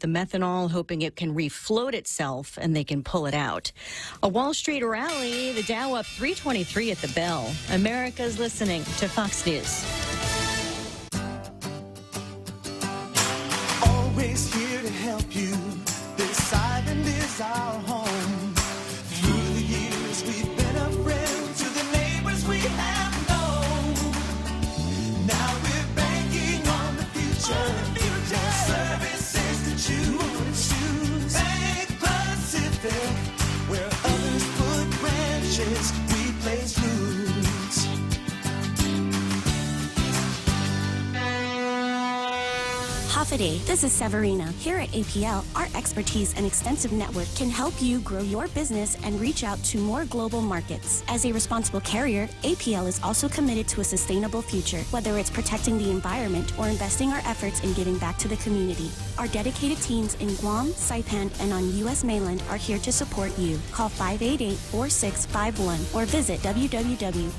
the methanol, hoping it can refloat itself and they can pull it out. A Wall Street rally, the Dow up 323 at the bell. America's listening to Fox News. Always here to help you. This island is our home. Through the years, we've been a friend to the neighbors we have known. Now we're banking on the future. Services to choose. Bank Pacific, where others put branches, we place roots. Hoffaday, this is Severina. Here at APL, our expertise and extensive network can help you grow your business and reach out to more global markets. As a responsible carrier, APL is also committed to a sustainable future, whether it's protecting the environment or investing our efforts in giving back to the community. Our dedicated teams in Guam, Saipan, and on U.S. mainland are here to support you. Call 588-4651 or visit www.apl.com.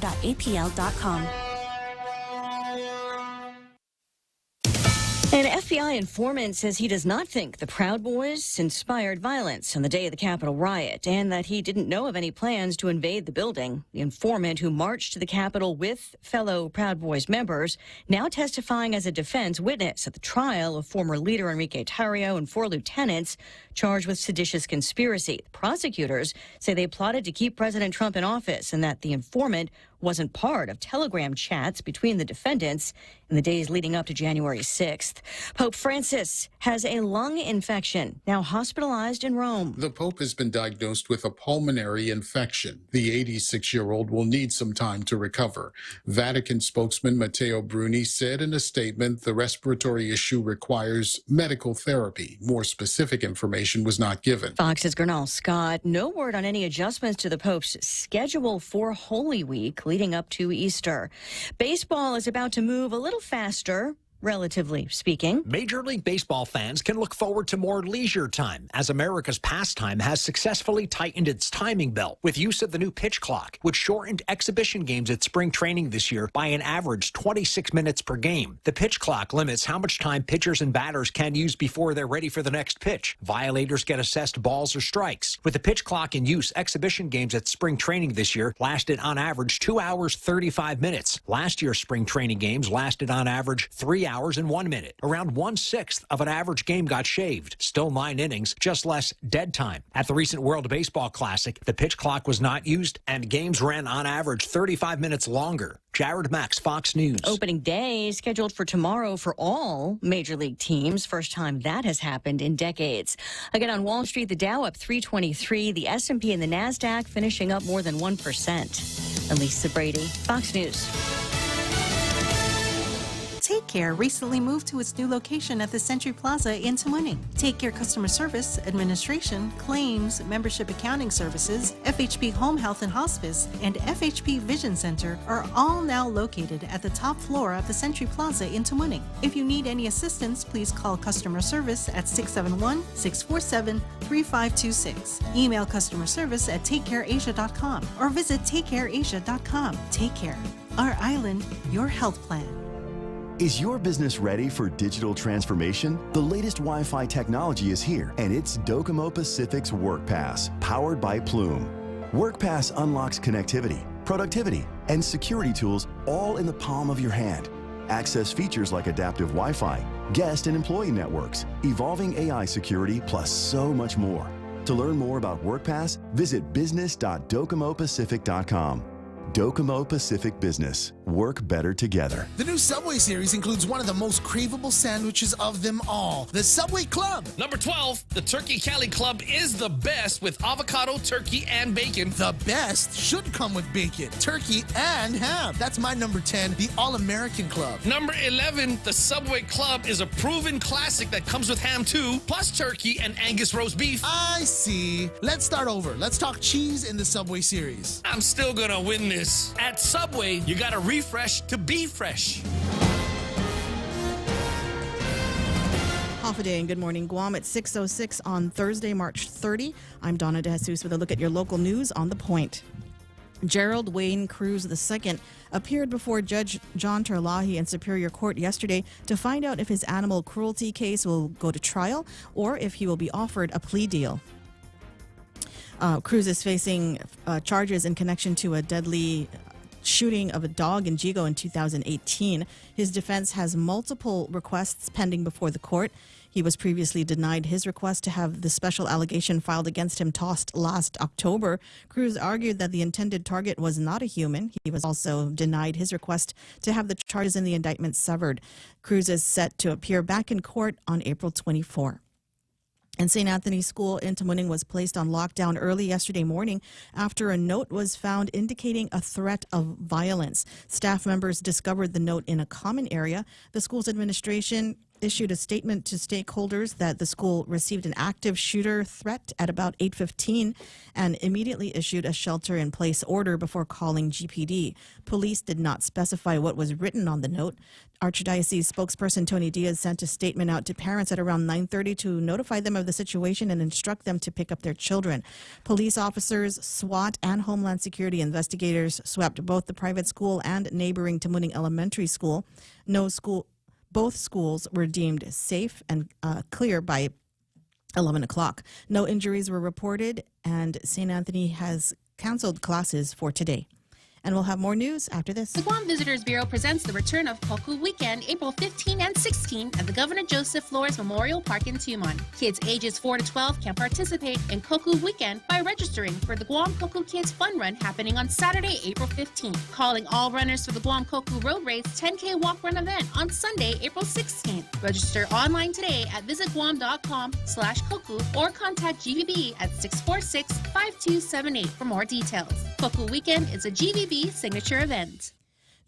An FBI informant says he does not think the Proud Boys inspired violence on the day of the Capitol riot and that he didn't know of any plans to invade the building. The informant, who marched to the Capitol with fellow Proud Boys members, now testifying as a defense witness at the trial of former leader Enrique Tarrio and 4 lieutenants charged with seditious conspiracy. The prosecutors say they plotted to keep President Trump in office and that the informant wasn't part of Telegram chats between the defendants in the days leading up to January 6th. Pope Francis has a lung infection, now hospitalized in Rome. The Pope has been diagnosed with a pulmonary infection. The 86-year-old will need some time to recover. Vatican spokesman Matteo Bruni said in a statement the respiratory issue requires medical therapy. More specific information was not given. Fox's Gernal Scott, no word on any adjustments to the Pope's schedule for Holy Week leading up to Easter. Baseball is about to move a little faster, relatively speaking. Major League Baseball fans can look forward to more leisure time as America's pastime has successfully tightened its timing belt with use of the new pitch clock, which shortened exhibition games at spring training this year by an average 26 minutes per game. The pitch clock limits how much time pitchers and batters can use before they're ready for the next pitch. Violators get assessed balls or strikes. With the pitch clock in use, exhibition games at spring training this year lasted on average 2 hours 35 minutes. Last year's spring training games lasted on average 3 hours and 1 minute. Around 1/6 of an average game got shaved. Still 9 innings, just less dead time. At the recent World Baseball Classic, the pitch clock was not used and games ran on average 35 minutes longer. Jared Max, Fox News. Opening day scheduled for tomorrow for all Major League teams. First time that has happened in decades. Again, on Wall Street, the Dow up 323, the S&P and the NASDAQ finishing up more than 1%. Elisa Brady, Fox News. Take Care recently moved to its new location at the Century Plaza in Tamuning. Take Care customer service, administration, claims, membership accounting services, FHP Home Health and Hospice, and FHP Vision Center are all now located at the top floor of the Century Plaza in Tamuning. If you need any assistance, please call customer service at 671-647-3526. Email customer service at takecareasia.com or visit takecareasia.com. Take Care. Our island, your health plan. Is your business ready for digital transformation? The latest Wi-Fi technology is here, and it's Docomo Pacific's WorkPass, powered by Plume. WorkPass unlocks connectivity, productivity, and security tools all in the palm of your hand. Access features like adaptive Wi-Fi, guest and employee networks, evolving AI security, plus so much more. To learn more about WorkPass, visit business.docomopacific.com. Docomo Pacific Business. Work better together. The new Subway series includes one of the most craveable sandwiches of them all, the Subway Club. Number 12, the Turkey Cali Club is the best with avocado, turkey, and bacon. The best should come with bacon, turkey, and ham. That's my number 10, the All-American Club. Number 11, the Subway Club is a proven classic that comes with ham too, plus turkey and Angus roast beef. I see. Let's start over. Let's talk cheese in the Subway series. I'm still gonna win this. At Subway, you gotta refresh to be fresh. Half a day and good morning, Guam at 6:06 on Thursday, March 30. I'm Donna DeJesus with a look at your local news on The Point. Gerald Wayne Cruz II appeared before Judge John Terlahi in Superior Court yesterday to find out if his animal cruelty case will go to trial or if he will be offered a plea deal. Cruz is facing charges in connection to a deadly shooting of a dog in Jigo in 2018. His defense has multiple requests pending before the court. He was previously denied his request to have the special allegation filed against him tossed last October. Cruz argued that the intended target was not a human. He was also denied his request to have the charges in the indictment severed. Cruz is set to appear back in court on April 24. And St. Anthony's School in Tamuning was placed on lockdown early yesterday morning after a note was found indicating a threat of violence. Staff members discovered the note in a common area. The school's administration issued a statement to stakeholders that the school received an active shooter threat at about 8:15 and immediately issued a shelter-in-place order before calling GPD. Police did not specify what was written on the note. Archdiocese spokesperson Tony Diaz sent a statement out to parents at around 9:30 to notify them of the situation and instruct them to pick up their children. Police officers, SWAT, and Homeland Security investigators swept both the private school and neighboring Tamuning Elementary School. Both schools were deemed safe and clear by 11 o'clock. No injuries were reported, and St. Anthony has canceled classes for today. And we'll have more news after this. The Guam Visitors Bureau presents the return of Koku Weekend, April 15 and 16 at the Governor Joseph Flores Memorial Park in Tumon. Kids ages 4 to 12 can participate in Koku Weekend by registering for the Guam Koku Kids Fun Run happening on Saturday, April 15. Calling all runners for the Guam Koku Road Race 10K Walk Run event on Sunday, April 16th. Register online today at visitguam.com/Koku or contact GVB at 646-5278 for more details. Koku Weekend is a GVB signature event.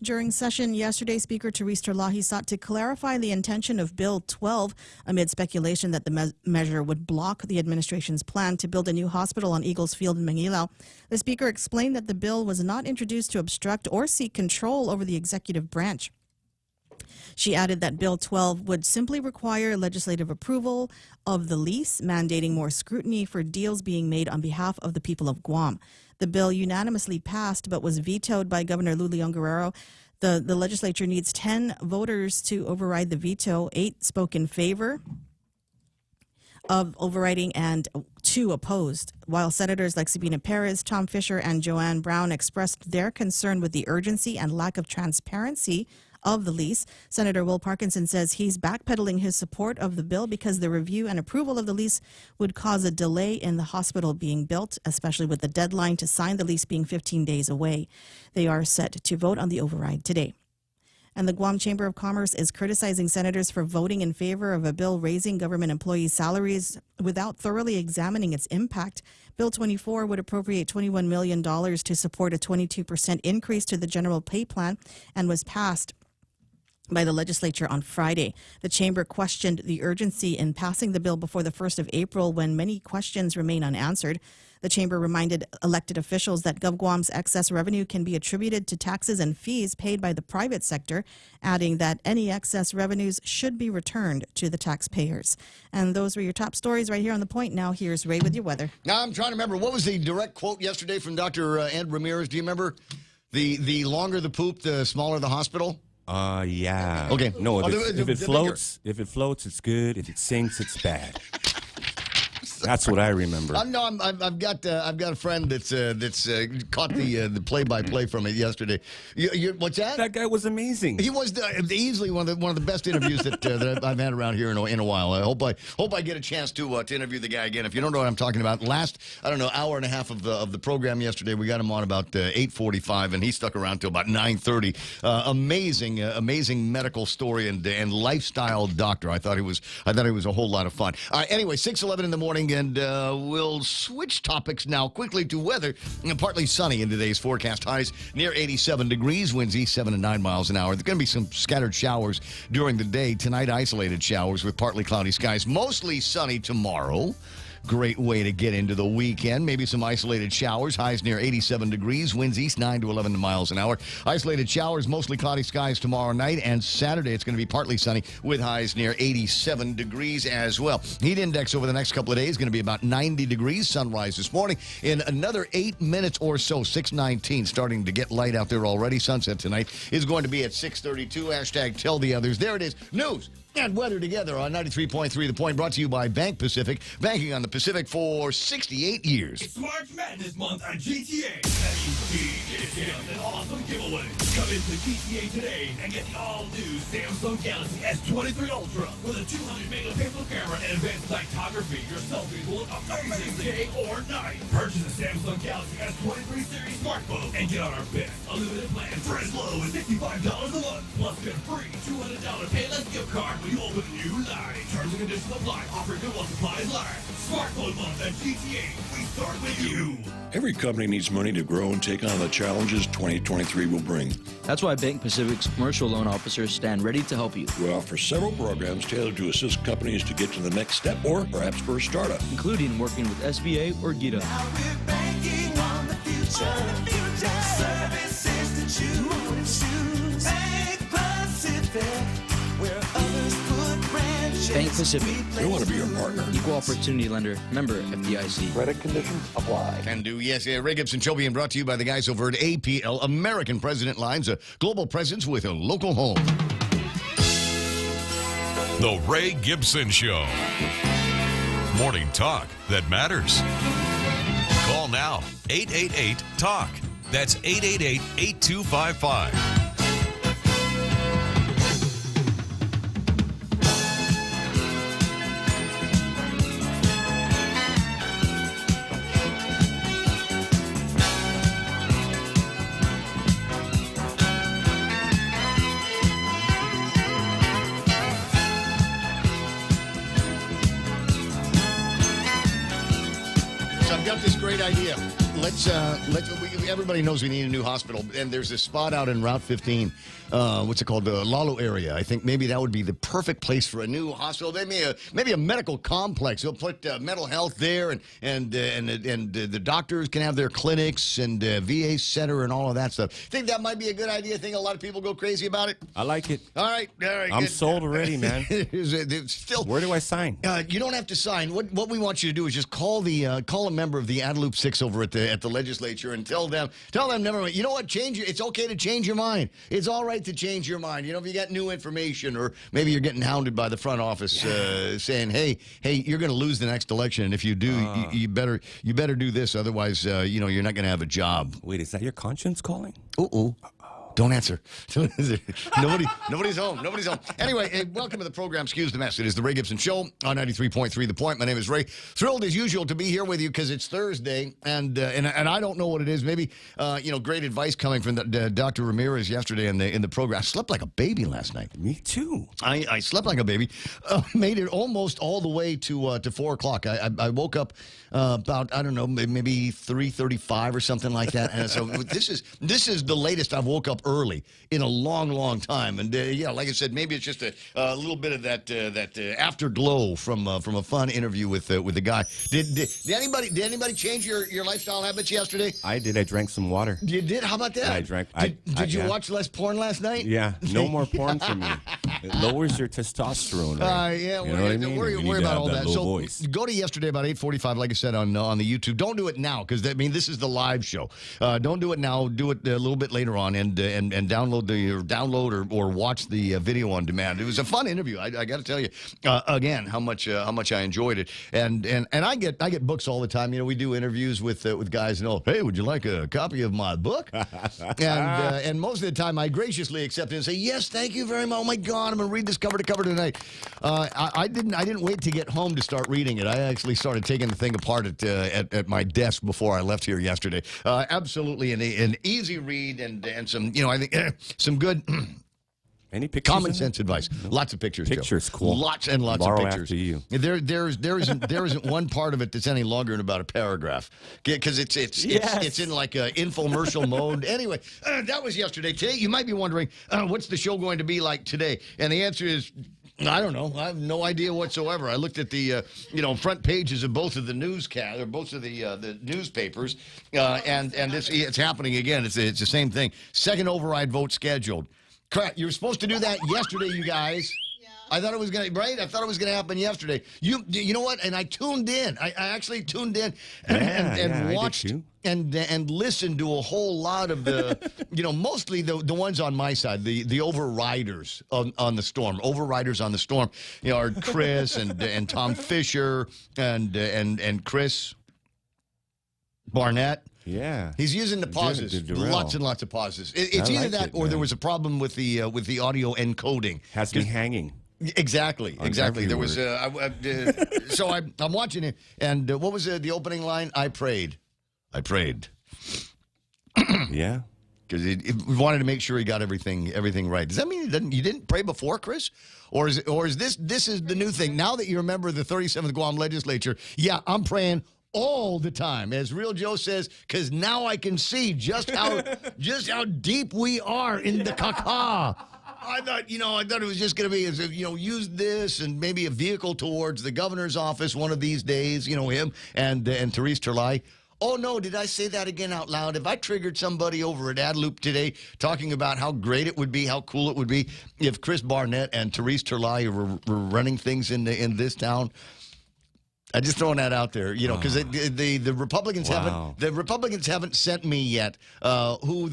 During session yesterday, Speaker Therese Terlahi sought to clarify the intention of Bill 12 amid speculation that the measure would block the administration's plan to build a new hospital on Eagles Field in Mangilaw. The Speaker explained that the bill was not introduced to obstruct or seek control over the executive branch. She added that Bill 12 would simply require legislative approval of the lease, mandating more scrutiny for deals being made on behalf of the people of Guam. The bill unanimously passed but was vetoed by Governor Luleon Guerrero. The legislature needs 10 voters to override the veto. 8 spoke in favor of overriding and 2 opposed, while Senators like Sabina Perez, Tom Fisher, and Joanne Brown expressed their concern with the urgency and lack of transparency of the lease. Senator Will Parkinson says he's backpedaling his support of the bill because the review and approval of the lease would cause a delay in the hospital being built, especially with the deadline to sign the lease being 15 days away. They are set to vote on the override today. And the Guam Chamber of Commerce is criticizing senators for voting in favor of a bill raising government employees' salaries without thoroughly examining its impact. Bill 24 would appropriate $21 million to support a 22% increase to the general pay plan and was passed by the legislature on Friday. The chamber questioned the urgency in passing the bill before the 1st of April when many questions remain unanswered. The chamber reminded elected officials that GovGuam's excess revenue can be attributed to taxes and fees paid by the private sector, adding that any excess revenues should be returned to the taxpayers. And those were your top stories right here on The Point. Now here's Ray with your weather. Now I'm trying to remember, what was the direct quote yesterday from Dr. Ed Ramirez? Do you remember? The longer the poop, the smaller the hospital? Yeah. Okay. No, if it floats, it's good. If it sinks, it's bad. That's what I remember. I've got a friend that's caught the play-by-play from it yesterday. What's that? That guy was amazing. He was easily one of the best interviews that I've had around here in a while. I hope I get a chance to interview the guy again. If you don't know what I'm talking about, last hour and a half of the program yesterday, we got him on about 8:45, and he stuck around till about 9:30. Amazing medical story and lifestyle doctor. I thought he was a whole lot of fun. All right. Anyway, 6:11 in the morning. And we'll switch topics now quickly to weather. Partly sunny in today's forecast. Highs near 87 degrees. Winds east 7 to 9 miles an hour. There's going to be some scattered showers during the day. Tonight, isolated showers with partly cloudy skies. Mostly sunny tomorrow. great way to get into the weekend. Maybe some isolated showers, highs near 87 degrees, winds east 9 to 11 miles an hour. Isolated showers, mostly cloudy skies tomorrow night, and Saturday it's going to be partly sunny with highs near 87 degrees as well. Heat index over the next couple of days is going to be about 90 degrees. Sunrise this morning in another 8 minutes or so, 6:19, starting to get light out there already. Sunset tonight is going to be at 6:32. Hashtag tell the others. There it is. News and weather together on 93.3 The Point, brought to you by Bank Pacific, banking on the Pacific for 68 years. It's March Madness month on GTA. That means big discounts and awesome giveaways. Come into GTA today and get the all-new Samsung Galaxy S23 Ultra with a 200-megapixel camera and advanced photography. Your selfies will look amazing day or night. Purchase a Samsung Galaxy S23 series smartphone and get on our best unlimited plan for as low as $65 a month. Plus get a free $200 Payless gift card when you open a new line. Terms and conditions apply. Offer good while supplies last. Smartphone month at GTA. We start with you. Every company needs money to grow and take on the challenges 2023 will bring. That's why Bank Pacific's commercial loan officers stand ready to help you. We offer several programs tailored to assist companies to get to the next step or perhaps for a startup, including working with SBA or GITA. Now we're banking on the future. Services to choose. Bank Pacific, where others put branches. Bank Pacific. We want to be your partner. Equal opportunity lender. Member FDIC. Credit conditions apply. Can do, yes. Ray Gibson Show being brought to you by the guys over at APL, American President Lines, a global presence with a local home. The Ray Gibson Show. Morning talk that matters. Call now, 888-TALK. That's 888-8255. This great idea. Everybody knows we need a new hospital, and there's this spot out in Route 15. What's it called? The Lalo area. I think maybe that would be the perfect place for a new hospital. Maybe a medical complex. We'll put mental health there, and the doctors can have their clinics and VA center and all of that stuff. Think that might be a good idea? Think a lot of people go crazy about it? I like it. All right. I'm good. sold already, man. Where do I sign? You don't have to sign. What we want you to do is just call a member of the Adeloop 6 over at the legislature and tell them never mind. You know what? It's okay to change your mind. It's all right to change your mind. You know, if you got new information, or maybe you're getting hounded by the front office saying, hey, you're going to lose the next election, and if you do, you better do this, otherwise, you're not going to have a job. Wait, is that your conscience calling? Don't answer. Nobody's home. Nobody's home. Anyway, welcome to the program. Excuse the mess. It is the Ray Gibson Show on 93.3 The Point. My name is Ray. Thrilled as usual to be here with you because it's Thursday, and I don't know what it is. Maybe great advice coming from Dr. Ramirez yesterday in the program. I slept like a baby last night. Me too. I slept like a baby. Made it almost all the way to 4 o'clock. I woke up about, I don't know, maybe 3:35 or something like that. And so this is the latest I've woke up early in a long time. And like I said, maybe it's just a little bit of that afterglow from a fun interview with the guy. Did anybody change your lifestyle habits yesterday? I did. I drank some water. You did? How about that? I drank. Did you watch less porn last night? Yeah, no more porn for me. It lowers your testosterone. Right? Yeah, you know what I mean? Worry about all that. So voice. go to yesterday about 8:45, like I said, on the YouTube. Don't do it now, because this is the live show. Don't do it now. Do it a little bit later on, and download or watch the video on demand. It was a fun interview. I got to tell you again how much I enjoyed it. And I get books all the time. You know, we do interviews with guys. And hey, would you like a copy of my book? and most of the time I graciously accept it and say yes, thank you very much. Oh my God, I'm gonna read this cover to cover tonight. I didn't wait to get home to start reading it. I actually started taking the thing apart at my desk before I left here yesterday. Absolutely an easy read and some I think some good. Any pictures? Common sense advice. Lots of pictures. Pictures, Joe. cool. Lots and lots Borrow of pictures. After you. There isn't one part of it that's any longer than about a paragraph, because it's in like a infomercial mode. Anyway, that was yesterday. Today, you might be wondering, what's the show going to be like today? And the answer is, I don't know. I have no idea whatsoever. I looked at the front pages of both of the both of the newspapers, and it's happening again. It's the same thing. Second override vote scheduled. Correct. You were supposed to do that yesterday, you guys. I thought it was gonna I thought it was gonna happen yesterday. You know what? And I tuned in. I actually tuned in and watched and listened to a whole lot of the mostly the ones on my side, the overriders on the storm. Overriders on the storm, are Chris and Tom Fisher and Chris Barnett. Yeah, he's using the pauses, lots and lots of pauses. It's either that or there was a problem with the audio encoding. Has me hanging. Exactly. There was so I'm watching it, and what was the opening line? I prayed. Yeah, because he wanted to make sure he got everything right. Does that mean you didn't pray before, Chris? Or is this is the new thing now that you're a member of the 37th Guam Legislature? Yeah, I'm praying all the time, as Real Joe says, because now I can see just how deep we are in the caca. I thought it was just going to be, use this and maybe a vehicle towards the governor's office one of these days, him and Therese Terlai. Oh, no, did I say that again out loud? Have I triggered somebody over at Adloop today talking about how great it would be, how cool it would be if Chris Barnett and Therese Terlai were running things in this town? I'm just throwing that out there, because the Republicans haven't sent me yet who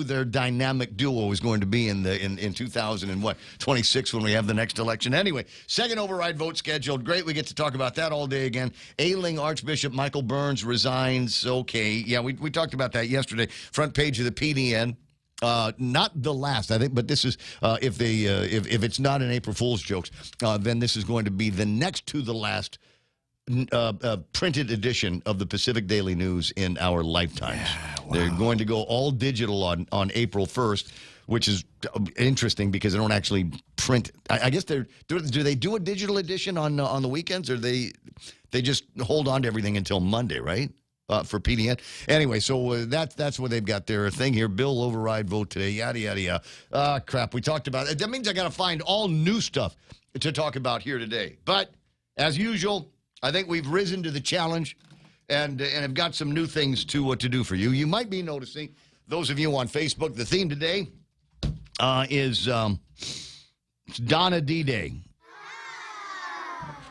their dynamic duo is going to be in 2026 when we have the next election. Anyway, second override vote scheduled. Great, we get to talk about that all day again. Ailing Archbishop Michael Burns resigns. Okay, yeah, we talked about that yesterday. Front page of the PDN. Not the last, I think, but this is if it's not an April Fool's jokes, then this is going to be the next to the last printed edition of the Pacific Daily News in our lifetimes. Yeah, wow. They're going to go all digital on April 1st, which is interesting because they don't actually print. I guess do they do a digital edition on the weekends, or they just hold on to everything until Monday, right? For PDN. Anyway, so that's what they've got their thing here. Bill override vote today. Yada yada yada. Crap. We talked about it. That means I got to find all new stuff to talk about here today. But as usual, I think we've risen to the challenge and have got some new things to do for you. You might be noticing, those of you on Facebook, the theme today is Donna D Day.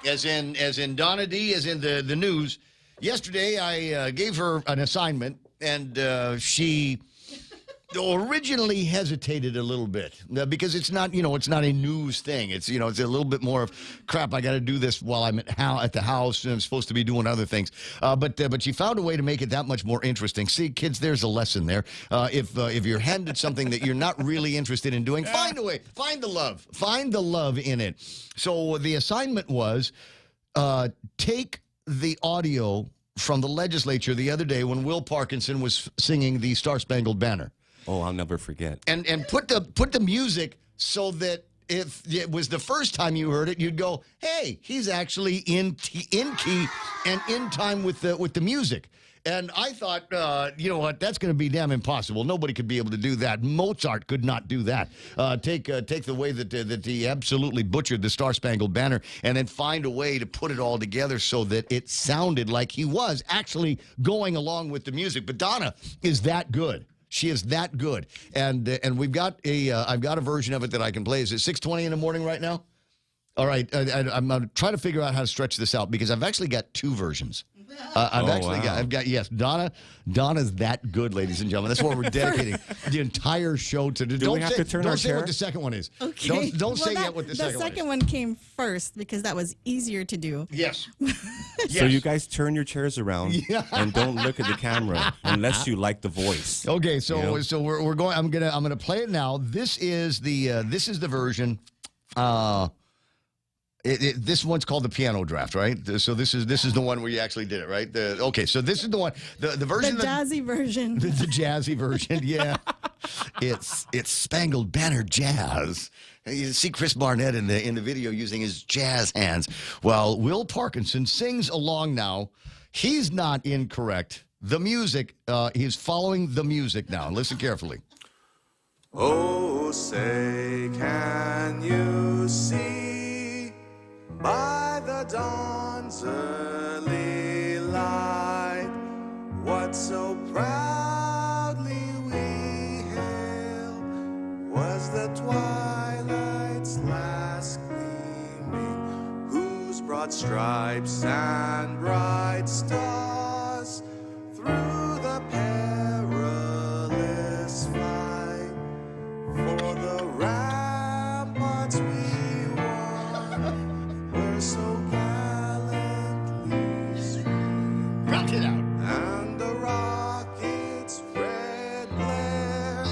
As in Donna D, as in the news. Yesterday, I gave her an assignment, and she originally hesitated a little bit because it's not a news thing. It's it's a little bit more of crap. I got to do this while I'm at the house, and I'm supposed to be doing other things. But she found a way to make it that much more interesting. See, kids, there's a lesson there. If you're handed something that you're not really interested in doing, find a way, find the love in it. So the assignment was take the audio from the legislature the other day when Will Parkinson was singing the Star Spangled Banner. Oh, I'll never forget. And put the music so that if it was the first time you heard it, you'd go, "Hey, he's actually in key and in time with the music." And I thought, you know what, that's going to be damn impossible. Nobody could be able to do that. Mozart could not do that. Take the way that he absolutely butchered the Star Spangled Banner, and then find a way to put it all together so that it sounded like he was actually going along with the music. But Donna is that good. She is that good, and we've got I've got a version of it that I can play. Is it 6:20 in the morning right now? All right, I'm going to try to figure out how to stretch this out because I've actually got two versions. I've got yes, Donna's that good, ladies and gentlemen. That's what we're dedicating the entire show to. Do we have to turn our chair? Don't say what the second one is. Okay. Don't say yet what the second one is. The second one came first because that was easier to do. Yes. So you guys turn your chairs around and don't look at the camera unless you like the voice. Okay, so we're going. I'm gonna play it now. This is the version. This one's called the piano draft, right? So this is the one where you actually did it, right? Okay, so this is the one, the version, the jazzy version, the jazzy version, yeah. It's Spangled Banner jazz. You see Chris Barnett in the video using his jazz hands, while Will Parkinson sings along now. He's not incorrect. The music, he's following the music now. Listen carefully. Oh, say, can you see by the dawn's early light. What so proudly we hailed was the twilight's last gleaming, whose broad stripes and bright stars through the perilous fight for the ramparts we won were so gallantly streaming. Rock it out. And the rockets' red glare,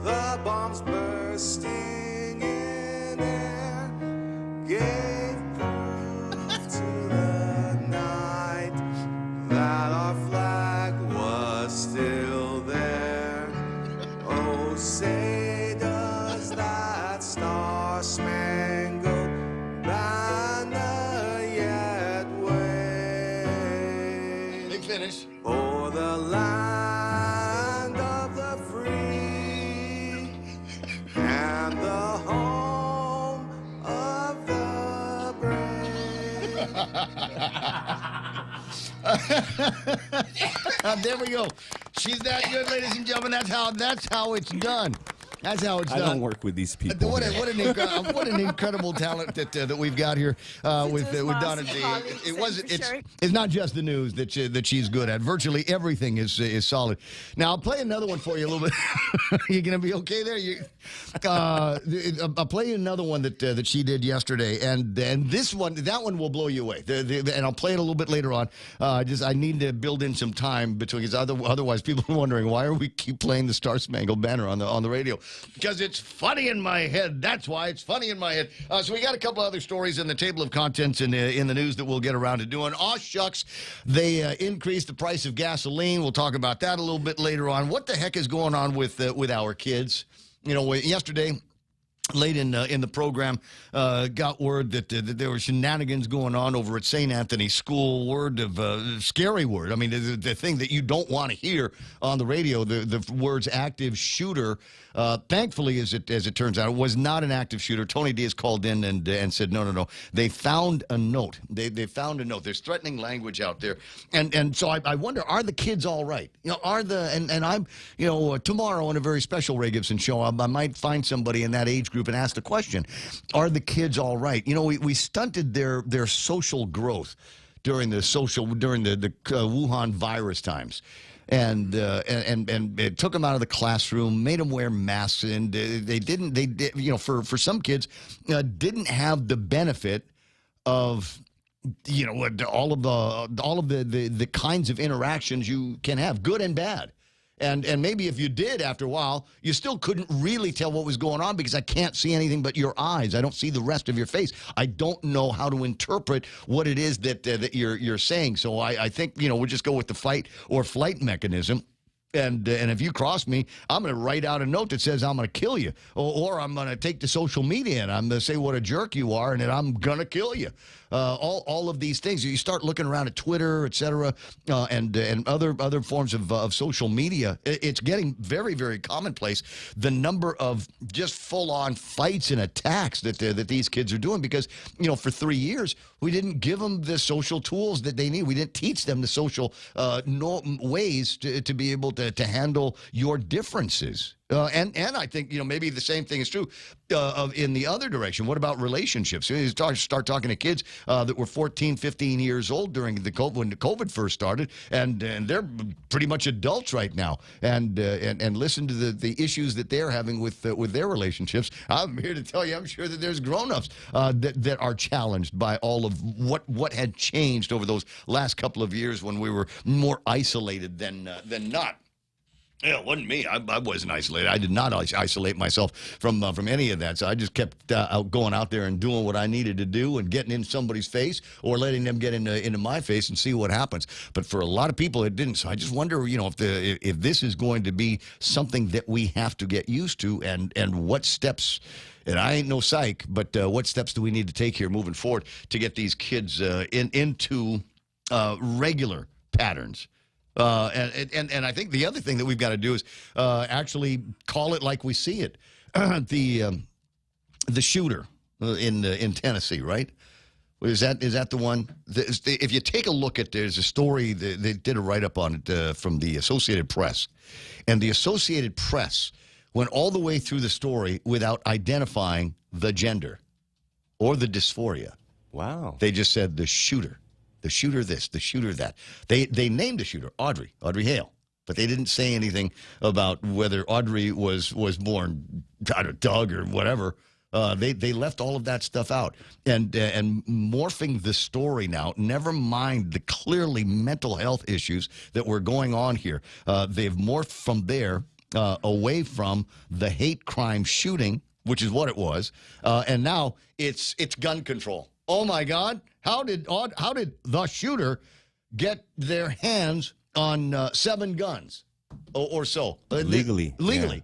the bombs bursting in air, gave proof to the night that our flag was still there. Oh, say does that star-spangled banner yet wave? Big finish. For the land of the free and the home of the brave. There we go. She's that good, ladies and gentlemen. That's how it's done. That's how it's I done. don't work with these people. What an incredible talent that we've got here with Donna D. It's not just the news that she's good at. Virtually everything is solid. Now I'll play another one for you a little bit. You gonna be okay there? I'll play another one that she did yesterday, and that one will blow you away. And I'll play it a little bit later on. I need to build in some time between, because otherwise people are wondering why are we keep playing the Star Spangled Banner on the radio. Because it's funny in my head. That's why it's funny in my head. So we got a couple other stories in the table of contents in the news that we'll get around to doing. Aw, shucks, they increased the price of gasoline. We'll talk about that a little bit later on. What the heck is going on with our kids? You know, yesterday, late in the program, got word that there were shenanigans going on over at St. Anthony's School. Scary word. I mean, the thing that you don't want to hear on the radio, the words active shooter. Thankfully, as it turns out, it was not an active shooter. Tony Diaz called in and said, no. They found a note. They found a note. There's threatening language out there. And so I wonder, are the kids all right? You know, and I'm, tomorrow on a very special Ray Gibson show, I might find somebody in that age group and ask the question, are the kids all right? You know, we stunted their social growth during the Wuhan virus times. And it took them out of the classroom, made them wear masks, and they did, for some kids, didn't have the benefit of, all of the kinds of interactions you can have, good and bad. And maybe if you did, after a while, you still couldn't really tell what was going on because I can't see anything but your eyes. I don't see the rest of your face. I don't know how to interpret what it is that you're saying. So I think, we'll just go with the fight or flight mechanism. And if you cross me, I'm going to write out a note that says I'm going to kill you. Or I'm going to take to social media and I'm going to say what a jerk you are and that I'm going to kill you. All of these things. You start looking around at Twitter, et cetera, and other forms of social media. It's getting very, very commonplace, the number of just full-on fights and attacks that these kids are doing because, for 3 years, we didn't give them the social tools that they need. We didn't teach them the social ways to be able to handle your differences. And I think, maybe the same thing is true in the other direction. What about relationships? You start talking to kids that were 14, 15 years old when the COVID first started, and they're pretty much adults right now. And listen to the issues that they're having with their relationships. I'm here to tell you, I'm sure that there's grown-ups that are challenged by all of what had changed over those last couple of years when we were more isolated than not. Yeah, it wasn't me. I wasn't isolated. I did not isolate myself from any of that. So I just kept going out there and doing what I needed to do and getting in somebody's face or letting them get into my face and see what happens. But for a lot of people, it didn't. So I just wonder, if this is going to be something that we have to get used to and what steps. And I ain't no psych, but what steps do we need to take here moving forward to get these kids into regular patterns? And I think the other thing that we've got to do is actually call it like we see it. The shooter in Tennessee, right? Is that the one? If you take a look at, there's a story, they did a write-up on it from the Associated Press. And the Associated Press went all the way through the story without identifying the gender or the dysphoria. Wow. They just said the shooter this, the shooter that. They named the shooter Audrey Hale. But they didn't say anything about whether Audrey was born Doug or whatever. They left all of that stuff out. And morphing the story now, never mind the clearly mental health issues that were going on here. They've morphed from there away from the hate crime shooting, which is what it was. And now it's gun control. Oh, my God. How did the shooter get their hands on 7 guns or so? Legally.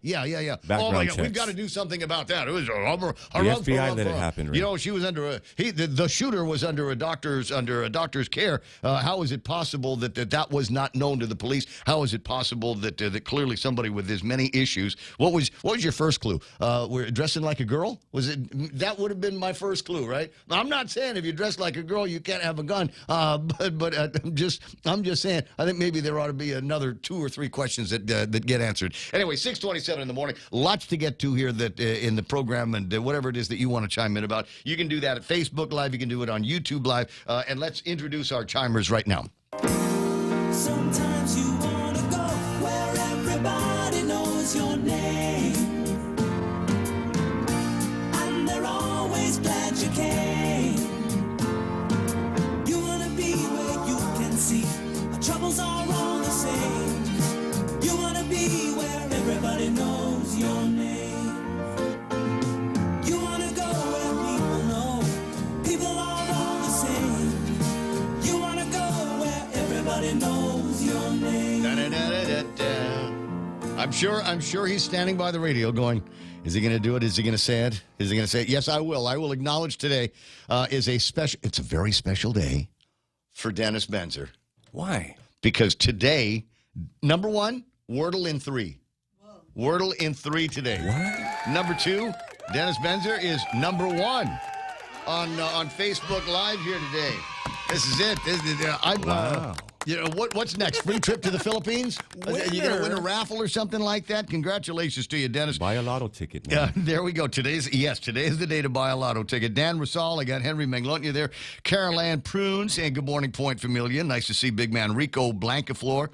Yeah. Background oh, my God. checks. We've got to do something about that. It was The FBI let it happen, right? You know, she was under the shooter was under a doctor's care. How is it possible that was not known to the police? How is it possible that clearly somebody with as many issues? What was your first clue? We're dressing like a girl? Was it that would have been my first clue, right? I'm not saying if you dress like a girl you can't have a gun, but I'm just saying I think maybe there ought to be another 2 or 3 questions that get answered. Anyway, 6:27 in the morning. Lots to get to here that in the program, and whatever it is that you want to chime in about, you can do that at Facebook Live. You can do it on YouTube Live. And let's introduce our chimers right now. Sometimes you want to go where everybody knows your name, and they're always glad you came. You want to be where you can see our troubles are all the same. You want to be where everybody knows your name. You want to go where people know people are all the same. You want to go where everybody knows your name. I'm sure he's standing by the radio going, is he going to do it? Is he going to say it? Is he going to say it? Yes, I will. I will acknowledge today it's a very special day for Dennis Benzer. Why? Because today, number 1, Wordle in 3. Wordle in 3 today. What? Number 2, Dennis Benzer is number 1 on Facebook Live here today. This is it. Wow. What's next? Free trip to the Philippines? You going to win a raffle or something like that? Congratulations to you, Dennis. Buy a lotto ticket. Yeah, there we go. Today is the day to buy a lotto ticket. Dan Rosal, I got Henry Manglonia there. Carol Ann Prunes saying good morning, Point Familia. Nice to see big man Rico Blancaflor.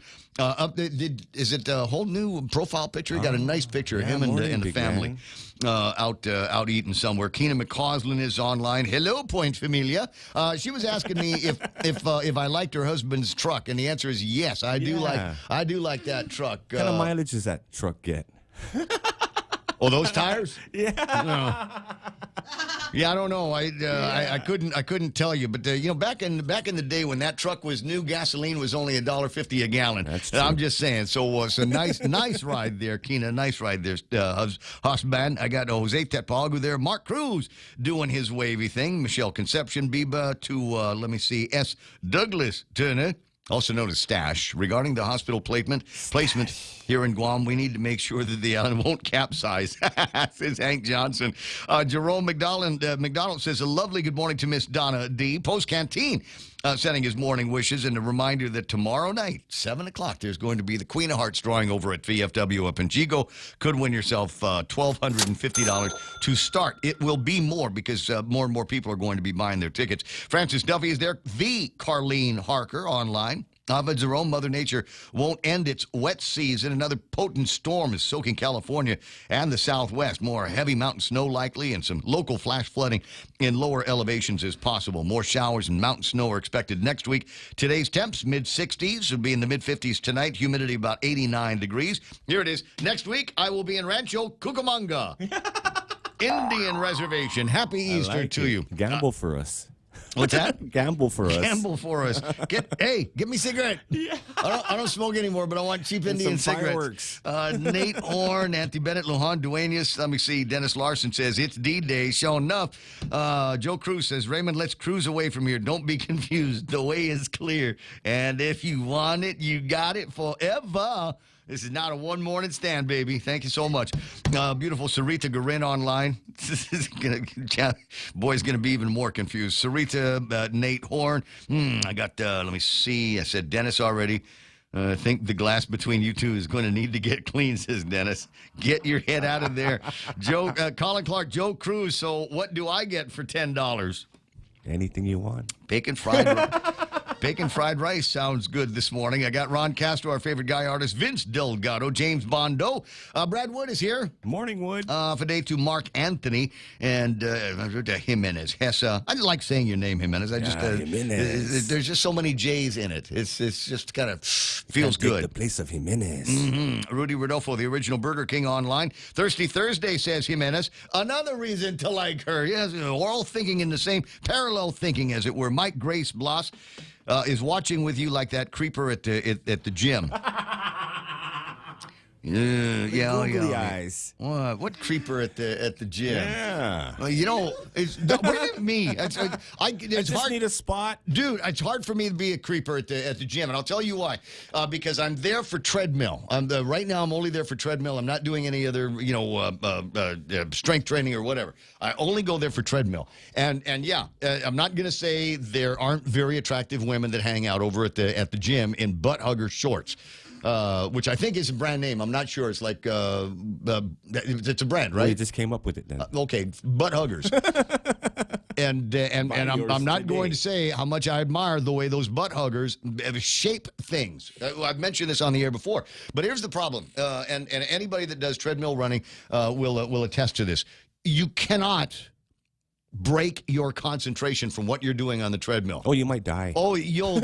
Is it a whole new profile picture? He got a nice picture of him and the family out eating somewhere. Keena McCausland is online. Hello, Point Familia. She was asking me if I liked her husband's truck, and the answer is yes. I do like that truck. What kind of mileage does that truck get? Oh, those tires? Yeah. No. Yeah, I don't know. I couldn't tell you, but back in the day when that truck was new, gasoline was only $1.50 a gallon. That's true. I'm just saying. So nice ride there, Keena. Nice ride there, husband. I got Jose Tepagu there. Mark Cruz doing his wavy thing. Michelle Conception Biba to let me see, S. Douglas Turner, also known as Stash. Regarding the hospital placement here in Guam, we need to make sure that the island won't capsize, says Hank Johnson. Jerome McDonald says, a lovely good morning to Miss Donna D. Post Canteen sending his morning wishes, and a reminder that tomorrow night, 7 o'clock, there's going to be the Queen of Hearts drawing over at VFW up in Chico. Could win yourself $1,250 to start. It will be more because more and more people are going to be buying their tickets. Francis Duffy is there. The Carlene Harker online. Ovid Jerome, Mother Nature won't end its wet season. Another potent storm is soaking California and the Southwest. More heavy mountain snow likely and some local flash flooding in lower elevations is possible. More showers and mountain snow are expected next week. Today's temps, mid-60s. Will be in the mid-50s tonight. Humidity about 89 degrees. Here it is. Next week, I will be in Rancho Cucamonga, Indian Reservation. Happy Easter to you. Gamble for us. What's that? Gamble for us. Gamble for us. Get me a cigarette. Yeah. I don't smoke anymore, but I want cheap Indian cigarettes. Nate Orr, Nancy Bennett, Lujan Duenas. Let me see. Dennis Larson says, it's D-Day. Sure enough. Joe Cruz says, Raymond, let's cruise away from here. Don't be confused. The way is clear. And if you want it, you got it forever. This is not a one morning stand, baby. Thank you so much. Beautiful Sarita Garin online. This is boy's gonna be even more confused. Sarita, Nate Horn. I got. Let me see. I said Dennis already. I think the glass between you two is going to need to get clean, says Dennis. Get your head out of there. Joe, Colin Clark, Joe Cruz. So what do I get for $10? Anything you want. Bacon fried rice sounds good this morning. I got Ron Castro, our favorite guy artist, Vince Delgado, James Bondo. Brad Wood is here. Morning, Wood. For day to Mark Anthony and Jimenez. Hessa. I like saying your name, Jimenez. I just Jimenez. There's just so many J's in it. It's just kind of feels good. The place of Jimenez. Rudy Rodolfo, the original Burger King online. Thirsty Thursday, says Jimenez. Another reason to like her. Yes, we're all thinking in the same parallel thinking, as it were. Mike Grace Bloss is watching with you like that creeper at the gym. Googly eyes. What creeper at the gym? Yeah. What do you mean? It's just hard. Need a spot, dude. It's hard for me to be a creeper at the gym, and I'll tell you why. Because I'm there for treadmill. Right now. I'm only there for treadmill. I'm not doing any other, strength training or whatever. I only go there for treadmill. And I'm not going to say there aren't very attractive women that hang out over at the gym in butt hugger shorts. Which I think is a brand name. I'm not sure. It's like it's a brand, right? Well, you just came up with it then. Okay, butt huggers. and I'm not going to say how much I admire the way those butt huggers shape things. I've mentioned this on the air before, but here's the problem. And anybody that does treadmill running will attest to this. You cannot break your concentration from what you're doing on the treadmill. Oh, you might die. Oh, you'll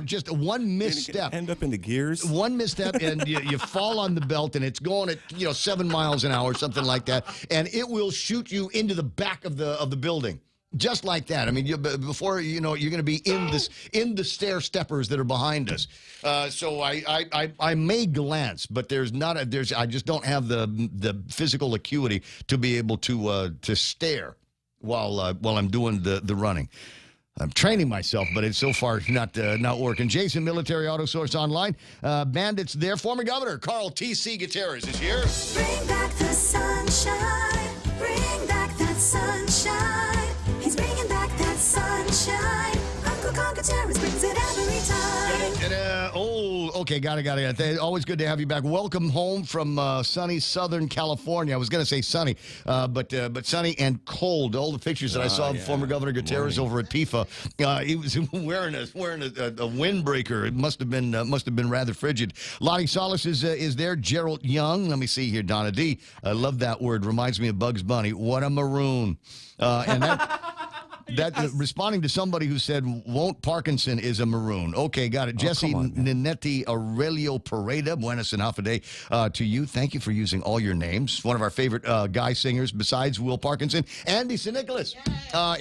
just one misstep. End up in the gears. One misstep and you fall on the belt and it's going at 7 miles an hour, something like that, and it will shoot you into the back of the building. Just like that. I mean, before you're going to be in the stair steppers that are behind us. So I may glance, but I just don't have the physical acuity to be able to stare while I'm doing the running. I'm training myself, but it's so far not working. Jason, Military Auto Source Online. Bandits there. Former Governor Carl T.C. Gutierrez is here. Bring back the sunshine. Bring back that sunshine. He's bringing back that sunshine. Uncle Carl Gutierrez brings it every time. Okay, got it. Always good to have you back. Welcome home from sunny Southern California. I was going to say sunny, but sunny and cold. All the pictures that I saw of former Governor Gutierrez over at PIFA, he was wearing a windbreaker. It must have been rather frigid. Lottie Solis is there. Gerald Young. Let me see here. Donna D. I love that word. Reminds me of Bugs Bunny. What a maroon. And that responding to somebody who said, won't Parkinson is a maroon. Okay, got it. Jesse Ninetti Aurelio Pareda, buenas and half a day to you. Thank you for using all your names. One of our favorite guy singers besides Will Parkinson. Andy St. Nicholas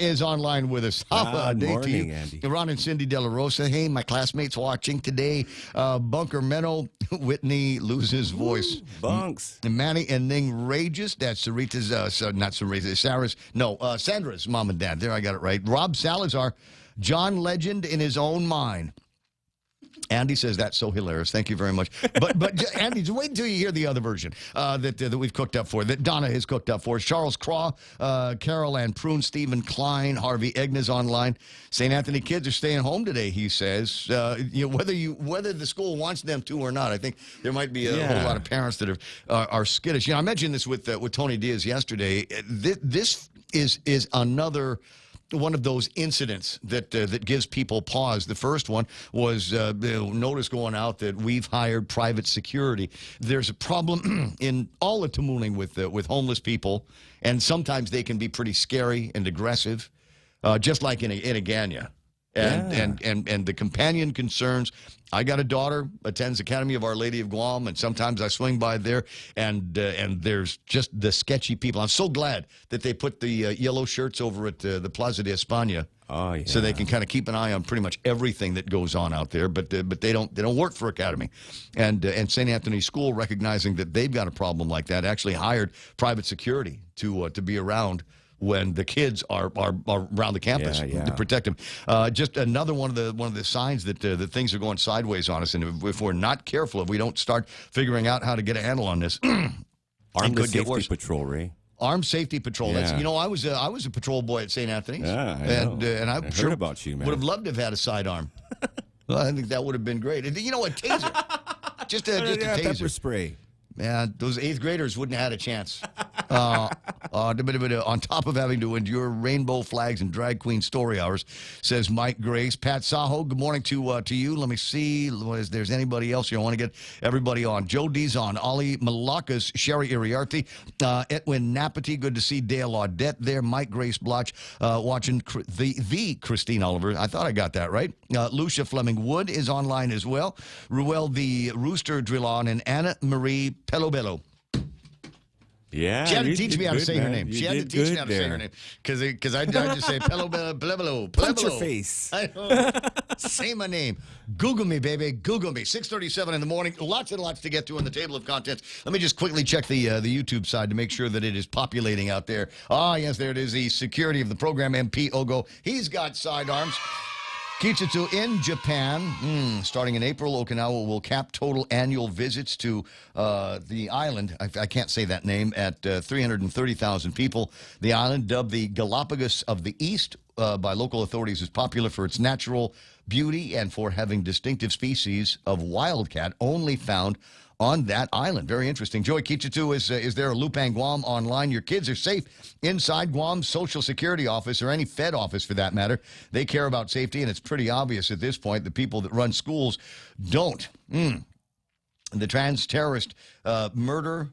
is online with us. Good morning, Andy. Ron and Cindy De La Rosa. Hey, my classmates watching today. Bunker Menno, Whitney loses voice. Bunks. Manny and Ning Rages. That's Sarita's, not Sarita, Sarah's, no, Sandra's mom and dad. There, I got it right. Rob Salazar, John Legend in his own mind. Andy says that's so hilarious. Thank you very much. But Andy, just wait until you hear the other version that we've cooked up for, that Donna has cooked up for us. Charles Craw, Carol Ann Prune, Stephen Klein, Harvey Egna's online. St. Anthony kids are staying home today, he says. Whether the school wants them to or not, I think there might be a whole lot of parents that are skittish. I mentioned this with Tony Diaz yesterday. This is another one of those incidents that gives people pause. The first one was notice going out that we've hired private security. There's a problem in all of Tamuning with homeless people, and sometimes they can be pretty scary and aggressive, just like in Agana. And the companion concerns. I got a daughter, attends Academy of Our Lady of Guam, and sometimes I swing by there, and there's just the sketchy people. I'm so glad that they put the yellow shirts over at the Plaza de España, so they can kind of keep an eye on pretty much everything that goes on out there. But they don't work for Academy, and St. Anthony School, recognizing that they've got a problem like that, actually hired private security to be around when the kids are around the campus to protect them. Just another one of the signs that things are going sideways on us, and if we're not careful, if we don't start figuring out how to get a handle on this, Armed Safety Patrol, Ray. Armed Safety Patrol. Yeah. That's, I was a patrol boy at St. Anthony's. Yeah, and I heard about you, man. Would have loved to have had a sidearm. Well, I think that would have been great. And you know what? Taser. just a taser. Pepper spray. Man, those 8th graders wouldn't have had a chance. On top of having to endure rainbow flags and drag queen story hours, says Mike Grace. Pat Saho, good morning to you. Let me see if there's anybody else here. I want to get everybody on. Joe Dizon, Ali Malakas, Sherry Iriarty, Edwin Napati, good to see Dale Audette there. Mike Grace Blotch, watching the Christine Oliver. I thought I got that right. Lucia Fleming Wood is online as well. Ruel the Rooster Drillon and Anna Marie Pelobello. Yeah, she had to teach me how to say her name. She had to teach me how to say her name because I just say Pelobello. Punch your face. I don't say my name. Google me, baby. Google me. 6:37 in the morning. Lots and lots to get to on the table of contents. Let me just quickly check the YouTube side to make sure that it is populating out there. Ah, yes, there it is. The security of the program, MP Ogo. He's got sidearms. Kitsutsu in Japan, starting in April, Okinawa will cap total annual visits to the island. I can't say that name, at 330,000 people. The island, dubbed the Galapagos of the East by local authorities, is popular for its natural beauty and for having distinctive species of wildcat only found on that island. Very interesting. Joey Kichitu is there, a Lupang Guam online. Your kids are safe inside Guam's Social Security office, or any Fed office for that matter. They care about safety, and it's pretty obvious at this point the people that run schools don't. The trans-terrorist murder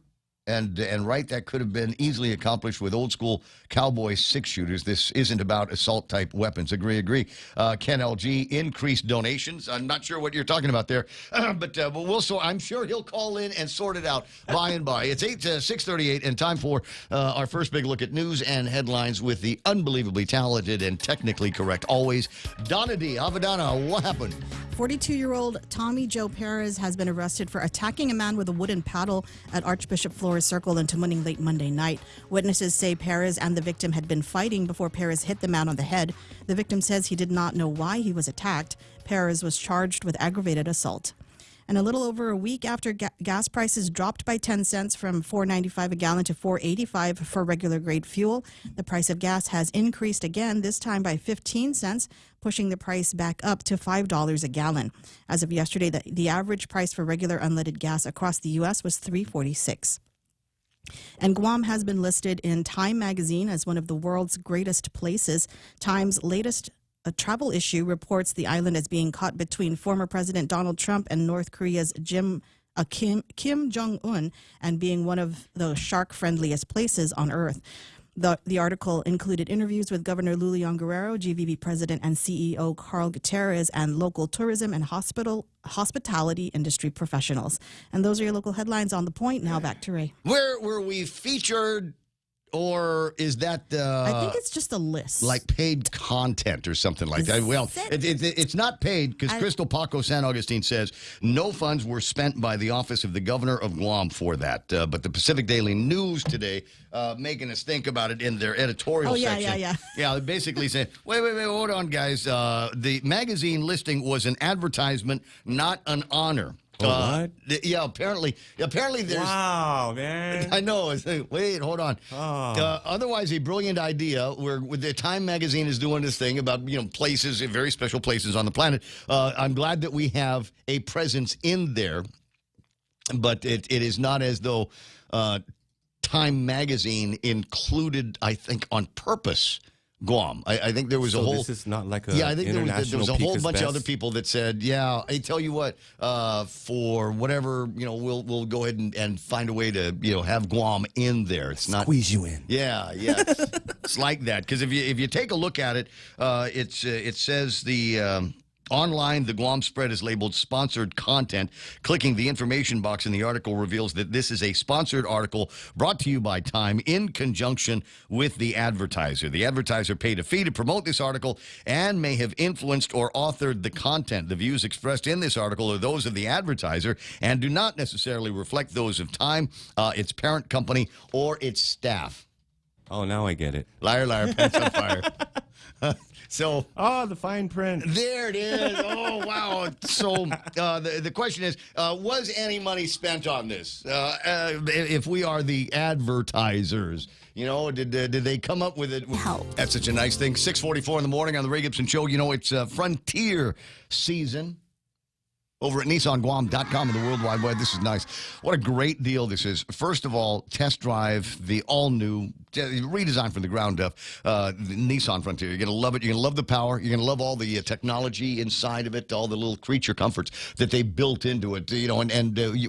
and right, that could have been easily accomplished with old-school cowboy six-shooters. This isn't about assault-type weapons. Agree. Ken LG, increased donations. I'm not sure what you're talking about there, but I'm sure he'll call in and sort it out by and by. It's 6:38, and time for our first big look at news and headlines with the unbelievably talented and technically correct, always, Donna D. Avadana, what happened? 42-year-old Tommy Joe Perez has been arrested for attacking a man with a wooden paddle at Archbishop Flores Circle in Tamuning late Monday night. Witnesses say Perez and the victim had been fighting before Perez hit the man on the head. The victim says he did not know why he was attacked. Perez was charged with aggravated assault. And a little over a week after gas prices dropped by 10 cents from $4.95 a gallon to $4.85 for regular grade fuel, the price of gas has increased again, this time by 15 cents, pushing the price back up to $5 a gallon. As of yesterday, the average price for regular unleaded gas across the U.S. was $3.46. And Guam has been listed in Time magazine as one of the world's greatest places. Time's latest travel issue reports the island as being caught between former President Donald Trump and North Korea's Kim Jong-un, and being one of the shark-friendliest places on Earth. The article included interviews with Governor Lulian Guerrero, GVB President and CEO Carl Gutierrez, and local tourism and hospitality industry professionals. And those are your local headlines on The Point. Now back to Ray. Where were we featured? Or is that I think it's just a list, like paid content or something like that? Well, it's not paid, because Crystal Paco San Augustine says no funds were spent by the office of the governor of Guam for that. But the Pacific Daily News today making us think about it in their editorial section. Yeah, they basically said, wait, hold on, guys. The magazine listing was an advertisement, not an honor. What? Yeah, apparently there's... Wow, man. I know. Wait, hold on. Otherwise, a brilliant idea where the Time magazine is doing this thing about, places, very special places on the planet. I'm glad that we have a presence in there, but it is not as though Time magazine included, I think, on purpose, Guam. I think there was a whole... this is not like a I think there was a whole bunch of other people that said, I tell you what, for whatever, we'll go ahead and find a way to, have Guam in there. It's not... Squeeze you in. Yeah. It's like that. Because if you take a look at it, it says the... Online, the Guam spread is labeled sponsored content. Clicking the information box in the article reveals that this is a sponsored article brought to you by Time in conjunction with the advertiser. The advertiser paid a fee to promote this article and may have influenced or authored the content. The views expressed in this article are those of the advertiser and do not necessarily reflect those of Time, its parent company, or its staff. Oh, now I get it. Liar, liar, pants on fire. So, the fine print. There it is. Oh, wow. So the question is, was any money spent on this? If we are the advertisers, did they come up with it? Help. That's such a nice thing. 6:44 in the morning on the Ray Gibson Show. It's Frontier season. Over at NissanGuam.com and the World Wide Web. This is nice. What a great deal this is. First of all, test drive the all-new, redesigned from the ground up, the Nissan Frontier. You're going to love it. You're going to love the power. You're going to love all the technology inside of it, all the little creature comforts that they built into it.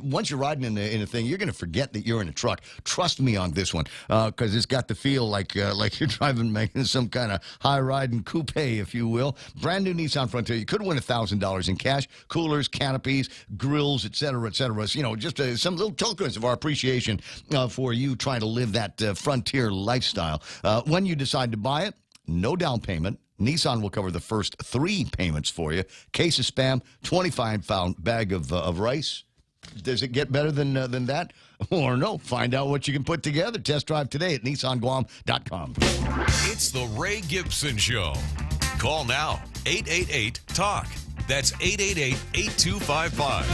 Once you're riding in a thing, you're going to forget that you're in a truck. Trust me on this one, because it's got the feel like you're driving some kind of high-riding coupe, if you will. Brand new Nissan Frontier. You could win $1,000 in cash, coolers, canopies, grills, et cetera, et cetera. Just some little tokens of our appreciation for you trying to live that frontier lifestyle. When you decide to buy it, no down payment. Nissan will cover the first 3 payments for you. Case of Spam, 25-pound bag of rice. Does it get better than that? Or no? Find out what you can put together. Test drive today at NissanGuam.com. It's the Ray Gibson Show. Call now, 888-TALK. That's 888-8255.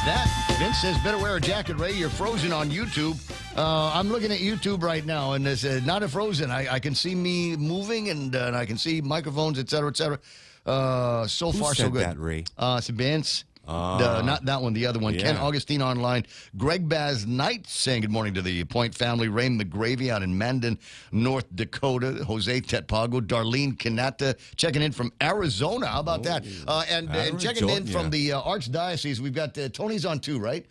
That Vince says, better wear a jacket, Ray. You're frozen on YouTube. I'm looking at YouTube right now, and it's not a frozen. I can see me moving, and I can see microphones, et cetera, et cetera. So far, so good. That, Ray? It's Vince. Not that one, the other one. Yeah. Ken Augustine online. Greg Baz Knight saying good morning to the Point family. Ray McGravy out in Mandan, North Dakota. Jose Tetpago. Darlene Kanata checking in from Arizona. How about that? And checking in from the Archdiocese. We've got Tony's on too, right?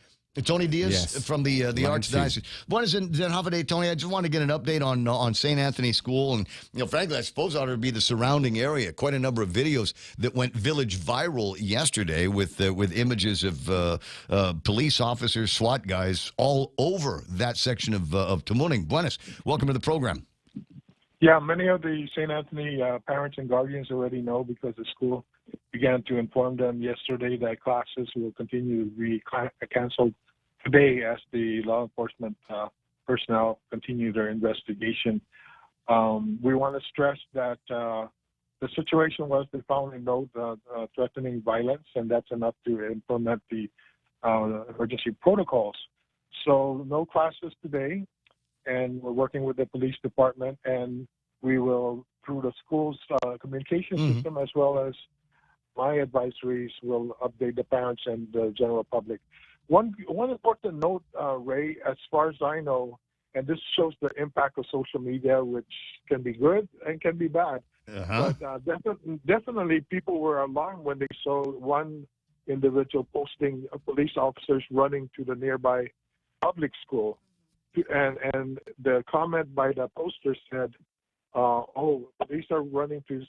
Tony Diaz from the Archdiocese. What is it, Hafide, Tony? I just want to get an update on St. Anthony School. And, frankly, I suppose it ought to be the surrounding area. Quite a number of videos that went village viral yesterday with images of police officers, SWAT guys all over that section of Tamuning. Buenas, welcome to the program. Yeah, many of the St. Anthony parents and guardians already know because the school began to inform them yesterday that classes will continue to be canceled today as the law enforcement personnel continue their investigation. We want to stress that the situation was they found a note threatening violence, and that's enough to implement the emergency protocols. So no classes today, and we're working with the police department, and we will, through the school's communication system as well as my advisories, will update the parents and the general public. One important note, Ray, as far as I know, and this shows the impact of social media, which can be good and can be bad. But definitely people were alarmed when they saw one individual posting police officers running to the nearby public school. And the comment by the poster said, police are running to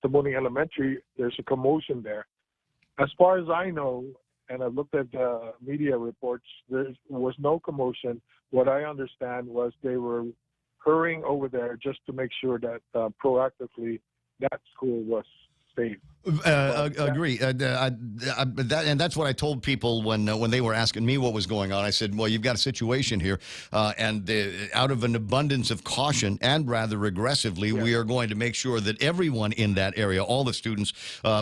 Tamuning Elementary. There's a commotion there. As far as I know, and I've looked at the media reports, there was no commotion. What I understand was they were hurrying over there just to make sure that proactively that school was safe. Agree. And that's what I told people when they were asking me what was going on. I said, well, you've got a situation here, and out of an abundance of caution and rather aggressively, we are going to make sure that everyone in that area, all the students,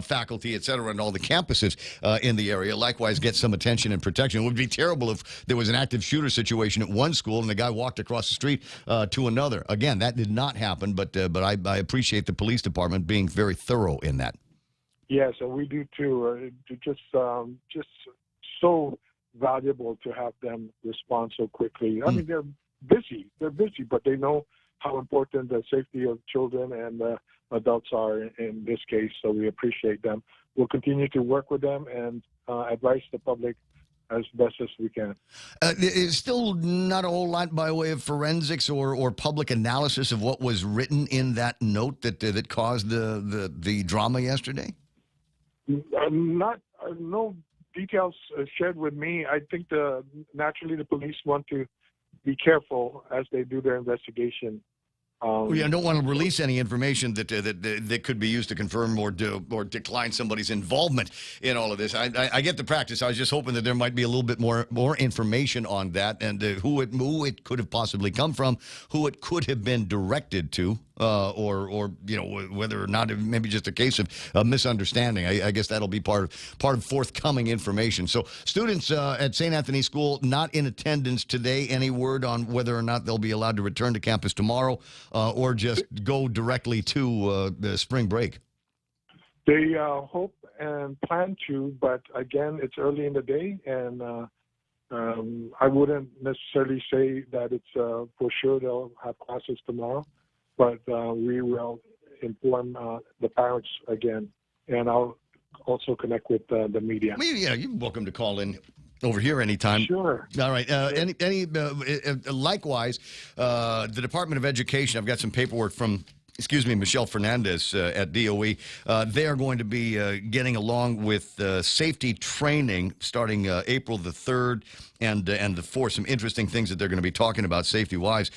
faculty, et cetera, and all the campuses in the area, likewise get some attention and protection. It would be terrible if there was an active shooter situation at one school and the guy walked across the street to another. Again, that did not happen, but I appreciate the police department being very thorough in that. Yes, and we do too. Just so valuable to have them respond so quickly. I mean, they're busy, but they know how important the safety of children and adults are in this case. So we appreciate them. We'll continue to work with them and advise the public as best as we can. It's still not a whole lot by way of forensics or public analysis of what was written in that note that caused the drama yesterday. No details shared with me. I think naturally the police want to be careful as they do their investigation. We don't want to release any information that could be used to confirm or decline somebody's involvement in all of this. I get the practice. I was just hoping that there might be a little bit more information on that and who it could have possibly come from, who it could have been directed to, or whether or not it may be just a case of a misunderstanding. I guess that'll be part of forthcoming information. So students at St. Anthony School not in attendance today. Any word on whether or not they'll be allowed to return to campus tomorrow? Or just go directly to the spring break? They hope and plan to, but again, it's early in the day, and I wouldn't necessarily say that it's for sure they'll have classes tomorrow, but we will inform the parents again, and I'll also connect with the media. Yeah, you're welcome to call in over here anytime. Sure. All right. Likewise, the Department of Education, I've got some paperwork from, Michelle Fernandez at DOE. They are going to be getting along with safety training starting April the 3rd and the 4th. Some interesting things that they're going to be talking about safety-wise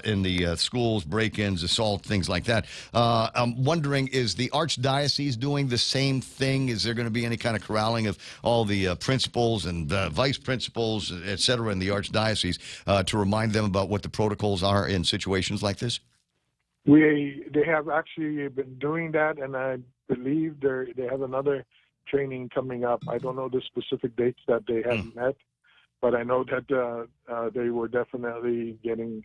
in the schools, break-ins, assault, things like that. I'm wondering, is the Archdiocese doing the same thing? Is there going to be any kind of corralling of all the principals and vice principals, et cetera, in the Archdiocese to remind them about what the protocols are in situations like this? They have actually been doing that, and I believe they have another training coming up. I don't know the specific dates that they have met, but I know that they were definitely getting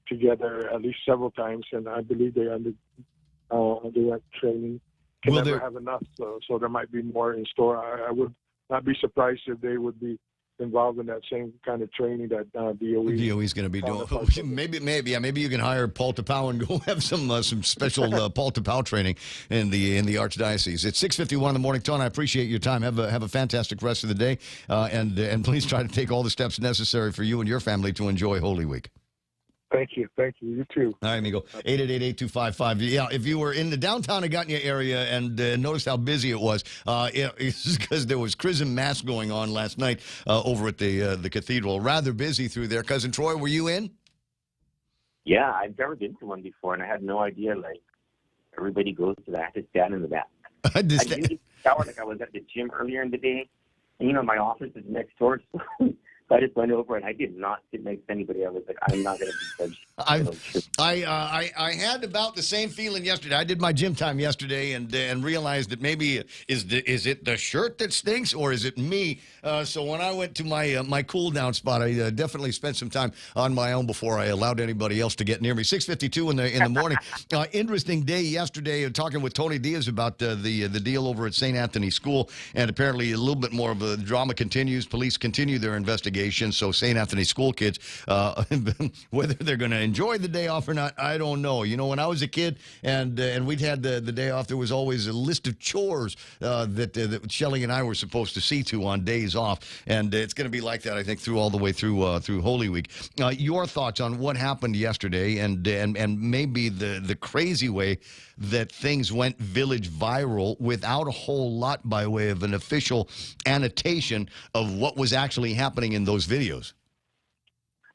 together at least several times, and I believe they underwent training. Can never have enough, so there might be more in store. I would not be surprised if they would be involved in that same kind of training that DOE is going to be doing. Maybe you can hire Paul Tapau and go have some special Paul Tapau training in the Archdiocese. It's 6:51 in the morning, Ton. I appreciate your time. Have a fantastic rest of the day, and please try to take all the steps necessary for you and your family to enjoy Holy Week. Thank you. You too. All right, amigo. 888-8255. Yeah, if you were in the downtown Agutnia area and noticed how busy it was, it's because there was Chrism Mass going on last night over at the cathedral. Rather busy through there. Cousin Troy, were you in? Yeah, I've never been to one before, and I had no idea, everybody goes to that. I had to stand in the back. I didn't shower I was at the gym earlier in the day. And, my office is next door, so I just went over and I did not sit next to anybody. I was like, I'm not going to be judged. I had about the same feeling yesterday. I did my gym time yesterday and realized that maybe is it the shirt that stinks or is it me? So when I went to my cool down spot, I definitely spent some time on my own before I allowed anybody else to get near me. 6:52 in the morning. Interesting day yesterday. Talking with Tony Diaz about the deal over at St. Anthony School, and apparently a little bit more of a drama continues. Police continue their investigation. So St. Anthony School kids, whether they're going to enjoy the day off or not, I don't know. When I was a kid and we'd had the day off, there was always a list of chores that Shelley and I were supposed to see to on days off, and it's going to be like that, I think, all the way through Holy Week. Your thoughts on what happened yesterday, and maybe the crazy way that things went village viral without a whole lot by way of an official annotation of what was actually happening in those videos.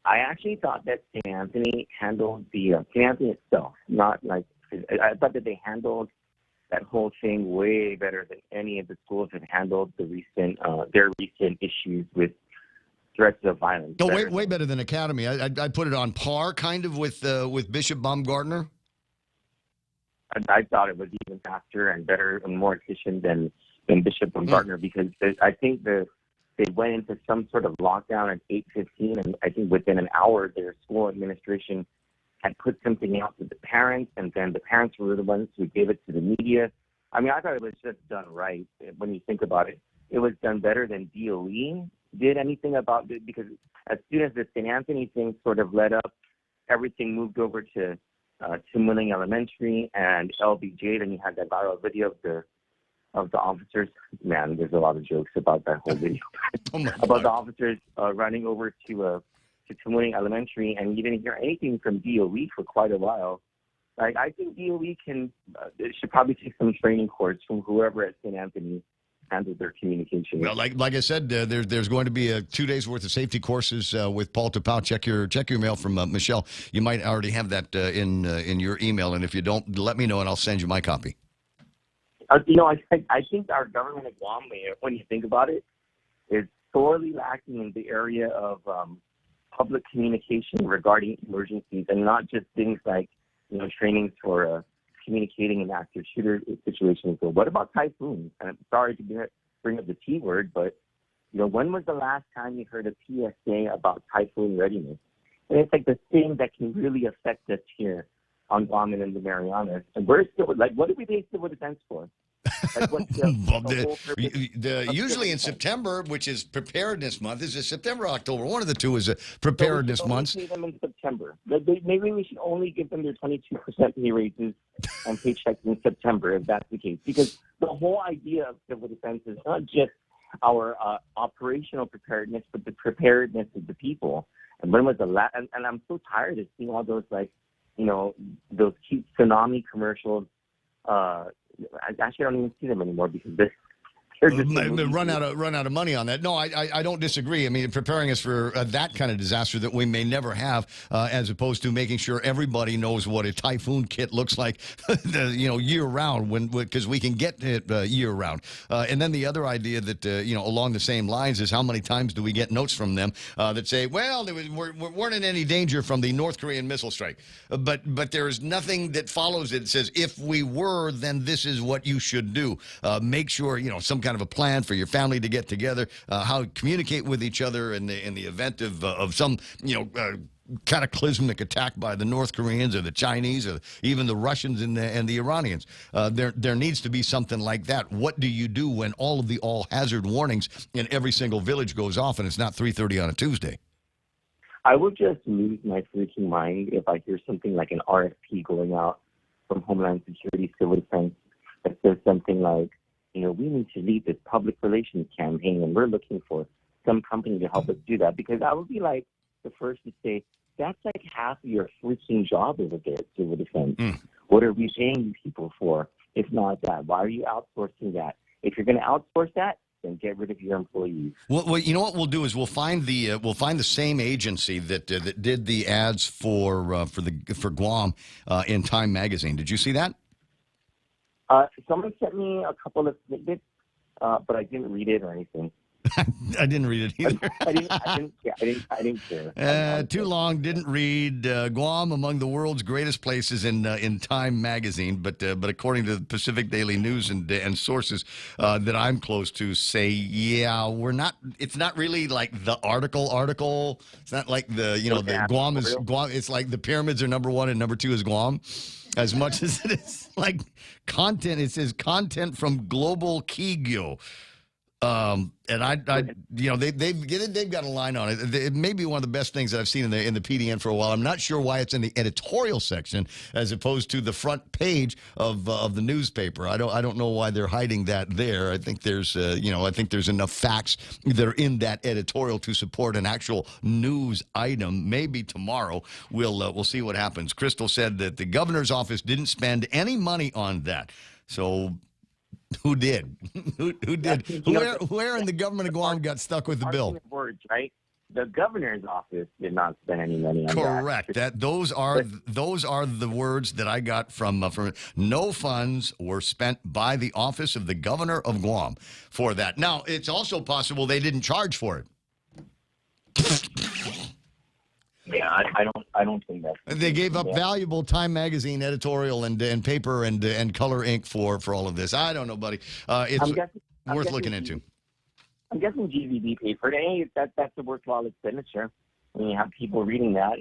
I actually thought that St. Anthony handled St. Anthony itself, I thought that they handled that whole thing way better than any of the schools have handled their recent issues with threats of violence. No, way better than Academy. I'd put it on par, kind of, with Bishop Baumgartner. I thought it was even faster and better and more efficient than Bishop Baumgartner because I think they went into some sort of lockdown at 8:15, and I think within an hour their school administration had put something out to the parents, and then the parents were the ones who gave it to the media. I mean, I thought it was just done right. When you think about it, it was done better than DOE did anything about it, because as soon as the St. Anthony thing sort of led up, everything moved over to Milling Elementary and LBJ. Then you had that viral video of the officers. Man, there's a lot of jokes about that whole video about the officers running over to Milling Elementary, and you didn't hear anything from DOE for quite a while. I think DOE should probably take some training course from whoever at St. Anthony handle their communication. Well, like I said, there's going to be 2 days worth of safety courses with Paul Tapau. Check your mail from Michelle. You might already have that in your email, and if you don't, let me know, and I'll send you my copy. I think our government of Guam, when you think about it, is sorely lacking in the area of public communication regarding emergencies, and not just things like trainings for communicating in active shooter situations. So what about typhoons? And I'm sorry to bring up the T word, but when was the last time you heard a PSA about typhoon readiness? And it's like the thing that can really affect us here on Guam and in the Marianas. And we're still what do we pay civil defense for? Like, what's usually in September, which is preparedness month, is it September, October? One of the two is a preparedness month. Pay them in September. Maybe we should only give them their 22% pay raises and paychecks in September, if that's the case. Because the whole idea of civil defense is not just our operational preparedness, but the preparedness of the people. And when was the last? And I'm so tired of seeing all those those cute tsunami commercials. I actually don't even see them anymore because run out of money on that. No, I don't disagree. I mean, preparing us for that kind of disaster that we may never have, as opposed to making sure everybody knows what a typhoon kit looks like, year round, because we can get it year round. And then the other idea that along the same lines is how many times do we get notes from them that say, well, we weren't in any danger from the North Korean missile strike, but there is nothing that follows it that says if we were, then this is what you should do. Make sure some kind of a plan for your family to get together, how to communicate with each other in the event of some cataclysmic attack by the North Koreans or the Chinese or even the Russians and the Iranians. There needs to be something like that. What do you do when all of the all-hazard warnings in every single village goes off and it's not 3:30 on a Tuesday? I would just lose my freaking mind if I hear something like an RFP going out from Homeland Security Civil Defense that says something like, we need to lead this public relations campaign, and we're looking for some company to help us do that. Because I would be like the first to say, that's like half of your freaking job over there at Civil Defense. What are we paying you people for? If not that, why are you outsourcing that? If you're going to outsource that, then get rid of your employees. Well, you know what we'll do is we'll find the same agency that did the ads for Guam in Time magazine. Did you see that? Someone sent me a couple of snippets, but I didn't read it or anything. I didn't read it either. I didn't care. Too long. Didn't read. Guam among the world's greatest places in Time magazine, but according to the Pacific Daily News and sources that I'm close to, say, we're not. It's not really like the article. It's not like the Guam is Guam. It's like the pyramids are number one and number two is Guam. As much as it is like content, it says content from Global Kigyo. And they've got a line on it. It may be one of the best things that I've seen in the PDN for a while. I'm not sure why it's in the editorial section as opposed to the front page of the newspaper. I don't know why they're hiding that there. I think there's enough facts that are in that editorial to support an actual news item. Maybe tomorrow we'll see what happens. Crystal said that the governor's office didn't spend any money on that. So. Who did? Who did? Where in the government of Guam got stuck with the bill? Words, right? The governor's office did not spend any money on that. Correct. Those are the words that I got from no funds were spent by the office of the governor of Guam for that. Now, it's also possible they didn't charge for it. Yeah, I don't think that. They gave up valuable Time magazine editorial and paper and color ink for all of this. I don't know, buddy. It's worth looking into. I'm guessing GVB paid for it. Hey, that's a worthwhile expenditure. When you have people reading that,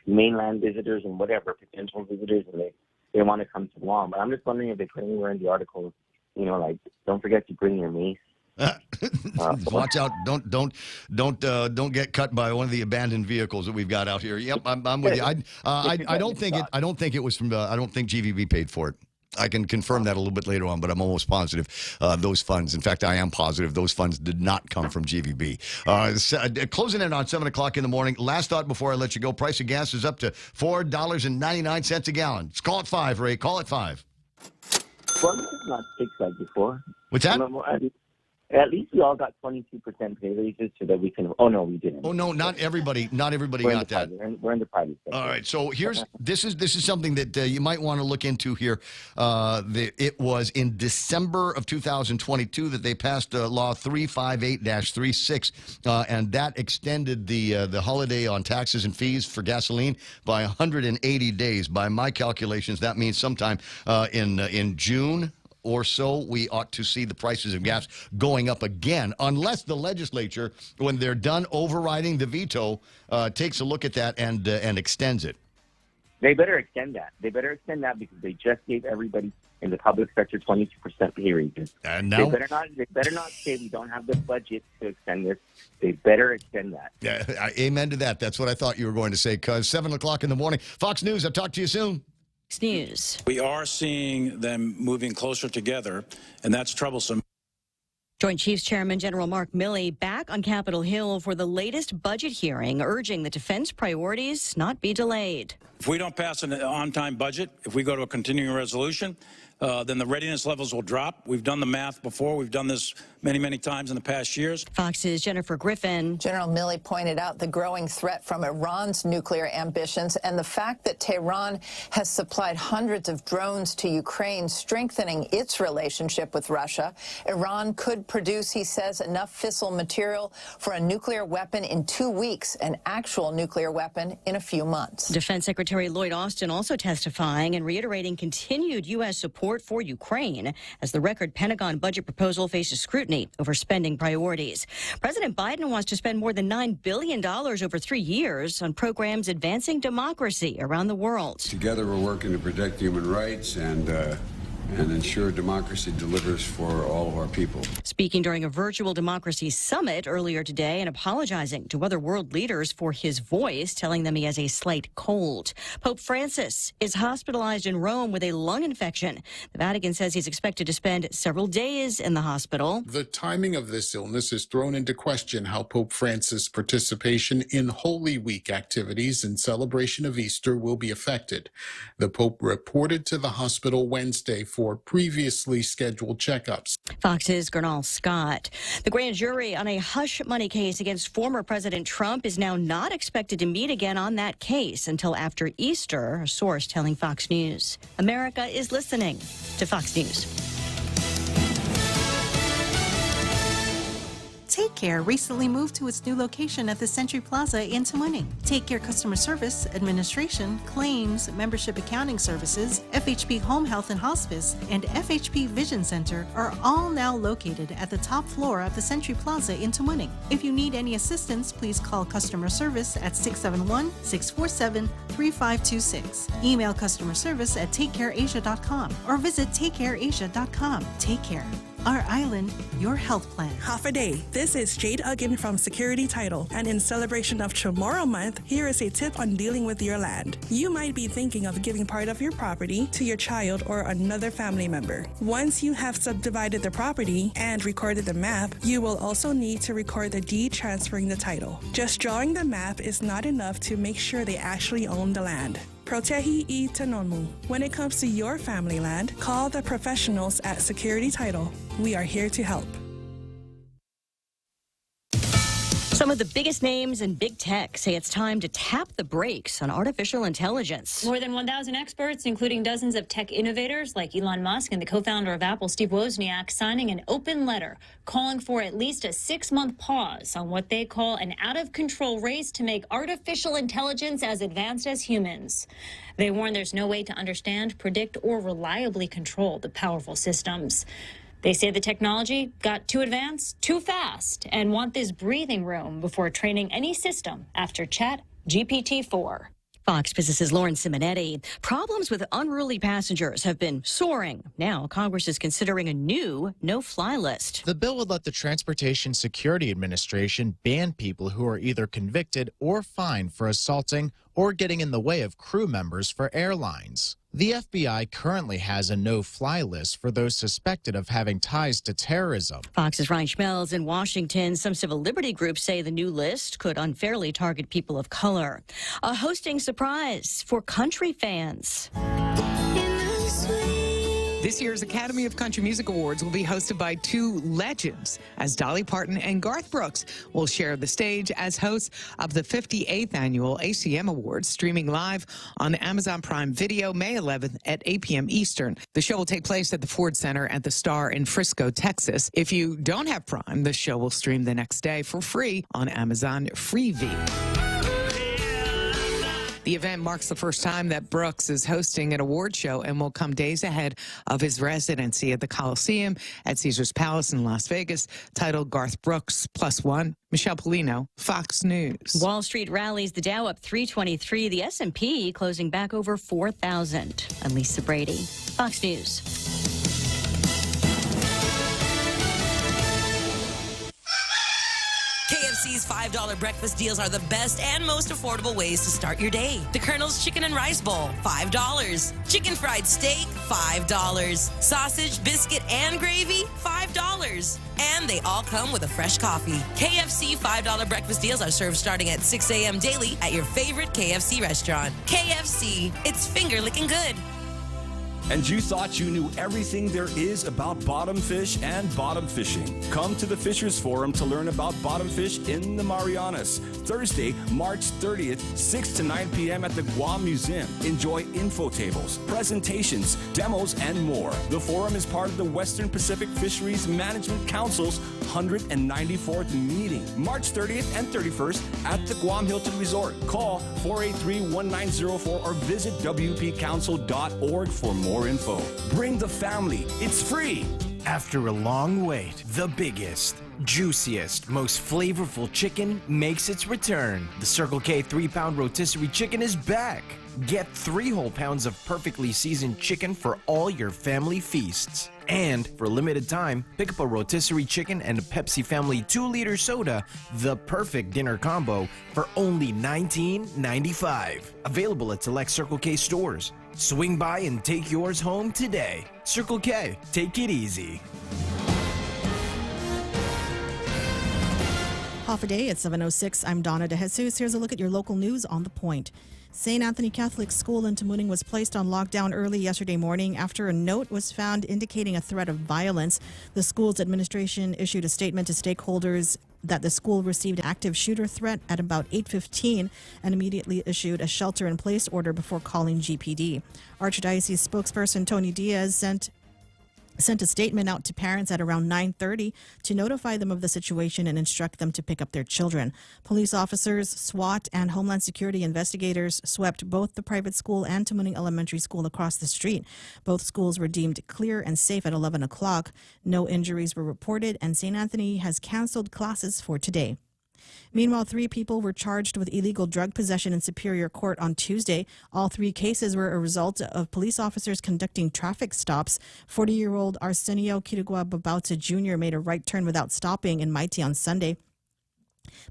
mainland visitors and whatever, potential visitors, and they want to come to Guam. But I'm just wondering if they put anywhere in the article, like don't forget to bring your mace. Watch out! Don't get cut by one of the abandoned vehicles that we've got out here. Yep, I'm with you. I don't think it was from. I don't think GVB paid for it. I can confirm that a little bit later on, but I'm almost positive those funds. In fact, I am positive those funds did not come from GVB. Closing in on 7 o'clock in the morning. Last thought before I let you go. Price of gas is up to $4.99 a gallon. Let's call it 5, Ray. Call it 5. Well, this is not fixed like before. What's that? At least we all got 22% pay raises so that we can. Oh no, we didn't. Oh no, not everybody. Not everybody We're got that. We're in the private sector. All right, so this is something that you might want to look into here. It was in December of 2022 that they passed Law 358-36, and that extended the holiday on taxes and fees for gasoline by 180 days. By my calculations, that means sometime in June or so, we ought to see the prices of gas going up again, unless the legislature, when they're done overriding the veto, takes a look at that and extends it. They better extend that. They better extend that because they just gave everybody in the public sector 22% pay raises. And now they better not say we don't have the budget to extend this. They better extend that. Yeah, amen to that. That's what I thought you were going to say. Because 7 o'clock in the morning, Fox News. I'll talk to you soon. News. We are seeing them moving closer together, and that's troublesome. Joint Chiefs Chairman General Mark Milley back on Capitol Hill for the latest budget hearing, urging the defense priorities not be delayed. If we don't pass an on-time budget, if we go to a continuing resolution, then the readiness levels will drop. We've done the math before. We've done this many, many times in the past years. Fox's Jennifer Griffin. General Milley pointed out the growing threat from Iran's nuclear ambitions and the fact that Tehran has supplied hundreds of drones to Ukraine, strengthening its relationship with Russia. Iran could produce, he says, enough fissile material for a nuclear weapon in 2 weeks, an actual nuclear weapon in a few months. Defense Secretary Lloyd Austin also testifying and reiterating continued U.S. support for Ukraine as the record Pentagon budget proposal faces scrutiny over spending priorities. President Biden wants to spend more than $9 billion over 3 years on programs advancing democracy around the world. Together we're working to protect human rights and ensure democracy delivers for all of our people. Speaking during a virtual democracy summit earlier today and apologizing to other world leaders for his voice, telling them he has a slight cold. Pope Francis is hospitalized in Rome with a lung infection. The Vatican says he's expected to spend several days in the hospital. The timing of this illness has thrown into question how Pope Francis' participation in Holy Week activities in celebration of Easter will be affected. The Pope reported to the hospital Wednesday for previously scheduled checkups. Fox's Gernal Scott. The grand jury on a hush money case against former President Trump is now not expected to meet again on that case until after Easter, a source telling Fox News. America is listening to Fox News. Take Care recently moved to its new location at the Century Plaza in Tamuning. Take Care customer service, administration, claims, membership accounting services, FHP Home Health and Hospice, and FHP Vision Center are all now located at the top floor of the Century Plaza in Tamuning. If you need any assistance, please call customer service at 671-647-3526. Email customer service at takecareasia.com or visit takecareasia.com. Take Care. Our island, your health plan. Half a day. This is Jade Ugin from Security Title. And in celebration of Tomorrow Month, here is a tip on dealing with your land. You might be thinking of giving part of your property to your child or another family member. Once you have subdivided the property and recorded the map, you will also need to record the deed transferring the title. Just drawing the map is not enough to make sure they actually own the land. Protehi I Tanonmu. When it comes to your family land, call the professionals at Security Title. We are here to help. Some of the biggest names in big tech say it's time to tap the brakes on artificial intelligence. More than 1,000 experts, including dozens of tech innovators like Elon Musk and the co-founder of Apple, Steve Wozniak, signing an open letter calling for at least a 6-month pause on what they call an out-of-control race to make artificial intelligence as advanced as humans. They warn there's no way to understand, predict, or reliably control the powerful systems. They say the technology got too advanced, too fast, and want this breathing room before training any system after ChatGPT-4. Fox Business's Lauren Simonetti. Problems with unruly passengers have been soaring. Now, Congress is considering a new no-fly list. The bill would let the Transportation Security Administration ban people who are either convicted or fined for assaulting or getting in the way of crew members for airlines. The FBI currently has a no-fly list for those suspected of having ties to terrorism. Fox's Ryan Schmelz in Washington. Some civil liberty groups say the new list could unfairly target people of color. A hosting surprise for country fans. This year's Academy of Country Music Awards will be hosted by two legends, as Dolly Parton and Garth Brooks will share the stage as hosts of the 58th Annual ACM Awards, streaming live on Amazon Prime Video May 11th at 8 p.m. Eastern. The show will take place at the Ford Center at the Star in Frisco, Texas. If you don't have Prime, the show will stream the next day for free on Amazon Freevee. The event marks the first time that Brooks is hosting an award show and will come days ahead of his residency at the Coliseum at Caesars Palace in Las Vegas, titled Garth Brooks Plus One. Michelle Polino, Fox News. Wall Street rallies, the Dow up 323, the S&P closing back over 4,000. I'm Lisa Brady, Fox News. KFC's $5 breakfast deals are the best and most affordable ways to start your day. The Colonel's Chicken and Rice Bowl, $5. Chicken fried steak, $5. Sausage, biscuit, and gravy, $5. And they all come with a fresh coffee. KFC $5 breakfast deals are served starting at 6 a.m. daily at your favorite KFC restaurant. KFC, it's finger-licking good. And you thought you knew everything there is about bottom fish and bottom fishing. Come to the Fishers Forum to learn about bottom fish in the Marianas. Thursday, March 30th, 6 to 9 p.m. at the Guam Museum. Enjoy info tables, presentations, demos, and more. The forum is part of the Western Pacific Fisheries Management Council's 194th meeting, March 30th and 31st at the Guam Hilton Resort. Call 483-1904 or visit wpcouncil.org for more info. Bring the family. It's free. After a long wait, the biggest, juiciest, most flavorful chicken makes its return. The Circle K 3-pound rotisserie chicken is back. Get 3 whole pounds of perfectly seasoned chicken for all your family feasts. And for a limited time, pick up a rotisserie chicken and a Pepsi Family 2-liter soda, the perfect dinner combo, for only $19.95. Available at select Circle K stores. Swing by and take yours home today. Circle K, take it easy. Half a day at 7:06. I'm Donna DeJesus. Here's a look at your local news on The Point. St. Anthony Catholic School in Tamuning was placed on lockdown early yesterday morning after a note was found indicating a threat of violence. The school's administration issued a statement to stakeholders that the school received an active shooter threat at about 8:15 and immediately issued a shelter-in-place order before calling GPD. Archdiocese spokesperson Tony Diaz sent a statement out to parents at around 9:30 to notify them of the situation and instruct them to pick up their children. Police officers, SWAT, and Homeland Security investigators swept both the private school and Tamuning Elementary School across the street. Both schools were deemed clear and safe at 11 o'clock. No injuries were reported, and St. Anthony has canceled classes for today. Meanwhile, 3 people were charged with illegal drug possession in Superior Court on Tuesday. All 3 cases were a result of police officers conducting traffic stops. 40-year-old Arsenio Kirigua Babauta Jr. made a right turn without stopping in Maiti on Sunday.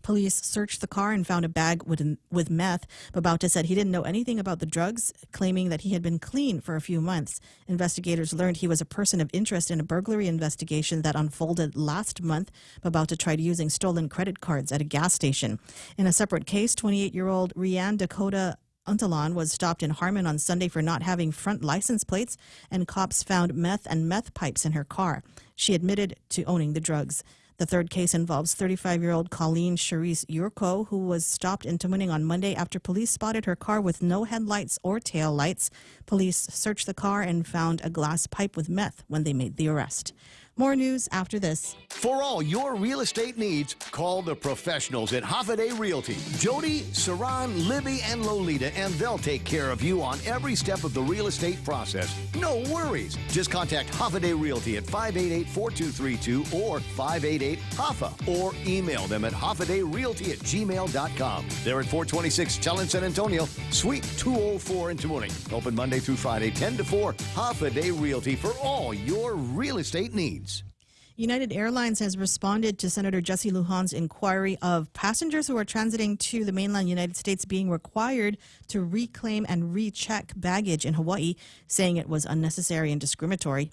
Police searched the car and found a bag with meth. Babauta said he didn't know anything about the drugs, claiming that he had been clean for a few months. Investigators learned he was a person of interest in a burglary investigation that unfolded last month. Babauta tried using stolen credit cards at a gas station. In a separate case, 28-year-old Rianne Dakota Untalan was stopped in Harmon on Sunday for not having front license plates, and cops found meth and meth pipes in her car. She admitted to owning the drugs. The third case involves 35-year-old Colleen Charisse Yurko, who was stopped in Tamuning on Monday after police spotted her car with no headlights or tail lights. Police searched the car and found a glass pipe with meth when they made the arrest. More news after this. For all your real estate needs, call the professionals at Hoffaday Realty. Jody, Saran, Libby, and Lolita, and they'll take care of you on every step of the real estate process. No worries. Just contact Hoffaday Realty at 588-4232 or 588-HOFFA or email them at hoffadayrealty@gmail.com. They're at 426 Challenge San Antonio, Suite 204 in Tamuning. Open Monday through Friday, 10 to 4. Hoffaday Realty for all your real estate needs. United Airlines has responded to Senator Jesse Lujan's inquiry of passengers who are transiting to the mainland United States being required to reclaim and recheck baggage in Hawaii, saying it was unnecessary and discriminatory.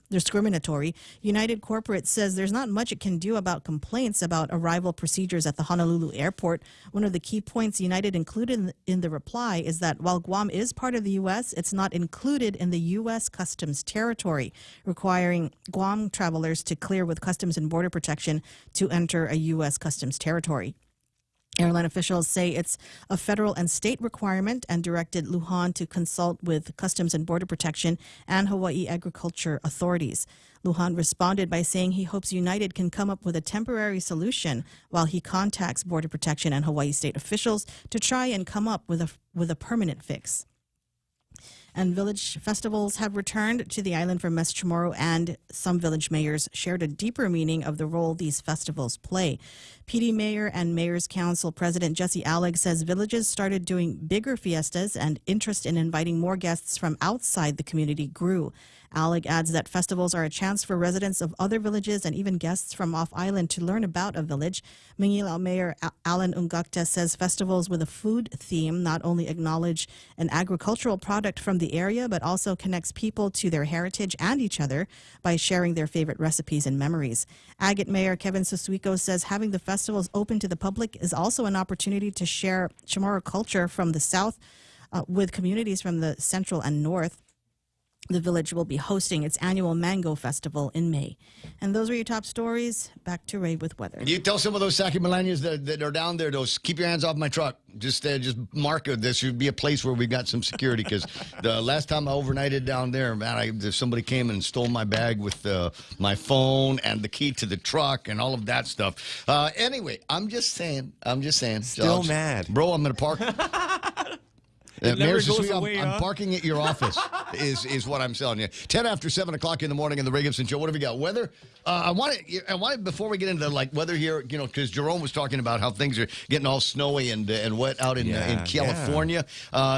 United Corporate says there's not much it can do about complaints about arrival procedures at the Honolulu airport. One of the key points United included in the reply is that while Guam is part of the U.S., it's not included in the U.S. customs territory, requiring Guam travelers to clear with Customs and Border Protection to enter a U.S. customs territory. Airline officials say it's a federal and state requirement and directed Lujan to consult with Customs and Border Protection and Hawaii Agriculture authorities. Lujan responded by saying he hopes United can come up with a temporary solution while he contacts Border Protection and Hawaii state officials to try and come up with a permanent fix. And village festivals have returned to the island for Mes Chamorro, and some village mayors shared a deeper meaning of the role these festivals play. PD Mayor and Mayor's Council President Jesse Alleg says villages started doing bigger fiestas and interest in inviting more guests from outside the community grew. Alleg adds that festivals are a chance for residents of other villages and even guests from off-island to learn about a village. Manila Mayor Alan Ungacta says festivals with a food theme not only acknowledge an agricultural product from the area, but also connects people to their heritage and each other by sharing their favorite recipes and memories. Agate Mayor Kevin Susuico says having the festivals open to the public is also an opportunity to share Chamorro culture from the south with communities from the central and north. The village will be hosting its annual Mango Festival in May. And those are your top stories. Back to Ray with weather. You tell some of those Saki millennials that are down there, those keep your hands off my truck. Just mark it. This should be a place where we got some security, because the last time I overnighted down there, man, somebody came and stole my bag with my phone and the key to the truck and all of that stuff. Anyway, I'm just saying. Still mad. Bro, I'm going to park. It never goes away, I'm parking at your office is what I'm telling you. 10 after 7 o'clock in the morning in the Ray Gibson Show. What have we got? Weather? I wanted before we get into weather here, because Jerome was talking about how things are getting all snowy and wet out in California.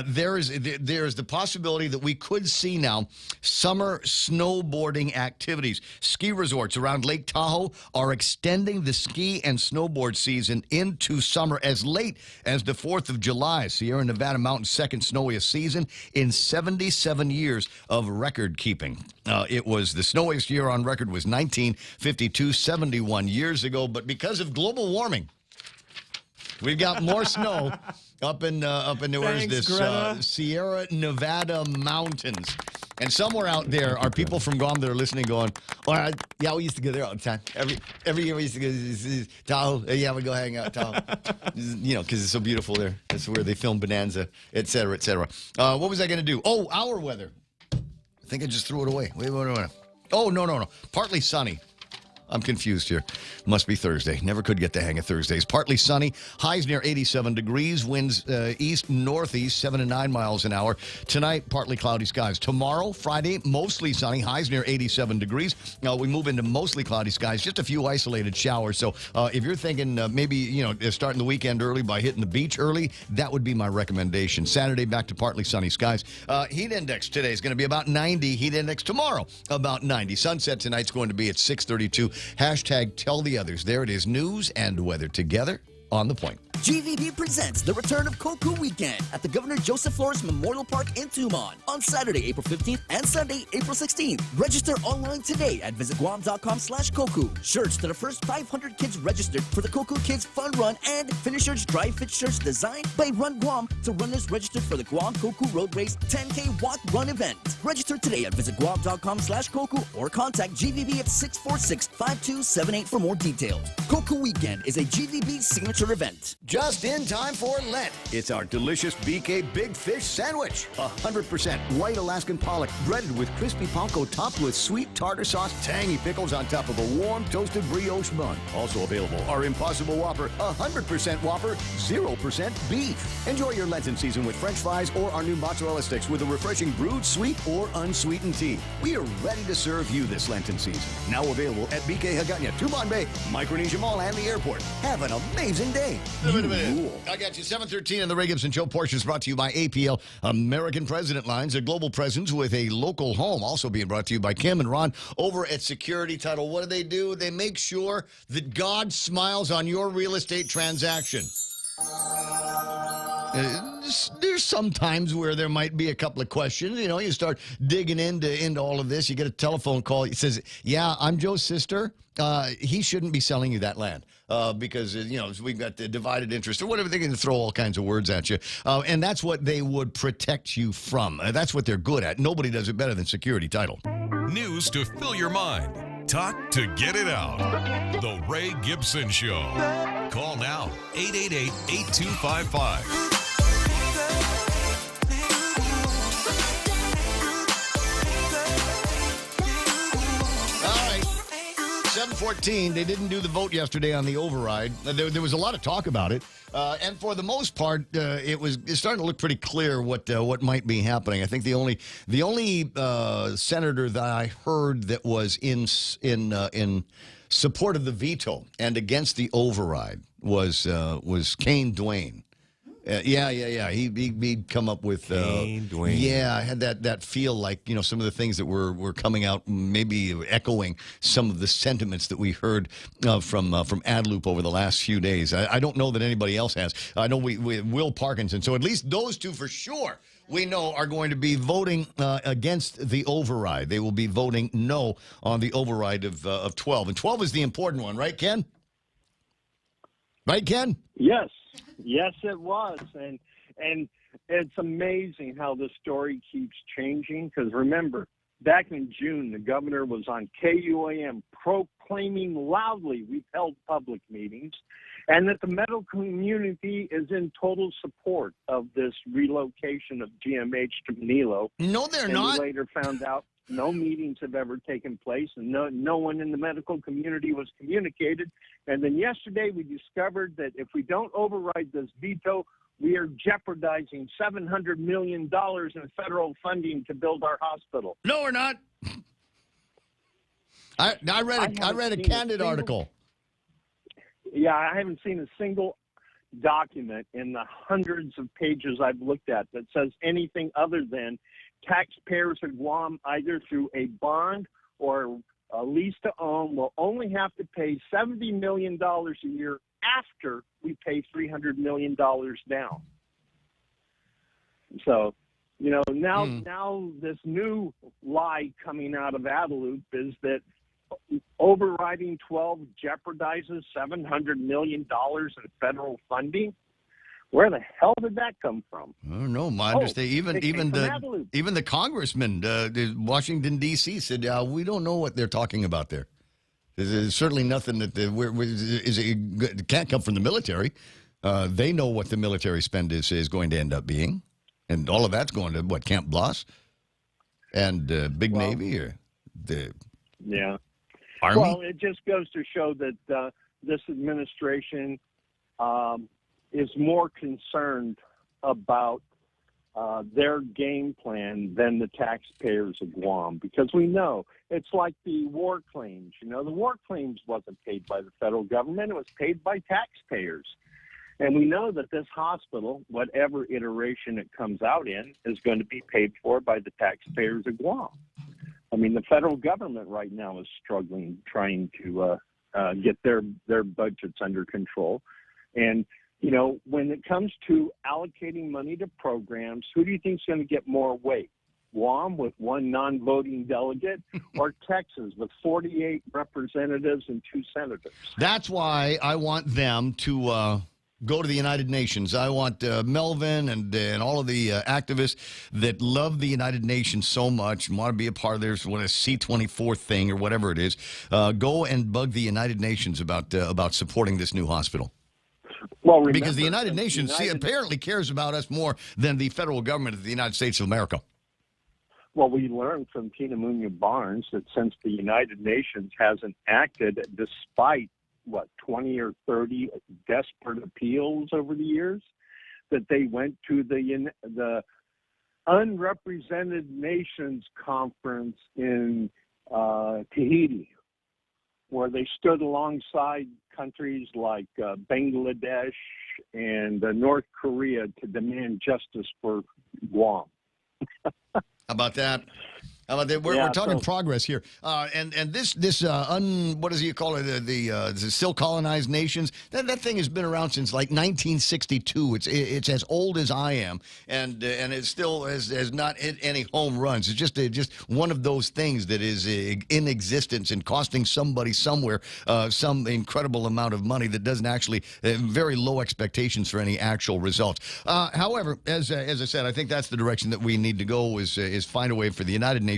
There's the possibility that we could see now summer snowboarding activities. Ski resorts around Lake Tahoe are extending the ski and snowboard season into summer as late as the 4th of July. Sierra Nevada Mountain's second snowiest season in 77 years of record keeping. It was the snowiest year on record was 1952, 71 years ago. But because of global warming, we've got more snow up in Sierra Nevada mountains. And somewhere out there are people from Guam that are listening going, oh, yeah, we used to go there all the time. Every year we used to go to Tahoe. Yeah, we go hang out Tahoe. Because it's so beautiful there. That's where they film Bonanza, et cetera, et cetera. What was I going to do? Oh, our weather. I think I just threw it away. Wait. Oh, no. Partly sunny. I'm confused here. Must be Thursday. Never could get the hang of Thursdays. Partly sunny. Highs near 87 degrees. Winds east-northeast, 7 to 9 miles an hour. Tonight, partly cloudy skies. Tomorrow, Friday, mostly sunny. Highs near 87 degrees. We move into mostly cloudy skies. Just a few isolated showers. So if you're thinking maybe, starting the weekend early by hitting the beach early, that would be my recommendation. Saturday, back to partly sunny skies. Heat index today is going to be about 90. Heat index tomorrow, about 90. Sunset tonight's going to be at 6:32. Hashtag tell the others. There it is. News and weather together on The Point. GVB presents the return of Koku Weekend at the Governor Joseph Flores Memorial Park in Tumon on Saturday, April 15th and Sunday, April 16th. Register online today at visitguam.com/Koku. Shirts to the first 500 kids registered for the Koku Kids Fun Run and Finishers Dry Fit shirts designed by Run Guam to runners registered for the Guam Koku Road Race 10K Walk Run event. Register today at visitguam.com/Koku or contact GVB at 646-5278 for more details. Koku Weekend is a GVB signature event. Just in time for Lent. It's our delicious BK Big Fish Sandwich. 100% white Alaskan pollock, breaded with crispy panko, topped with sweet tartar sauce, tangy pickles on top of a warm toasted brioche bun. Also available, our Impossible Whopper, 100% Whopper, 0% beef. Enjoy your Lenten season with French fries or our new mozzarella sticks with a refreshing brewed, sweet, or unsweetened tea. We are ready to serve you this Lenten season. Now available at BK Hagåtña, Tumon Bay, Micronesia Mall, and the airport. Have an amazing day. minute. I got you. 7:13 on the Ray Gibson Show. Portion is brought to you by APL American President Lines, a global presence with a local home. Also being brought to you by Kim and Ron over at Security Title. What do? They make sure that God smiles on your real estate transaction. There's some times where there might be a couple of questions. You know, you start digging into all of this. You get a telephone call. It says, yeah, I'm Joe's sister. He shouldn't be selling you that land because, you know, we've got the divided interest or whatever. They're going to throw all kinds of words at you. And that's what they would protect you from. That's what they're good at. Nobody does it better than Security Title. News to fill your mind. Talk to get it out. The Ray Gibson Show. Call now, 888-8255. 7:14. They didn't do the vote yesterday on the override. There was a lot of talk about it, and for the most part, it's starting to look pretty clear what might be happening. I think the only senator that I heard that was in support of the veto and against the override was Kane Dwayne. Yeah. He'd come up with Dwayne. Yeah, I had that feel like, you know, some of the things that were coming out, maybe echoing some of the sentiments that we heard from Adloop over the last few days. I don't know that anybody else has. I know we Will Parkinson. So at least those two for sure we know are going to be voting against the override. They will be voting no on the override of 12. And 12 is the important one, right, Ken? Right, Ken? Yes, it was, and it's amazing how the story keeps changing. Because remember, back in June, the governor was on KUAM proclaiming loudly we've held public meetings, and that the medical community is in total support of this relocation of GMH to Manilo. No, they're not. We later found out no meetings have ever taken place, and no one in the medical community was communicated. And then yesterday we discovered that if we don't override this veto, we are jeopardizing $700 million in federal funding to build our hospital. No, we're not. I read a Candid article. Yeah, I haven't seen a single document in the hundreds of pages I've looked at that says anything other than taxpayers of Guam, either through a bond or a lease to own, will only have to pay $70 million a year after we pay $300 million down. So, you know, now this new lie coming out of Adaloop is that overriding 12 jeopardizes $700 million in federal funding. Where the hell did that come from? I don't know. My understanding, even the congressman, Washington D.C. said, we don't know what they're talking about there. There's certainly nothing that it can't come from the military. They know what the military spend is going to end up being, and all of that's going to Camp Bloss and Big Navy or the Army. Well, it just goes to show that this administration is more concerned about their game plan than the taxpayers of Guam, because we know it's like the war claims. You know, the war claims wasn't paid by the federal government. It was paid by taxpayers. And we know that this hospital, whatever iteration it comes out in, is going to be paid for by the taxpayers of Guam. I mean, the federal government right now is struggling, trying to get their budgets under control. And you know, when it comes to allocating money to programs, who do you think is going to get more weight? Guam with one non-voting delegate, or Texas with 48 representatives and 2 senators? That's why I want them to go to the United Nations. I want Melvin and all of the activists that love the United Nations so much and want to be a part of their C-24 thing or whatever it is. Go and bug the United Nations about supporting this new hospital. Well, remember, because the United Nations apparently cares about us more than the federal government of the United States of America. Well, we learned from Tina Munoz Barnes that since the United Nations hasn't acted, despite 20 or 30 desperate appeals over the years, that they went to the Unrepresented Nations Conference in Tahiti. where they stood alongside countries like Bangladesh and North Korea to demand justice for Guam. How about that? How about that? We're talking progress here, and this what does he call it? The still colonized nations. That thing has been around since like 1962. It's as old as I am, and it still has not hit any home runs. It's just one of those things that is in existence and costing somebody somewhere some incredible amount of money that doesn't actually very low expectations for any actual results. However, as I said, I think that's the direction that we need to go is find a way for the United Nations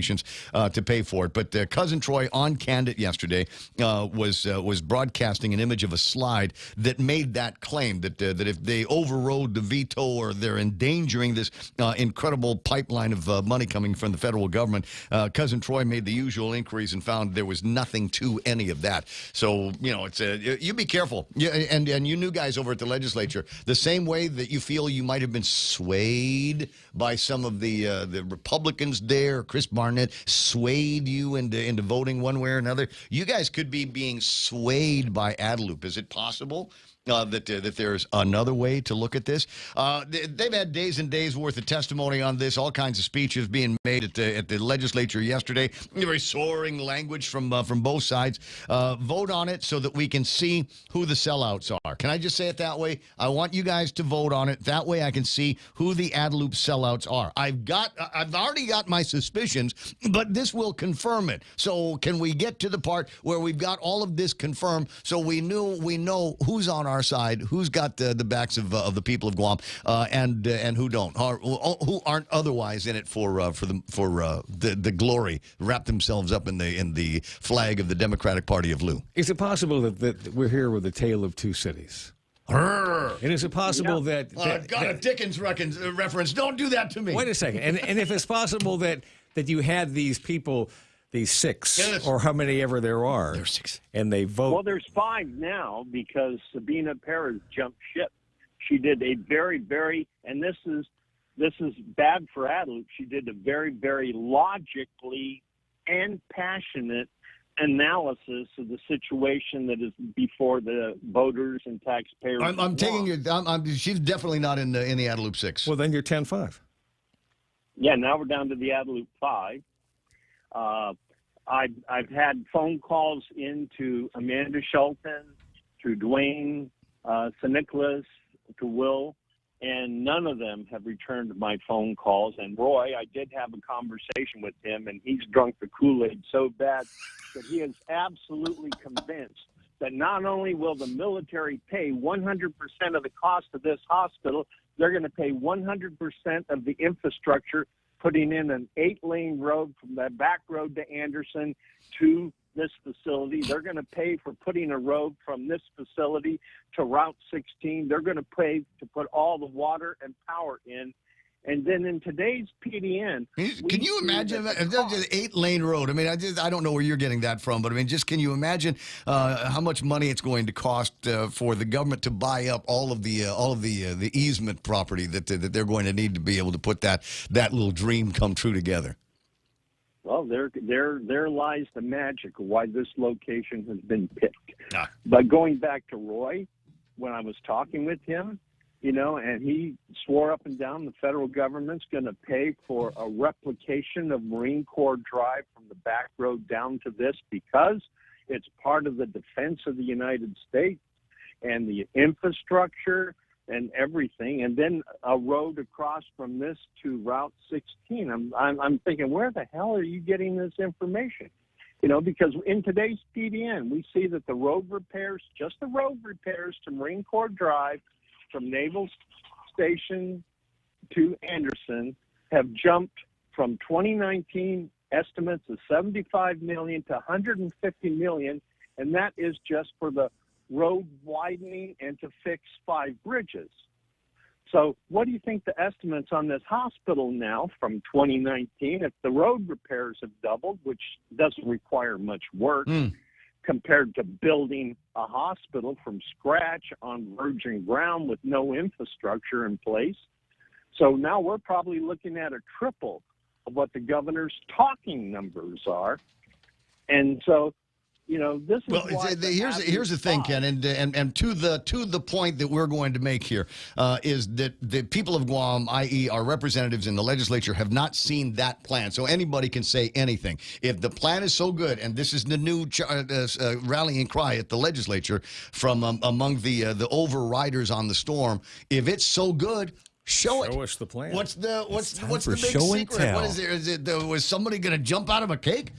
to pay for it. But Cousin Troy on Candid yesterday was broadcasting an image of a slide that made that claim that if they overrode the veto or they're endangering this incredible pipeline of money coming from the federal government, Cousin Troy made the usual inquiries and found there was nothing to any of that. So, it's you be careful. Yeah, and you new guys over at the legislature, the same way that you feel you might have been swayed by some of the Republicans there, Chris Barnett swayed you into voting one way or another. You guys could be being swayed by Adelup. Is it possible that there's another way to look at this? They've had days and days worth of testimony on this, all kinds of speeches being made at the legislature yesterday. Very soaring language from both sides. Vote on it so that we can see who the sellouts are. Can I just say it that way? I want you guys to vote on it. That way I can see who the Adelup sellouts are. I've already got my suspicions, but this will confirm it. So can we get to the part where we've got all of this confirmed so we know who's on our side, who's got the backs of the people of Guam, and who don't, who aren't otherwise in it for the glory, wrap themselves up in the flag of the Democratic Party of Lou. Is it possible that we're here with a tale of two cities? And is it possible that got a Dickens reference? Don't do that to me. Wait a second. And if it's possible that you had these people, these six, or how many ever there are, there's six, and they vote. Well, there's five now because Sabina Perez jumped ship. She did a very, very, and this is bad for Adelup. She did a very, very logically and passionate analysis of the situation that is before the voters and taxpayers. I'm taking you. She's definitely not in the Adelup 6. Well, then you're 10-5. Yeah, now we're down to the Adelup 5. I've had phone calls into Amanda Shelton, to Dwayne, St. Nicholas, to Will, and none of them have returned my phone calls. And Roy, I did have a conversation with him, and he's drunk the Kool-Aid so bad that he is absolutely convinced that not only will the military pay 100% of the cost of this hospital, they're going to pay 100% of the infrastructure, putting in an 8-lane road from the back road to Anderson to this facility. They're going to pay for putting a road from this facility to Route 16. They're going to pay to put all the water and power in. And then in today's PDN, can you imagine that? If there's an 8-lane road, I mean, I don't know where you're getting that from, but I mean, just can you imagine how much money it's going to cost for the government to buy up all of the easement property that they're going to need to be able to put that little dream come true together? Well, there lies the magic of why this location has been picked. But going back to Roy, when I was talking with him, and he swore up and down the federal government's going to pay for a replication of Marine Corps Drive from the back road down to this because it's part of the defense of the United States and the infrastructure and everything, and then a road across from this to Route 16. I'm thinking, where the hell are you getting this information? Because in today's PDN, we see that the road repairs, just the road repairs to Marine Corps Drive from Naval Station to Anderson have jumped from 2019 estimates of $75 million to $150 million, and that is just for the road widening and to fix 5 bridges. So what do you think the estimates on this hospital now from 2019, if the road repairs have doubled, which doesn't require much work, compared to building a hospital from scratch on virgin ground with no infrastructure in place. So now we're probably looking at a triple of what the governor's talking numbers are. And so This is why here's the thing, Ken, and to the point that we're going to make here is that the people of Guam, i.e., our representatives in the legislature, have not seen that plan. So anybody can say anything. If the plan is so good, and this is the new rallying cry at the legislature from among the overriders on the storm, if it's so good. Show us the plan. What's the big secret? What is there? Is it was somebody going to jump out of a cake?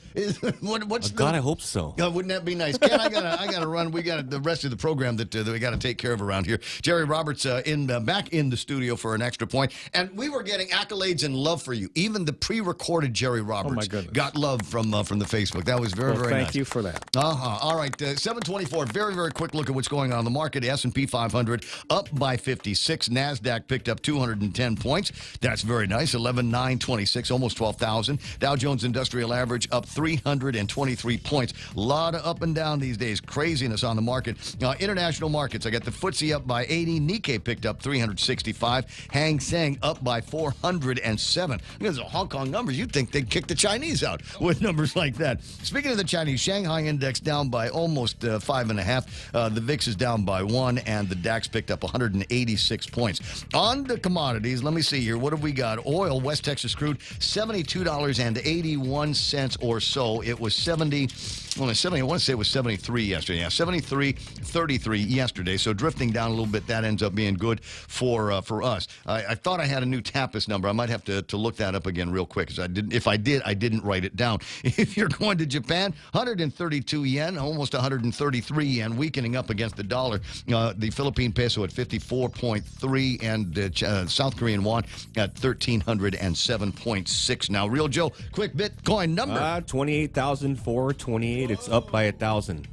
God, I hope so. Wouldn't that be nice? Ken, I gotta run. We got the rest of the program that we got to take care of around here. Jerry Roberts back in the studio for an extra point, and we were getting accolades and love for you. Even the pre-recorded Jerry Roberts got love from the Facebook. That was very nice. Thank you for that. All right, 724. Very quick look at what's going on in the market. S&P 500 up by 56. Nasdaq picked up 210 points. That's very nice. 11,926, almost 12,000. Dow Jones Industrial Average up 323 points. A lot of up and down these days. Craziness on the market. International markets. I got the FTSE up by 80. Nikkei picked up 365. Hang Seng up by 407. Because the Hong Kong numbers, you'd think they'd kick the Chinese out with numbers like that. Speaking of the Chinese, Shanghai Index down by almost 5.5. The VIX is down by 1, and the DAX picked up 186 points. On the commodities, let me see here. What have we got? Oil, West Texas crude, $72.81 or so. It was 70. I want to say it was 73 yesterday. Yeah, 73.33 yesterday. So drifting down a little bit. That ends up being good for us. I thought I had a new TAPIS number. I might have to look that up again real quick. Because I didn't write it down. If you're going to Japan, 132 yen, almost 133 yen, weakening up against the dollar. The Philippine peso at 54.3, and South Korean won at 1,307.6. Now, Real Joe, quick Bitcoin number. 28,428. It's up by 1,000.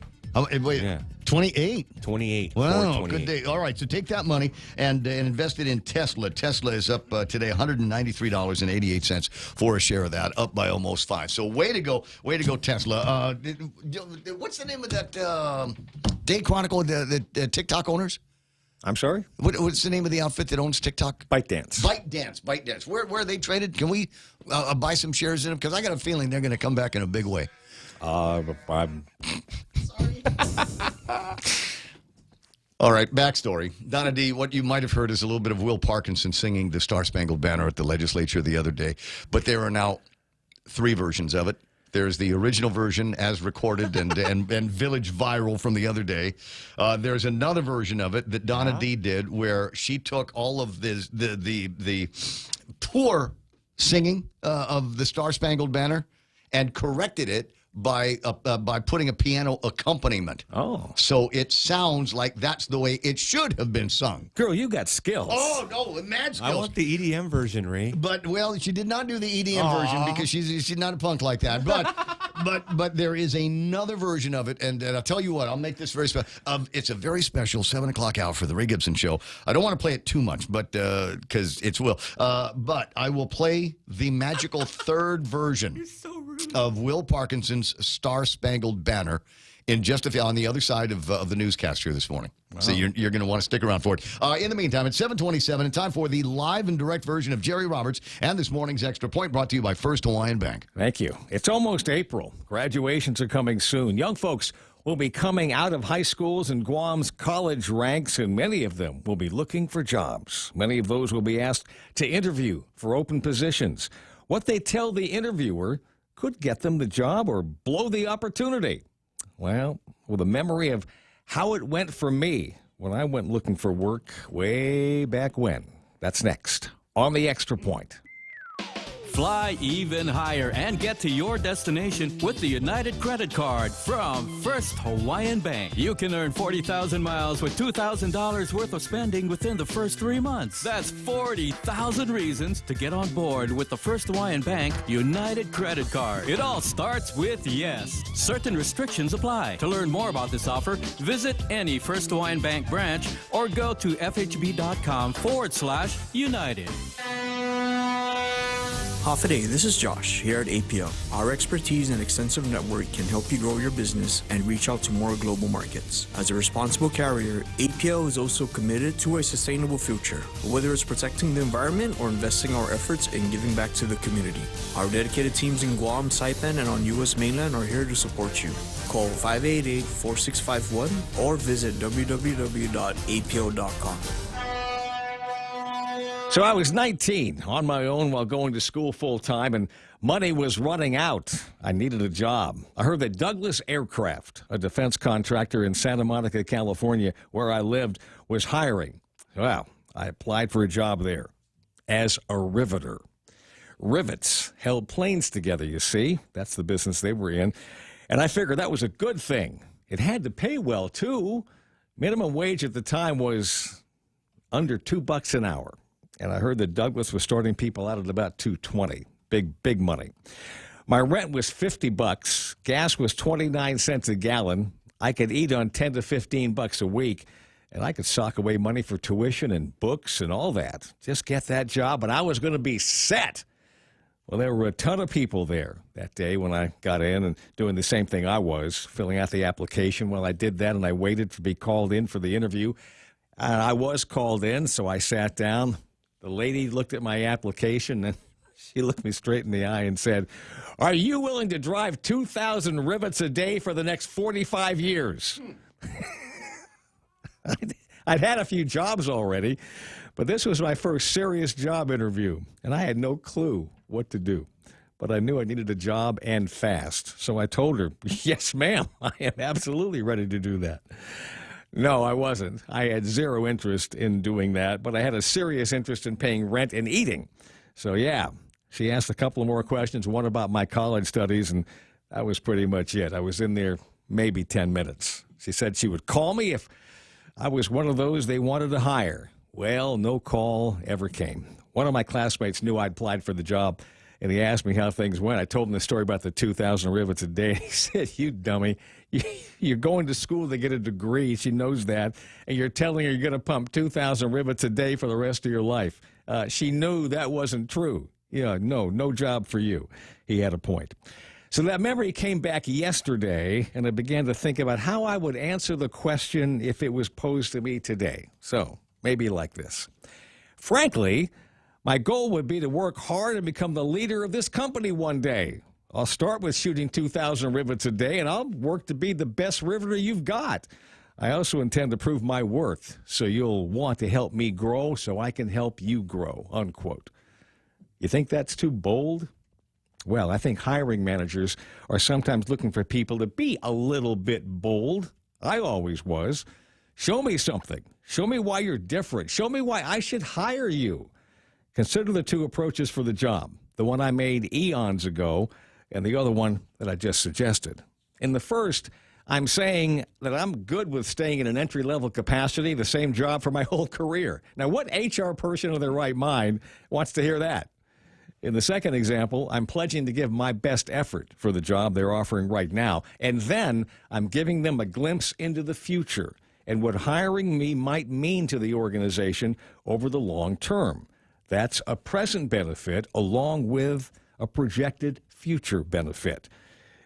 Wait, yeah. 28? 28. Wow, good day. All right, so take that money and invest it in Tesla. Tesla is up today, $193.88 for a share of that, up by almost 5. So way to go, Tesla. What's the name of that Day Chronicle, the TikTok owners? I'm sorry? What's the name of the outfit that owns TikTok? ByteDance. ByteDance. Where are they traded? Can we buy some shares in them? Because I got a feeling they're going to come back in a big way. I'm sorry. All right, backstory. Donna D., what you might have heard is a little bit of Will Parkinson singing the Star-Spangled Banner at the legislature the other day. But there are now 3 versions of it. There's the original version as recorded and village viral from the other day. There's another version of it that Donna D. did where she took all of the poor singing of the Star-Spangled Banner and corrected it by putting a piano accompaniment. Oh. So it sounds like that's the way it should have been sung. Girl, you got skills. Oh, no, mad skills. I want the EDM version, Ray. But, well, she did not do the EDM version because she's not a punk like that. But there is another version of it, and I'll tell you what, I'll make this very special. It's a very special 7 o'clock hour for the Ray Gibson Show. I don't want to play it too much, but because it's Will. But I will play the magical third version of Will Parkinson's Star-Spangled Banner in just a few, on the other side of the newscast here this morning. Wow. So you're going to want to stick around for it. In the meantime, it's 7:27 and time for the live and direct version of Jerry Roberts and this morning's Extra Point, brought to you by First Hawaiian Bank. Thank you. It's almost April. Graduations are coming soon. Young folks will be coming out of high schools and Guam's college ranks, and many of them will be looking for jobs. Many of those will be asked to interview for open positions. What they tell the interviewer could get them the job or blow the opportunity. Well, with a memory of how it went for me when I went looking for work way back when. That's next on the Extra Point. Fly even higher and get to your destination with the United Credit Card from First Hawaiian Bank. You can earn 40,000 miles with $2,000 worth of spending within the first 3 months. That's 40,000 reasons to get on board with the First Hawaiian Bank United Credit Card. It all starts with yes. Certain restrictions apply. To learn more about this offer, visit any First Hawaiian Bank branch or go to fhb.com/United. Half a day, this is Josh here at APL. Our expertise and extensive network can help you grow your business and reach out to more global markets. As a responsible carrier, APL is also committed to a sustainable future, whether it's protecting the environment or investing our efforts in giving back to the community. Our dedicated teams in Guam, Saipan, and on U.S. mainland are here to support you. Call 588-4651 or visit www.apl.com. So I was 19, on my own while going to school full-time, and money was running out. I needed a job. I heard that Douglas Aircraft, a defense contractor in Santa Monica, California, where I lived, was hiring. Well, I applied for a job there as a riveter. Rivets held planes together, you see. That's the business they were in. And I figured that was a good thing. It had to pay well, too. Minimum wage at the time was under $2 an hour. And I heard that Douglas was starting people out at about $2.20. Big money. My rent was $50. Gas was 29 cents a gallon. I could eat on $10 to $15 a week. And I could sock away money for tuition and books and all that. Just get that job, and I was going to be set. Well, there were a ton of people there that day when I got in and doing the same thing I was, filling out the application. Well, I did that, and I waited to be called in for the interview. And I was called in, so I sat down. The lady looked at my application, and she looked me straight in the eye and said, "Are you willing to drive 2,000 rivets a day for the next 45 years?" I'd had a few jobs already, but this was my first serious job interview, and I had no clue what to do. But I knew I needed a job and fast, so I told her, "Yes, ma'am, I am absolutely ready to do that." No, I wasn't. I had zero interest in doing that, but I had a serious interest in paying rent and eating. So, yeah, she asked a couple of more questions, one about my college studies, and that was pretty much it. I was in there maybe 10 minutes. She said she would call me if I was one of those they wanted to hire. Well, no call ever came. One of my classmates knew I'd applied for the job, and he asked me how things went. I told him the story about the 2,000 rivets a day. He said, "You dummy, you're going to school to get a degree." She knows that. And you're telling her you're going to pump 2,000 rivets a day for the rest of your life. She knew that wasn't true. Yeah, no job for you. He had a point. So that memory came back yesterday, and I began to think about how I would answer the question if it was posed to me today. So maybe like this. Frankly, my goal would be to work hard and become the leader of this company one day. I'll start with shooting 2,000 rivets a day, and I'll work to be the best riveter you've got. I also intend to prove my worth, so you'll want to help me grow so I can help you grow, unquote. You think that's too bold? Well, I think hiring managers are sometimes looking for people to be a little bit bold. I always was. Show me something. Show me why you're different. Show me why I should hire you. Consider the two approaches for the job, the one I made eons ago and the other one that I just suggested. In the first, I'm saying that I'm good with staying in an entry-level capacity, the same job for my whole career. Now, what HR person in their right mind wants to hear that? In the second example, I'm pledging to give my best effort for the job they're offering right now, and then I'm giving them a glimpse into the future and what hiring me might mean to the organization over the long term. That's a present benefit along with a projected future benefit.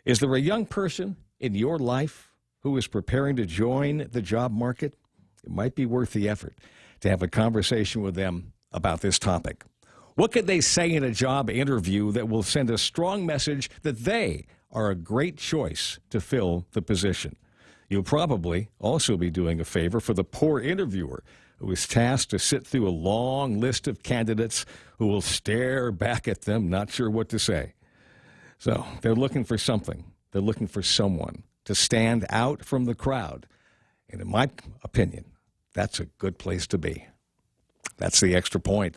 Is there a young person in your life who is preparing to join the job market? It might be worth the effort to have a conversation with them about this topic. What could they say in a job interview that will send a strong message that they are a great choice to fill the position? You'll probably also be doing a favor for the poor interviewer who is tasked to sit through a long list of candidates who will stare back at them, not sure what to say. So they're looking for something. They're looking for someone to stand out from the crowd. And in my opinion, that's a good place to be. That's the extra point.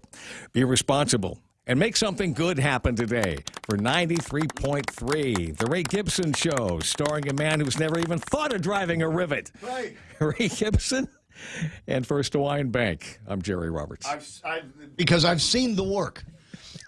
Be responsible and make something good happen today for 93.3, The Ray Gibson Show, starring a man who's never even thought of driving a rivet. Right. Ray Gibson and First Hawaiian Bank. I'm Jerry Roberts. Because I've seen the work.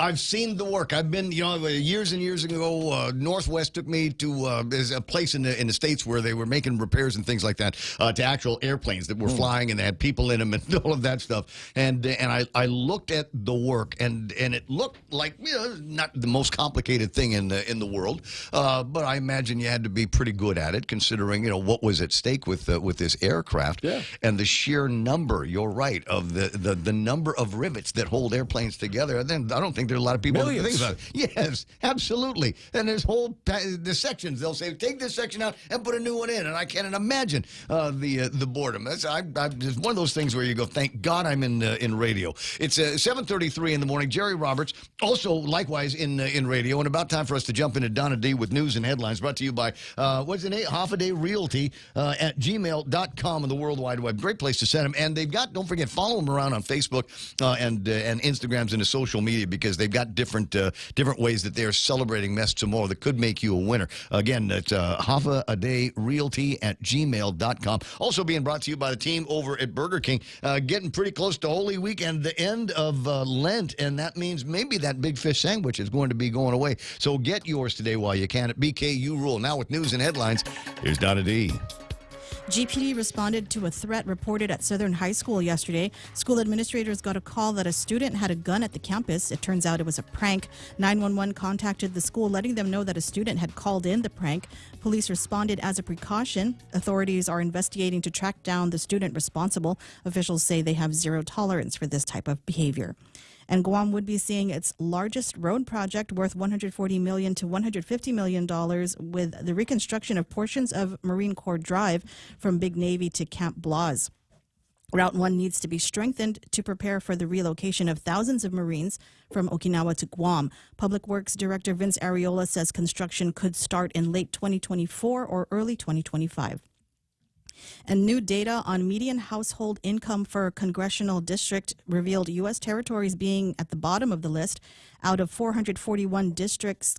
I've seen the work. I've been, years and years ago, Northwest took me to there's a place in the States where they were making repairs and things like that to actual airplanes that were flying, and they had people in them and all of that stuff. And I looked at the work, and it looked like not the most complicated thing in the world, but I imagine you had to be pretty good at it, considering what was at stake with this aircraft and the sheer number. You're right, of the number of rivets that hold airplanes together. And then I don't think there are a lot of people that think about it. Yes, absolutely. And there's the sections. They'll say, take this section out and put a new one in, and I can't imagine the boredom. It's one of those things where you go, thank God I'm in radio. It's 7:33 in the morning. Jerry Roberts, also likewise in radio, and about time for us to jump into Donna D with news and headlines, brought to you by what's the name? Half a Day Realty at gmail.com and the World Wide Web. Great place to send them. And they've got, don't forget, follow them around on Facebook and Instagrams and the social media, because they've got different ways that they're celebrating Mess Tomorrow that could make you a winner. Again, it's half a day realty at gmail.com. Also being brought to you by the team over at Burger King. Getting pretty close to Holy Week and the end of Lent, and that means maybe that big fish sandwich is going to be going away. So get yours today while you can at BKU Rule. Now with news and headlines, here's Donna D. GPD responded to a threat reported at Southern High School yesterday. School administrators got a call that a student had a gun at the campus. It turns out it was a prank. 911 contacted the school, letting them know that a student had called in the prank. Police responded as a precaution. Authorities are investigating to track down the student responsible. Officials say they have zero tolerance for this type of behavior. And Guam would be seeing its largest road project worth $140 million to $150 million with the reconstruction of portions of Marine Corps Drive from Big Navy to Camp Blas. Route 1 needs to be strengthened to prepare for the relocation of thousands of Marines from Okinawa to Guam. Public Works Director Vince Areola says construction could start in late 2024 or early 2025. And new data on median household income for Congressional District revealed U.S. territories being at the bottom of the list. Out of 441 districts,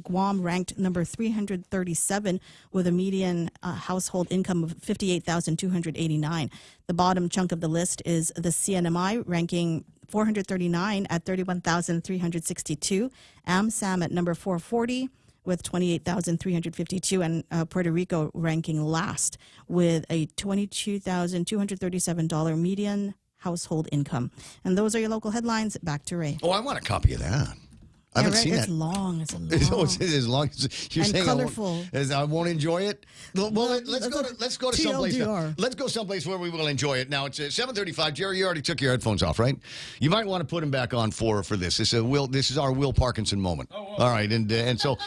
Guam ranked number 337 with a median household income of $58,289. The bottom chunk of the list is the CNMI, ranking 439 at $31,362. AmSam at number 440. With $28,352, and Puerto Rico ranking last with a $22,237 median household income. And those are your local headlines. Back to Ray. Oh, I want a copy of that. I haven't seen it's that. Long. It's long. It's as long as you're and saying. colorful. I won't enjoy it. Well, let's go to someplace. TLDR. Let's go someplace where we will enjoy it. Now it's 7:35. Jerry, you already took your headphones off, right? You might want to put them back on for this. This is our Will Parkinson moment. All right, and so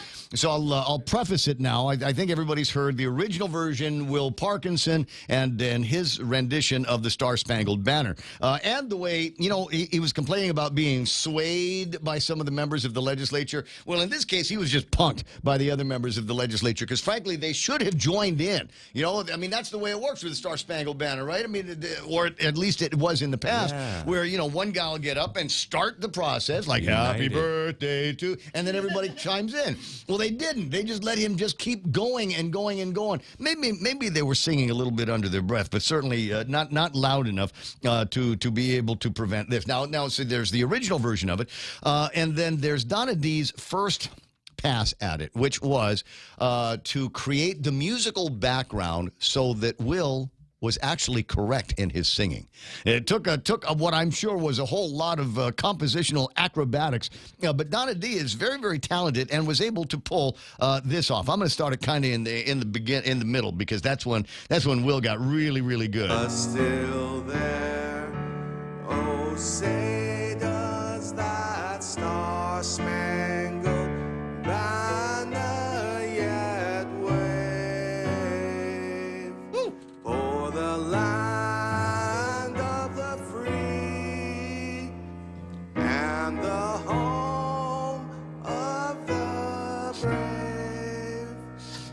I'll preface it now. I think everybody's heard the original version, Will Parkinson and his rendition of the Star Spangled Banner, and the way he was complaining about being swayed by some of the members of the legislature. Well, in this case, he was just punked by the other members of the legislature because, frankly, they should have joined in. That's the way it works with the Star Spangled Banner, right? I mean, or at least it was in the past, where one guy will get up and start the process, like "Happy birthday to," and then everybody chimes in. Well, they didn't. They just let him just keep going and going and going. Maybe they were singing a little bit under their breath, but certainly not loud enough to be able to prevent this. Now, so there's the original version of it, and then there's Donna D's first pass at it, which was to create the musical background so that Will was actually correct in his singing. It took what I'm sure was a whole lot of compositional acrobatics, but Donna D is very, very talented and was able to pull this off. I'm going to start it kind of in the middle, because that's when Will got really, really good. Still there, oh, say does that star-spangled banner yet wave o'er the land of the free and the home of the brave.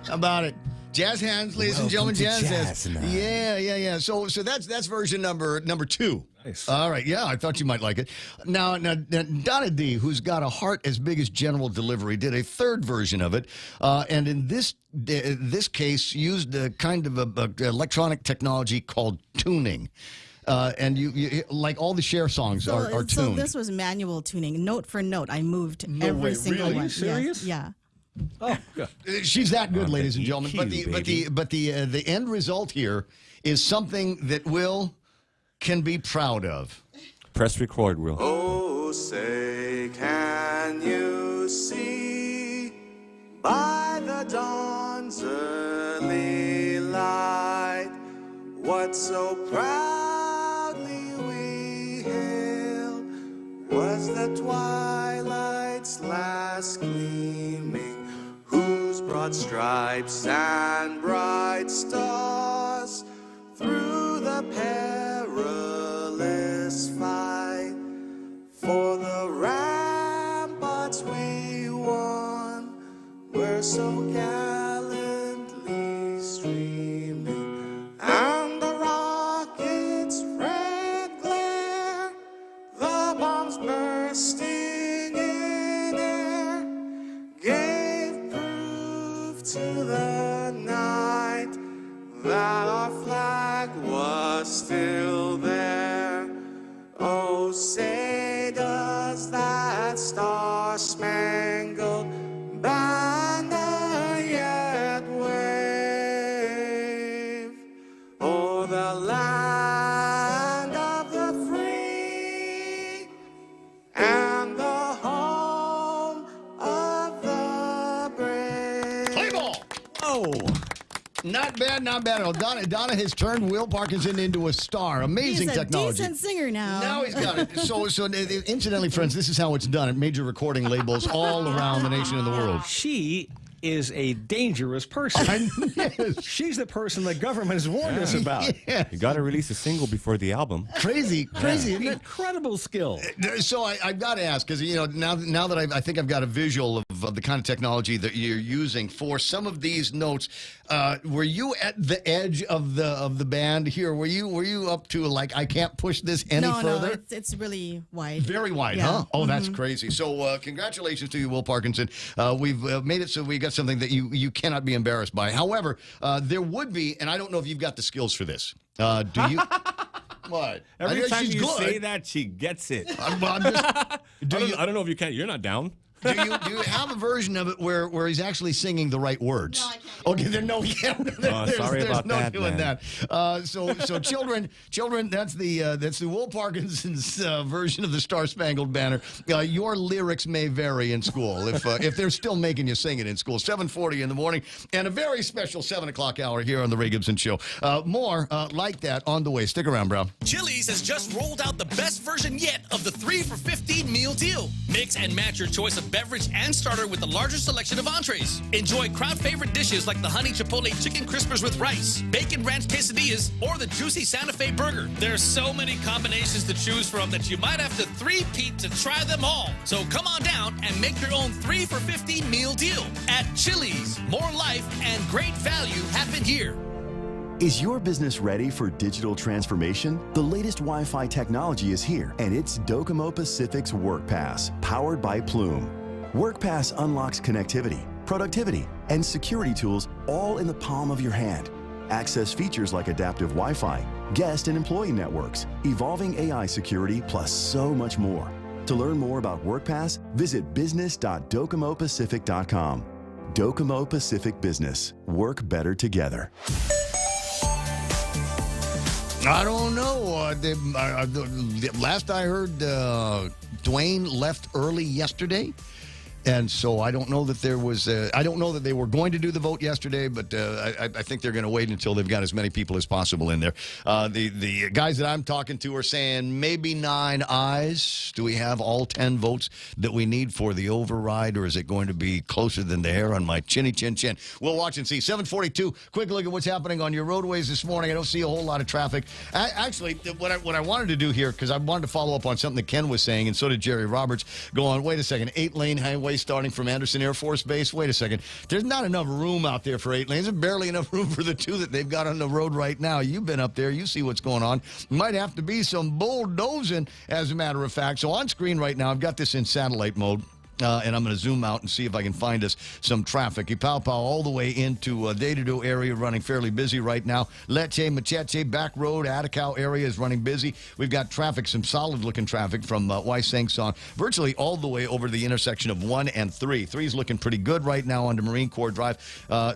How about it? Jazz hands, ladies and gentlemen. Jazz hands. Yeah. So that's version number 2. Nice. All right. Yeah, I thought you might like it. Now Donna D, who's got a heart as big as General Delivery, did a third version of it, and in this case used a kind of a electronic technology called tuning. and you like all the Cher songs are tuned. So this was manual tuning, note for note. I moved every single one. Are you serious? Yeah. Oh, God. She's that good, ladies and gentlemen. But the end result here is something that Will can be proud of. Press record, Will. Oh, say, can you see by the dawn's early light what so proudly we hailed was the twilight's last gleaming, whose broad stripes and bright stars through the perilous fight for the ramparts we won were so gallantly streaming, and the rockets' red glare, the bombs bursting in air, gave proof to the night that our flag was still there. Oh, say does that star-spangled banner yet wave o'er the land of the free and the home of the brave? Play ball! Oh! Not bad, not bad at all. Donna has turned Will Parkinson into a star. Amazing technology. He's a decent singer now. Now he's got it. So incidentally, friends, this is how it's done at major recording labels all around the nation and the world. She is a dangerous person. Yes. She's the person the government has warned us about. Yes. You got to release a single before the album. Crazy, isn't it? Incredible skill. So I've got to ask, because now that I think I've got a visual of the kind of technology that you're using for some of these notes. Were you at the edge of the band here? Were you up to like I can't push this any further? No, it's really wide. Very wide, yeah. huh? Oh, that's crazy. So congratulations to you, Will Parkinson. We've made it so we got something that you cannot be embarrassed by. However, there would be, and I don't know if you've got the skills for this. Do you? What? Every time she's you good. say that, she gets it. I'm just, I don't know if you can. You're not down. Do you have a version of it where he's actually singing the right words? No, I can't. Okay, then no, yeah. Sorry about no that, doing man. that. So children, that's the Will Parkinson's version of the Star Spangled Banner. Your lyrics may vary in school if they're still making you sing it in school. 7:40 in the morning, and a very special 7 o'clock hour here on the Ray Gibson Show. More like that on the way. Stick around, bro. Chili's has just rolled out the best version yet of the 3 for $15 meal deal. Mix and match your choice of beverage and starter with the larger selection of entrees. Enjoy crowd favorite dishes like the honey chipotle chicken crispers with rice, bacon ranch quesadillas, or the juicy Santa Fe burger. There's so many combinations to choose from that you might have to three-peat to try them all. So come on down and make your own 3 for $15 meal deal at Chili's. More life and great value happen here. Is your business ready for digital transformation? The latest Wi-Fi technology is here, and it's Docomo Pacific's WorkPass, powered by Plume. WorkPass unlocks connectivity, productivity, and security tools all in the palm of your hand. Access features like adaptive Wi-Fi, guest and employee networks, evolving AI security, plus so much more. To learn more about WorkPass, visit business.docomopacific.com. Docomo Pacific Business. Work better together. I don't know. Last I heard, Dwayne left early yesterday. And so I don't know that there was, I don't know that they were going to do the vote yesterday, but I think they're going to wait until they've got as many people as possible in there. The guys that I'm talking to are saying maybe 9 ayes. Do we have all 10 votes that we need for the override, or is it going to be closer than the hair on my chinny chin chin? We'll watch and see. 7:42. Quick look at what's happening on your roadways this morning. I don't see a whole lot of traffic. Actually, what I wanted to do here, because I wanted to follow up on something that Ken was saying, and so did Jerry Roberts, go on, wait a second, 8-lane highway starting from Anderson Air Force Base. Wait a second. There's not enough room out there for 8 lanes. There's barely enough room for the 2 that they've got on the road right now. You've been up there. You see what's going on. Might have to be some bulldozing, as a matter of fact. So on screen right now, I've got this in satellite mode. and I'm going to zoom out and see if I can find us some traffic. Ipao all the way into Day-to-Do area, running fairly busy right now. Leche, Machete, Back Road, Atacao area is running busy. We've got traffic, some solid-looking traffic from Wysangson, virtually all the way over the intersection of 1 and 3. 3 is looking pretty good right now onto Marine Corps Drive,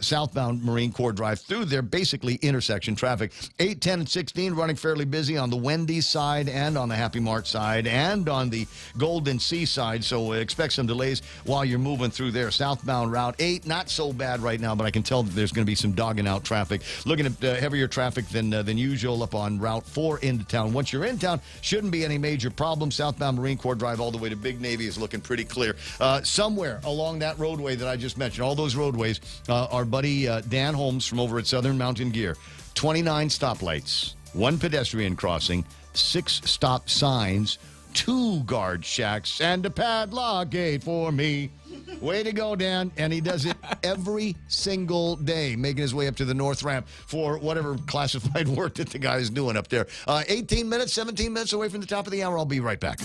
southbound Marine Corps Drive through there, basically intersection traffic. 8, 10, and 16 running fairly busy on the Wendy's side and on the Happy Mart side and on the Golden Sea side, so expect some delays while you're moving through there. Southbound Route 8, not so bad right now, but I can tell that there's going to be some dogging out traffic. Looking at heavier traffic than usual up on Route 4 into town. Once you're in town, shouldn't be any major problem. Southbound Marine Corps Drive all the way to Big Navy is looking pretty clear. Somewhere along that roadway that I just mentioned, all those roadways, our buddy Dan Holmes from over at Southern Mountain Gear, 29 stoplights, 1 pedestrian crossing, 6 stop signs, 2 guard shacks, and a padlock gate for me. Way to go, Dan. And he does it every single day, making his way up to the North Ramp for whatever classified work that the guy is doing up there. 18 minutes, 17 minutes away from the top of the hour. I'll be right back.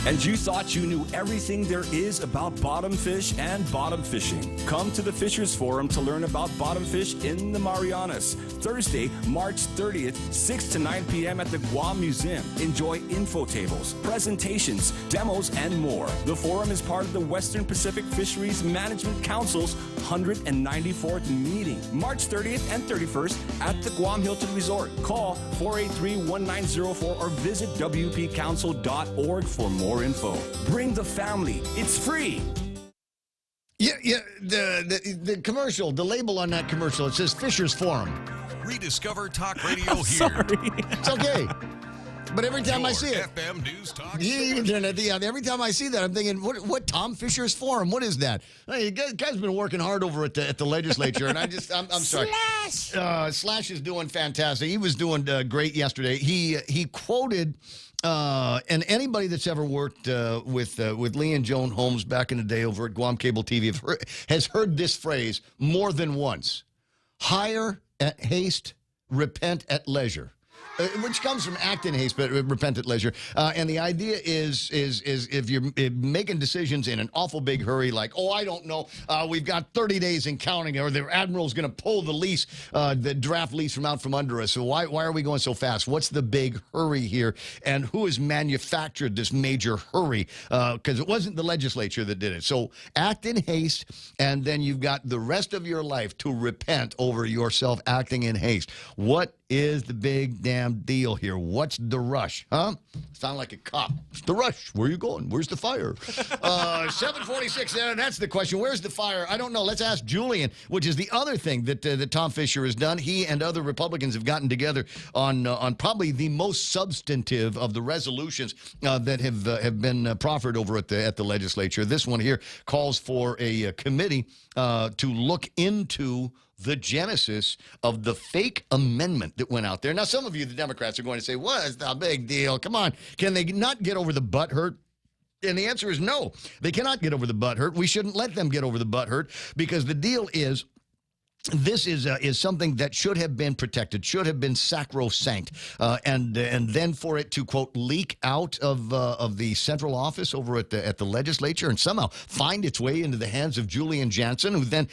And you thought you knew everything there is about bottom fish and bottom fishing. Come to the Fishers Forum to learn about bottom fish in the Marianas. Thursday, March 30th, 6 to 9 p.m. at the Guam Museum. Enjoy info tables, presentations, demos, and more. The forum is part of the Western Pacific Fisheries Management Council's 194th meeting, March 30th and 31st at the Guam Hilton Resort. Call 483-1904 or visit wpcouncil.org for more info. Bring the family. It's free. Yeah. The commercial, the label on that commercial, it says Fisher's Forum. Rediscover talk radio here. Sorry. It's okay. But every time I see it, FM News Talk. Every time I see that, I'm thinking, what Tom Fisher's Forum? What is that? Hey, you guys been working hard over at the legislature, and I'm sorry. Slash is doing fantastic. He was doing great yesterday. He quoted. And anybody that's ever worked with Lee and Joan Holmes back in the day over at Guam Cable TV has heard this phrase more than once: hire at haste, repent at leisure. Which comes from act in haste, but repent at leisure. And the idea is if you're making decisions in an awful big hurry, like, I don't know, we've got 30 days and counting, or the admiral's going to pull the lease, the draft lease from under us. So why are we going so fast? What's the big hurry here? And who has manufactured this major hurry? Because it wasn't the legislature that did it. So act in haste, and then you've got the rest of your life to repent over yourself acting in haste. What is the big damn deal here? What's the rush? Huh? Sound like a cop. It's the rush. Where are you going? Where's the fire? 746. That's the question. Where's the fire? I don't know. Let's ask Julian, which is the other thing that Tom Fisher has done. He and other Republicans have gotten together on probably the most substantive of the resolutions that have been proffered over at the legislature. This one here calls for a committee to look into the genesis of the fake amendment that went out there. Now, some of you, the Democrats, are going to say, what is the big deal? Come on. Can they not get over the butt hurt? And the answer is no. They cannot get over the butt hurt. We shouldn't let them get over the butt hurt, because the deal is, this is something that should have been protected, should have been sacrosanct, and then for it to, quote, leak out of the central office over at the legislature and somehow find its way into the hands of Julian Jansen, who then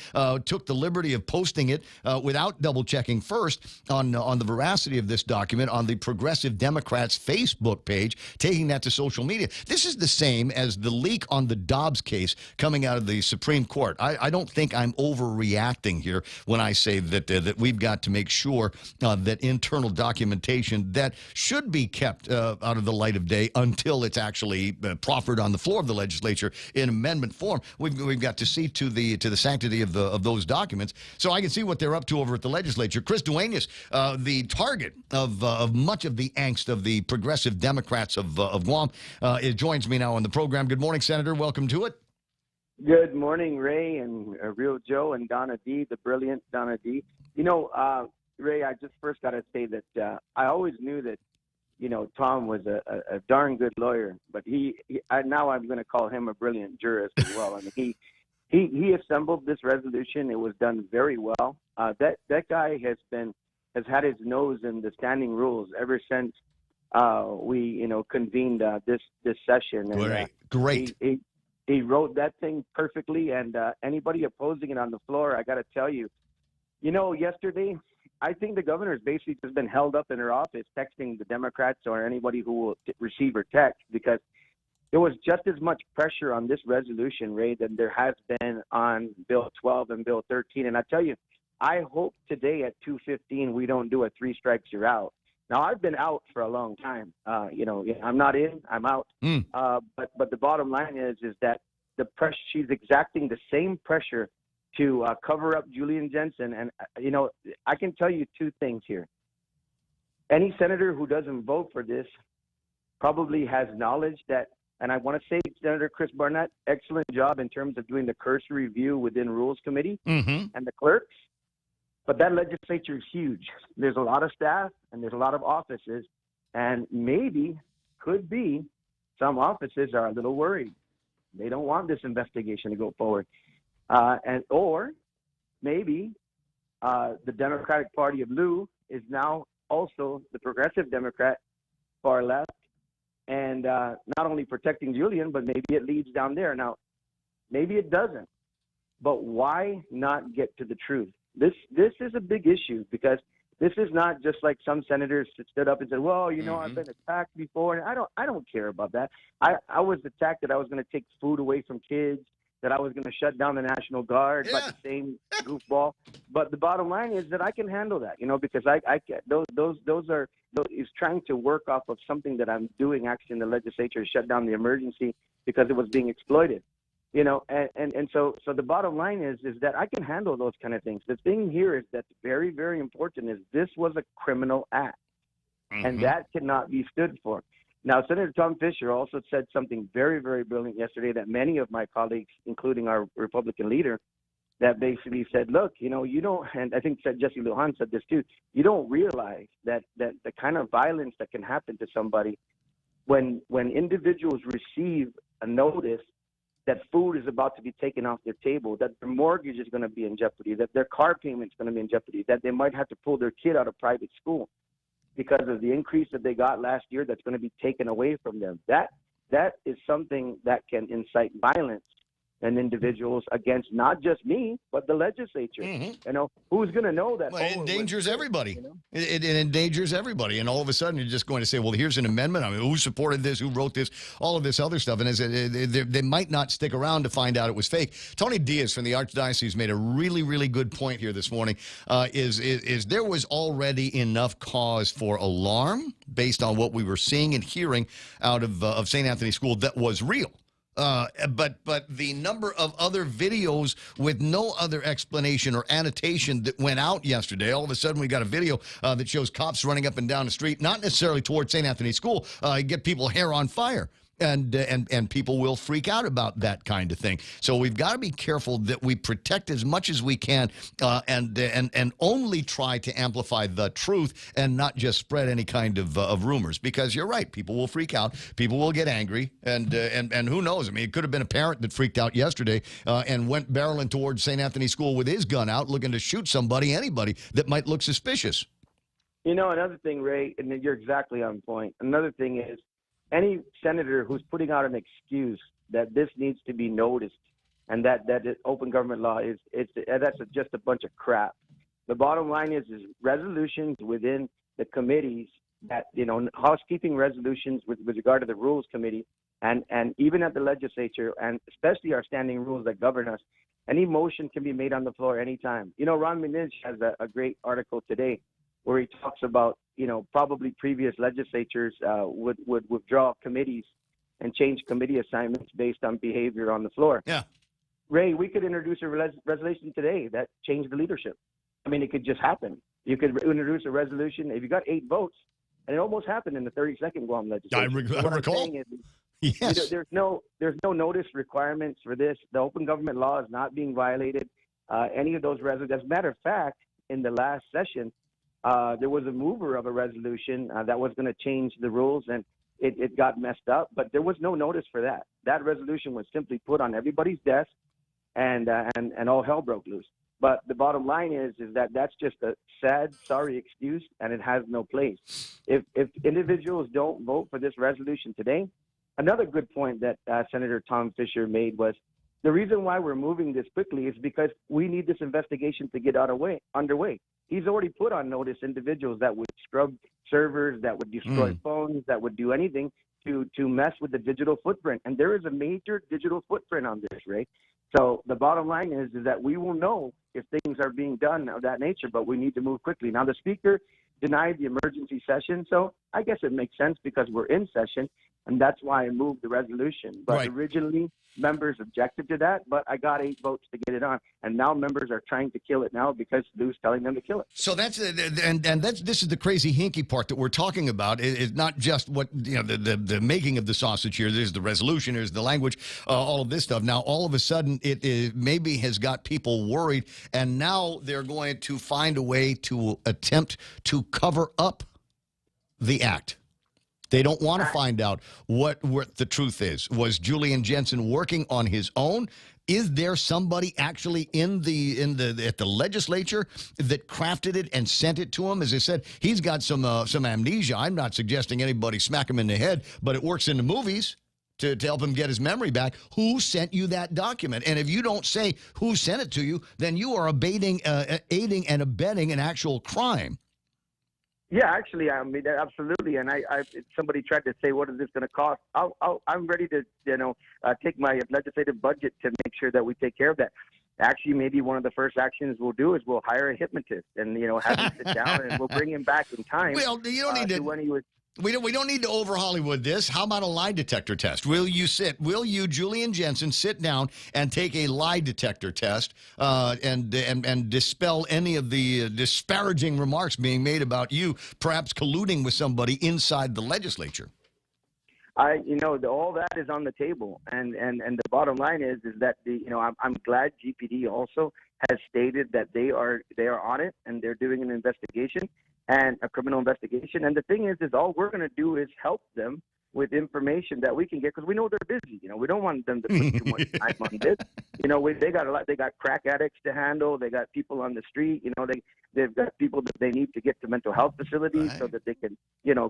took the liberty of posting it without double checking first on the veracity of this document on the Progressive Democrats Facebook page, taking that to social media. This is the same as the leak on the Dobbs case coming out of the Supreme Court. I don't think I'm overreacting here when I say that we've got to make sure that internal documentation that should be kept out of the light of day until it's actually proffered on the floor of the legislature in amendment form. We've got to see to the sanctity of those documents, so I can see what they're up to over at the legislature. Chris Duenas, the target of much of the angst of the progressive Democrats of Guam, joins me now on the program. Good morning, Senator. Welcome to it. Good morning, Ray and Real Joe and Donna D, the brilliant Donna D. You know, Ray, I just first got to say that I always knew that, you know, Tom was a darn good lawyer, but now I'm going to call him a brilliant jurist as well. I mean, he assembled this resolution. It was done very well. That guy has had his nose in the standing rules ever since we, you know, convened this session. And, Great. He wrote that thing perfectly, and anybody opposing it on the floor, I got to tell you, you know, yesterday, I think the governor's basically just been held up in her office texting the Democrats or anybody who will receive her text, because there was just as much pressure on this resolution, Ray, than there has been on Bill 12 and Bill 13. And I tell you, I hope today at 2:15 we don't do a 3 strikes you're out. Now, I've been out for a long time. You know, I'm not in, I'm out. But the bottom line is that the press, she's exacting the same pressure to cover up Julian Jensen. And, you know, I can tell you 2 things here. Any senator who doesn't vote for this probably has knowledge that, and I want to say Senator Chris Barnett, excellent job in terms of doing the cursory review within Rules Committee and the clerks. But that legislature is huge. There's a lot of staff and there's a lot of offices, and maybe, could be, some offices are a little worried. They don't want this investigation to go forward. Or maybe the Democratic Party of Lou is now also the progressive Democrat far left, and not only protecting Julian, but maybe it leads down there. Now, maybe it doesn't, but why not get to the truth? This is a big issue, because this is not just like some senators that stood up and said, well, you know, I've been attacked before. And I don't care about that. I was attacked that I was going to take food away from kids, that I was going to shut down the National Guard, but the same goofball. But the bottom line is that I can handle that, you know, because is trying to work off of something that I'm doing actually in the legislature, shut down the emergency because it was being exploited. You know, and so the bottom line is that I can handle those kind of things. The thing here is that's very, very important is this was a criminal act, and that cannot be stood for. Now, Senator Tom Fisher also said something very, very brilliant yesterday that many of my colleagues, including our Republican leader, that basically said, look, you know, you don't, and I think Jesse Lujan said this too, you don't realize that the kind of violence that can happen to somebody when individuals receive a notice that food is about to be taken off their table, that their mortgage is going to be in jeopardy, that their car payment is going to be in jeopardy, that they might have to pull their kid out of private school because of the increase that they got last year that's going to be taken away from them. That is something that can incite violence and individuals against not just me, but the legislature. You know, who's going to know that? Well, it endangers everybody. You know? It endangers everybody. And all of a sudden, you're just going to say, well, here's an amendment. I mean, who supported this? Who wrote this? All of this other stuff. And they might not stick around to find out it was fake. Tony Diaz from the Archdiocese made a really, really good point here this morning. Is there was already enough cause for alarm based on what we were seeing and hearing out of St. Anthony School that was real. But the number of other videos with no other explanation or annotation that went out yesterday, all of a sudden we got a video that shows cops running up and down the street, not necessarily towards St. Anthony School, get people hair on fire. And people will freak out about that kind of thing. So we've got to be careful that we protect as much as we can and only try to amplify the truth and not just spread any kind of rumors. Because you're right, people will freak out, people will get angry, and who knows? I mean, it could have been a parent that freaked out yesterday and went barreling towards St. Anthony School with his gun out, looking to shoot somebody, anybody that might look suspicious. You know, another thing, Ray, and you're exactly on point. Another thing is, any senator who's putting out an excuse that this needs to be noticed and that open government law that's just a bunch of crap. The bottom line is resolutions within the committees that, you know, housekeeping resolutions with regard to the Rules Committee and even at the legislature, and especially our standing rules that govern us, any motion can be made on the floor anytime. You know, Ron Minich has a great article today where he talks about, you know, probably previous legislatures would withdraw committees and change committee assignments based on behavior on the floor. Yeah. Ray, we could introduce a resolution today that changed the leadership. I mean, it could just happen. You could introduce a resolution if you got 8 votes, and it almost happened in the 32nd Guam legislature. I recall. Yes. There's no notice requirements for this. The open government law is not being violated. Any of those resolutions. As a matter of fact, in the last session, there was a mover of a resolution that was going to change the rules, and it got messed up. But there was no notice for that. That resolution was simply put on everybody's desk, and all hell broke loose. But the bottom line is that that's just a sad, sorry excuse, and it has no place. If individuals don't vote for this resolution today, another good point that Senator Tom Fisher made was the reason why we're moving this quickly is because we need this investigation to get underway. He's already put on notice individuals that would scrub servers, that would destroy phones, that would do anything to mess with the digital footprint. And there is a major digital footprint on this, Ray. So the bottom line is that we will know if things are being done of that nature, but we need to move quickly. Now, the Speaker denied the emergency session, so I guess it makes sense because we're in session, and that's why I moved the resolution. But originally, members objected to that, but I got 8 votes to get it on, and now members are trying to kill it now because Lou's telling them to kill it. So that's this is the crazy hinky part that we're talking about. It's not just what the making of the sausage here. There's the resolution, there's the language, all of this stuff. Now all of a sudden it maybe has got people worried, and now they're going to find a way to attempt to cover up the act. They don't want to find out what the truth is. Was Julian Jensen working on his own? Is there somebody actually at the legislature that crafted it and sent it to him? As I said, he's got some amnesia. I'm not suggesting anybody smack him in the head, but it works in the movies to help him get his memory back. Who sent you that document? And if you don't say who sent it to you, then you are aiding and abetting an actual crime. Yeah, actually, I mean, absolutely. And if somebody tried to say, what is this going to cost? I'm ready to, take my legislative budget to make sure that we take care of that. Actually, maybe one of the first actions we'll do is we'll hire a hypnotist and, have him sit down, and we'll bring him back in time. Well, you don't need to. When he was. We don't need to over Hollywood this. How about a lie detector test? Will you, Julian Jensen, sit down and take a lie detector test and dispel any of the disparaging remarks being made about you, perhaps colluding with somebody inside the legislature? All that is on the table, and the bottom line is that I'm glad GPD also has stated that they are on it and they're doing an investigation. And a criminal investigation. And the thing is all we're going to do is help them with information that we can get, because we know they're busy. We don't want them to put too much time on this. They got a lot. They got crack addicts to handle. They got people on the street. They've got people that they need to get to mental health facilities so that they can,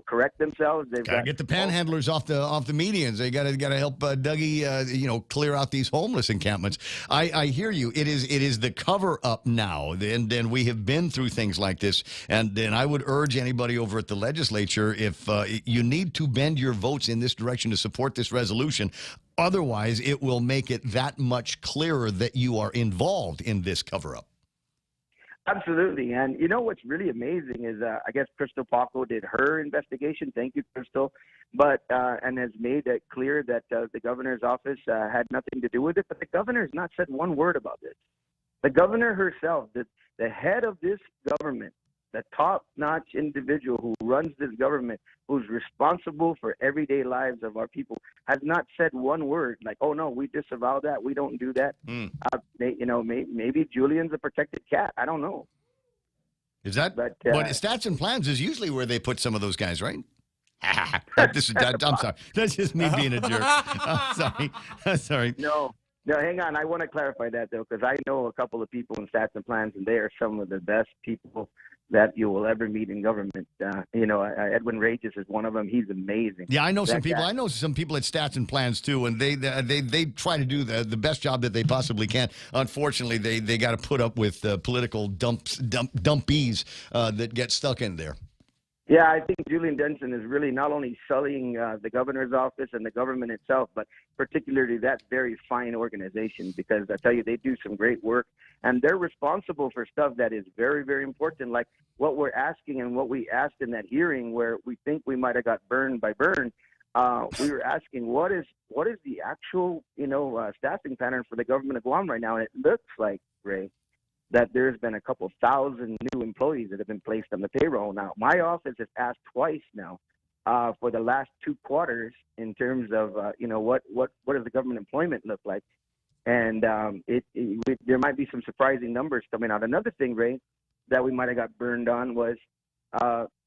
correct themselves. They've got to get the panhandlers off the medians. They got to help Dougie, clear out these homeless encampments. I hear you. It is the cover up now, and we have been through things like this. And I would urge anybody over at the legislature, if you need to bend your votes in this direction to support this resolution. Otherwise, it will make it that much clearer that you are involved in this cover-up. Absolutely. And what's really amazing is I guess Crystal Paco did her investigation. Thank you, Crystal. But and has made it clear that the governor's office had nothing to do with it. But the governor has not said one word about this. The governor herself, the head of this government, the top-notch individual who runs this government, who's responsible for everyday lives of our people, has not said one word like, oh, no, we disavow that. We don't do that. Maybe Julian's a protected cat. I don't know. Is that? But Stats and Plans is usually where they put some of those guys, right? I'm sorry. That's just me being a jerk. I'm sorry. No, hang on. I want to clarify that, though, because I know a couple of people in Stats and Plans, and they are some of the best people that you will ever meet in government. Edwin Regis is one of them. He's amazing. Yeah, I know some people. I know some people at Stats and Plans too, and they try to do the best job that they possibly can. Unfortunately, they got to put up with political dumpies that get stuck in there. Yeah, I think Julian Jensen is really not only sullying the governor's office and the government itself, but particularly that very fine organization, because I tell you, they do some great work, and they're responsible for stuff that is very, very important, like what we're asking and what we asked in that hearing where we think we might have got burned by Byrne. We were asking what is the actual, staffing pattern for the government of Guam right now, and it looks like, Ray, that there's been a couple 1,000 new employees that have been placed on the payroll. Now, my office has asked twice now for the last 2 quarters in terms of what does the government employment look like, and there might be some surprising numbers coming out. Another thing, Ray, that we might have got burned on was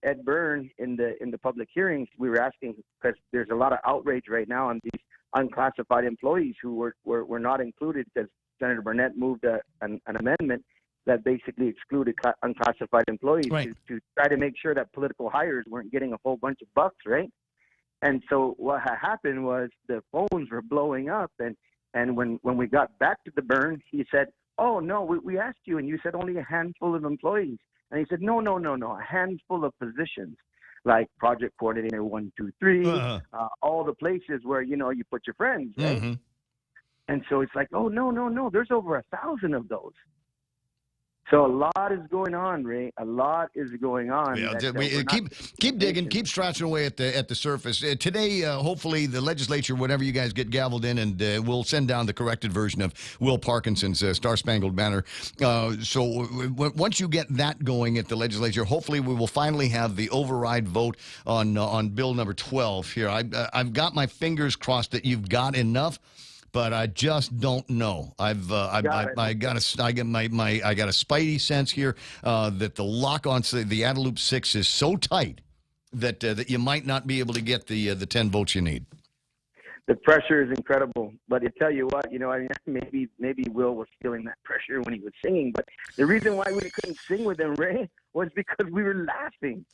Ed Byrne in the public hearings. We were asking because there's a lot of outrage right now on these unclassified employees who were not included because Senator Burnett moved an amendment that basically excluded unclassified employees to try to make sure that political hires weren't getting a whole bunch of bucks, right? And so what had happened was the phones were blowing up, and when we got back to the Byrne, he said, "Oh no, we asked you, and you said only a handful of employees." And he said, "No, a handful of positions, like project coordinator 1, 2, 3, all the places where you put your friends, right?" Mm-hmm. And so it's like, "Oh no, there's over 1,000 of those." So a lot is going on, Ray. A lot is going on. Yeah, keep digging, keep scratching away at the surface. Today, hopefully, the legislature, whenever you guys get gavelled in, and we'll send down the corrected version of Will Parkinson's Star Spangled Banner. So once you get that going at the legislature, hopefully we will finally have the override vote on Bill number 12 here. I've got my fingers crossed that you've got enough. But I just don't know. I got a spidey sense here that the lock on the Adeloop 6 is so tight that you might not be able to get the 10 votes you need. The pressure is incredible, but I tell you what, maybe Will was feeling that pressure when he was singing. But the reason why we couldn't sing with him, Ray, was because we were laughing.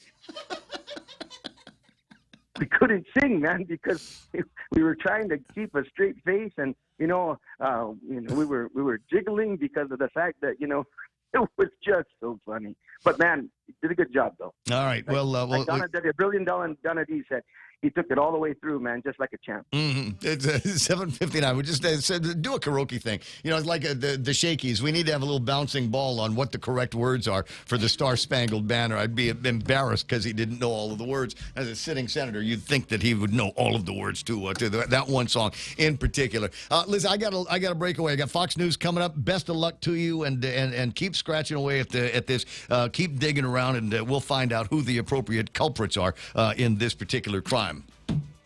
We couldn't sing, man, because we were trying to keep a straight face, and we were jiggling because of the fact that it was just so funny. But man, you did a good job, though. All right, like a brilliant Donna D said, he took it all the way through, man, just like a champ. Mm-hmm. It's 7:59. We just said do a karaoke thing. It's like the Shakey's. We need to have a little bouncing ball on what the correct words are for the Star Spangled Banner. I'd be embarrassed because he didn't know all of the words. As a sitting senator, you'd think that he would know all of the words to that one song in particular. Liz, I got a breakaway. I got Fox News coming up. Best of luck to you, and keep scratching away at this. Keep digging around, and we'll find out who the appropriate culprits are in this particular crime.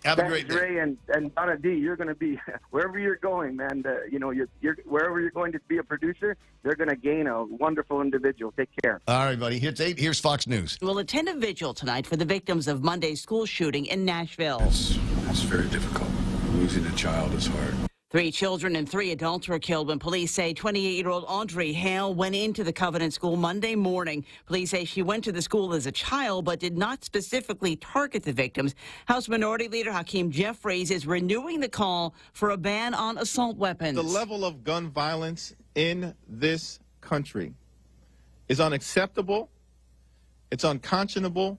Have a great day. Ray and Donna D, you're going to be, wherever you're going, man, wherever you're going to be a producer, they're going to gain a wonderful individual. Take care. All right, buddy. It's 8. Here's Fox News. Will attend a vigil tonight for the victims of Monday's school shooting in Nashville. That's very difficult. Losing a child is hard. 3 children and 3 adults were killed when police say 28-year-old Audrey Hale went into the Covenant School Monday morning. Police say she went to the school as a child but did not specifically target the victims. House Minority Leader Hakeem Jeffries is renewing the call for a ban on assault weapons. The level of gun violence in this country is unacceptable, it's unconscionable,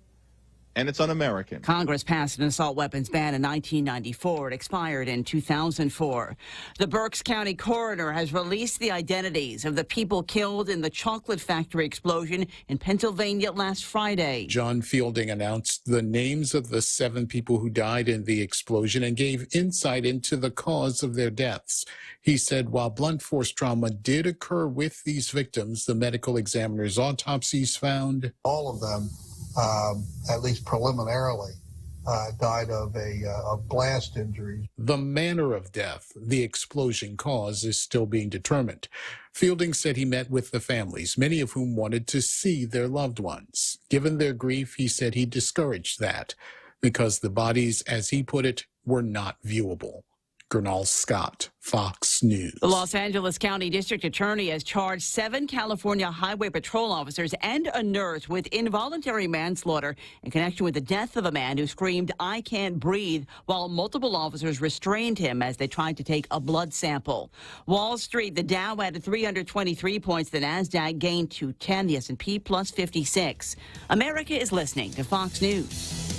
and it's un-American. Congress passed an assault weapons ban in 1994. It expired in 2004. The Berks County coroner has released the identities of the people killed in the chocolate factory explosion in Pennsylvania last Friday. John Fielding announced the names of the 7 people who died in the explosion and gave insight into the cause of their deaths. He said while blunt force trauma did occur with these victims, the medical examiner's autopsies found all of them, at least preliminarily, died of blast injuries. The manner of death, the explosion cause, is still being determined. Fielding said he met with the families, many of whom wanted to see their loved ones. Given their grief, he said he discouraged that because the bodies, as he put it, were not viewable. Gernal Scott, Fox News. The Los Angeles County District Attorney has charged 7 California Highway Patrol officers and a nurse with involuntary manslaughter in connection with the death of a man who screamed, "I can't breathe," while multiple officers restrained him as they tried to take a blood sample. Wall Street, the Dow added 323 points. The Nasdaq gained 210. The S&P plus 56. America is listening to Fox News.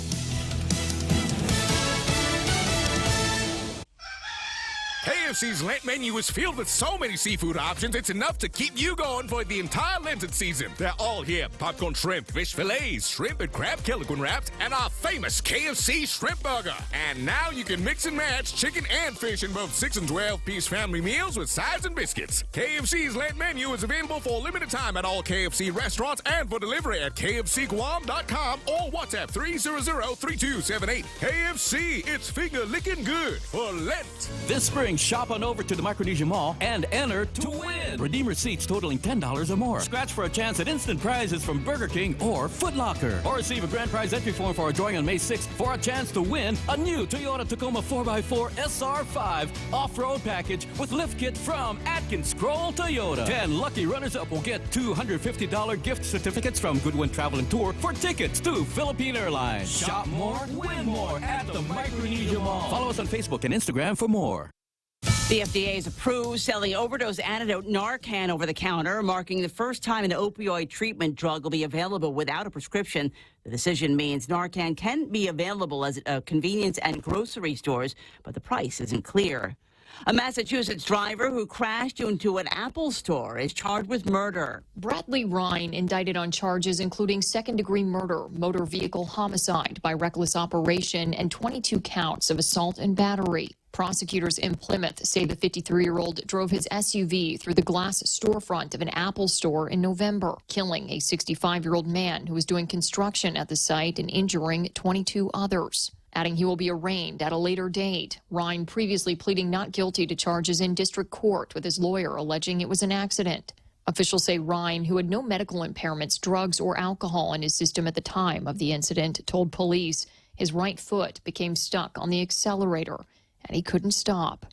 Hey, KFC's Lent menu is filled with so many seafood options, it's enough to keep you going for the entire Lenten season. They're all here. Popcorn shrimp, fish fillets, shrimp and crab Kellogg's wraps, and our famous KFC shrimp burger. And now you can mix and match chicken and fish in both 6 and 12-piece family meals with sides and biscuits. KFC's Lent menu is available for a limited time at all KFC restaurants and for delivery at kfcguam.com or WhatsApp 300-3278. KFC, it's finger-licking good for Lent. This spring, shop on over to the Micronesia Mall and enter to win. Redeem receipts totaling $10 or more. Scratch for a chance at instant prizes from Burger King or Foot Locker. Or receive a grand prize entry form for a drawing on May 6th for a chance to win a new Toyota Tacoma 4x4 SR5 off-road package with lift kit from Atkins Kroll Toyota. 10 lucky runners-up will get $250 gift certificates from Goodwin Travel and Tour for tickets to Philippine Airlines. Shop more, win more at the Micronesia Mall. Follow us on Facebook and Instagram for more. The FDA has approved selling overdose antidote Narcan over the counter, marking the first time an opioid treatment drug will be available without a prescription. The decision means Narcan can be available as convenience and grocery stores, but the price isn't clear. A Massachusetts driver who crashed into an Apple store is charged with murder. Bradley Ryan indicted on charges including second-degree murder, motor vehicle homicide by reckless operation, and 22 counts of assault and battery. Prosecutors in Plymouth say the 53-year-old drove his SUV through the glass storefront of an Apple store in November, killing a 65-year-old man who was doing construction at the site and injuring 22 others. Adding he will be arraigned at a later date. Ryan previously pleading not guilty to charges in district court, with his lawyer alleging it was an accident. Officials say Ryan, who had no medical impairments, drugs, or alcohol in his system at the time of the incident, told police his right foot became stuck on the accelerator and he couldn't stop.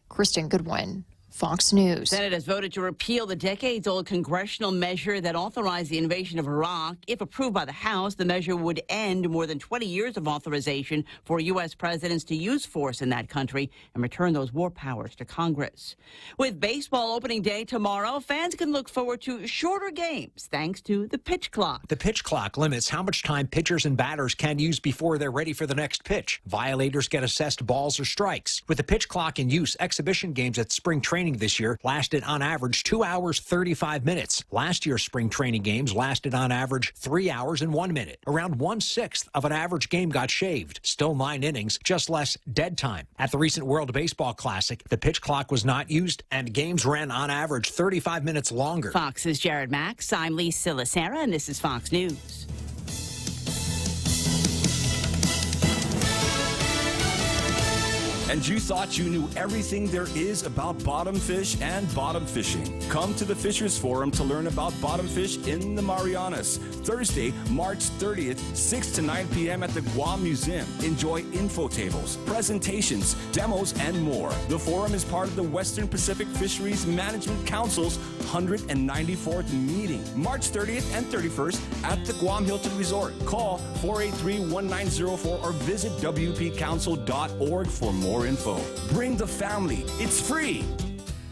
Kristen Goodwin, Fox News. The Senate has voted to repeal the decades-old congressional measure that authorized the invasion of Iraq. If approved by the House, the measure would end more than 20 years of authorization for U.S. presidents to use force in that country and return those war powers to Congress. With baseball opening day tomorrow, fans can look forward to shorter games thanks to the pitch clock. The pitch clock limits how much time pitchers and batters can use before they're ready for the next pitch. Violators get assessed balls or strikes. With the pitch clock in use, exhibition games at spring training this year lasted on average 2 hours 35 minutes. Last year's spring training games lasted on average 3 hours and 1 minute. Around 1/6 of an average game got shaved. Still 9 innings, just less dead time. At the recent World Baseball Classic, the pitch clock was not used and games ran on average 35 minutes longer. Fox's Jared Max, I'm Lisa Lacera, and this is Fox News. And you thought you knew everything there is about bottom fish and bottom fishing. Come to the Fishers Forum to learn about bottom fish in the Marianas. Thursday, March 30th, 6 to 9 p.m. at the Guam Museum. Enjoy info tables, presentations, demos, and more. The forum is part of the Western Pacific Fisheries Management Council's 194th meeting, March 30th and 31st at the Guam Hilton Resort. Call 483-1904 or visit wpcouncil.org for more info. Bring the family. It's free.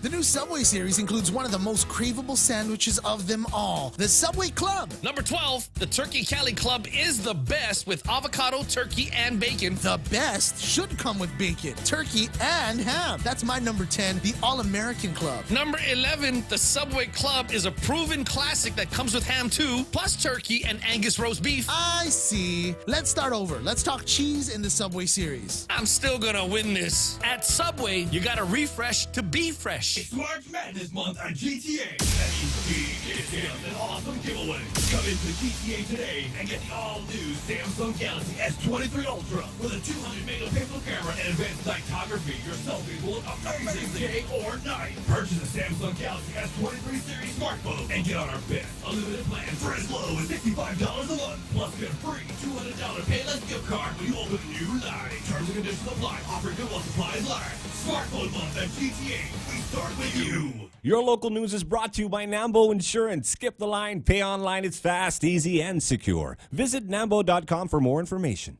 The new Subway series includes one of the most craveable sandwiches of them all, the Subway Club. Number 12, the Turkey Cali Club is the best with avocado, turkey, and bacon. The best should come with bacon, turkey, and ham. That's my number 10, the All-American Club. Number 11, the Subway Club is a proven classic that comes with ham too, plus turkey and Angus roast beef. I see. Let's start over. Let's talk cheese in the Subway series. I'm still gonna win this. At Subway, you gotta refresh to be fresh. It's March Madness month at GTA. That means big discounts and awesome giveaways. Come into GTA today and get the all-new Samsung Galaxy S23 Ultra with a 200-megapixel camera and advanced nighttography. Your selfies will look amazing day or night. Purchase a Samsung Galaxy S23 series smartphone and get on our best unlimited plan for as low as $65 a month. Plus get a free $200 Payless gift card when you open a new line. Terms and conditions apply. Offer good while supplies last. Smartphone month at GTA. We start with you. Your local news is brought to you by Nambo Insurance. Skip the line, pay online. It's fast, easy, and secure. Visit nambo.com for more information.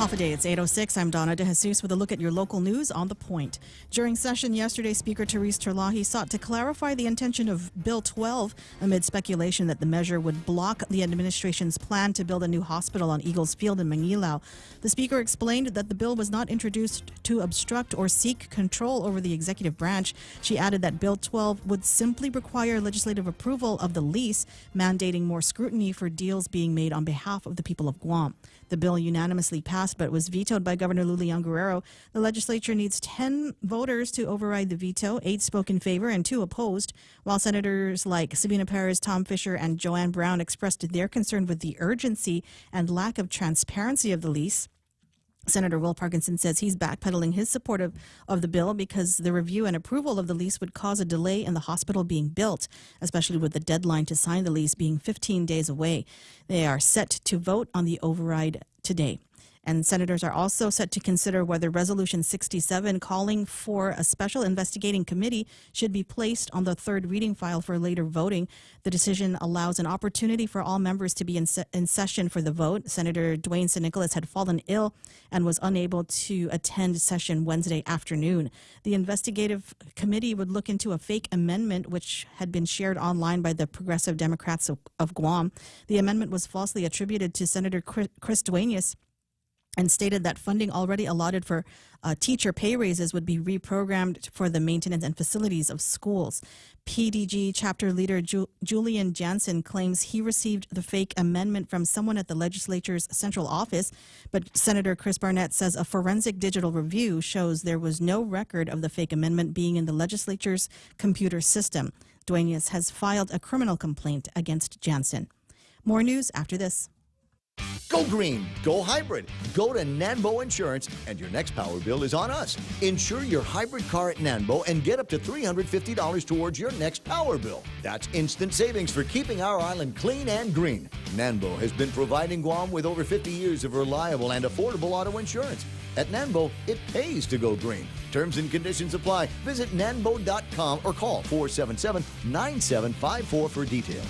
Off a day, it's 8:06. I'm Donna De Jesus with a look at your local news on The Point. During session yesterday, Speaker Therese Terlahi sought to clarify the intention of Bill 12 amid speculation that the measure would block the administration's plan to build a new hospital on Eagles Field in Manilao. The Speaker explained that the bill was not introduced to obstruct or seek control over the executive branch. She added that Bill 12 would simply require legislative approval of the lease, mandating more scrutiny for deals being made on behalf of the people of Guam. The bill unanimously passed but was vetoed by Governor Lulian Guerrero. The legislature needs 10 voters to override the veto. 8 spoke in favor and 2 opposed, while senators like Sabina Perez, Tom Fisher, and Joanne Brown expressed their concern with the urgency and lack of transparency of the lease. Senator Will Parkinson says he's backpedaling his support of the bill because the review and approval of the lease would cause a delay in the hospital being built, especially with the deadline to sign the lease being 15 days away. They are set to vote on the override today. And senators are also set to consider whether Resolution 67 calling for a special investigating committee should be placed on the third reading file for later voting. The decision allows an opportunity for all members to be in session for the vote. Senator Dwayne St. Nicholas had fallen ill and was unable to attend session Wednesday afternoon. The investigative committee would look into a fake amendment which had been shared online by the Progressive Democrats of Guam. The amendment was falsely attributed to Senator Chris Duenas and stated that funding already allotted for teacher pay raises would be reprogrammed for the maintenance and facilities of schools. PDG chapter leader Julian Jansen claims he received the fake amendment from someone at the legislature's central office, but Senator Chris Barnett says a forensic digital review shows there was no record of the fake amendment being in the legislature's computer system. Duenas has filed a criminal complaint against Jansen. More news after this. Go green, go hybrid, go to Nanbo Insurance, and your next power bill is on us. Insure your hybrid car at Nanbo and get up to $350 towards your next power bill. That's instant savings for keeping our island clean and green. Nanbo has been providing Guam with over 50 years of reliable and affordable auto insurance. At Nanbo, it pays to go green. Terms and conditions apply. Visit nanbo.com or call 477-9754 for details.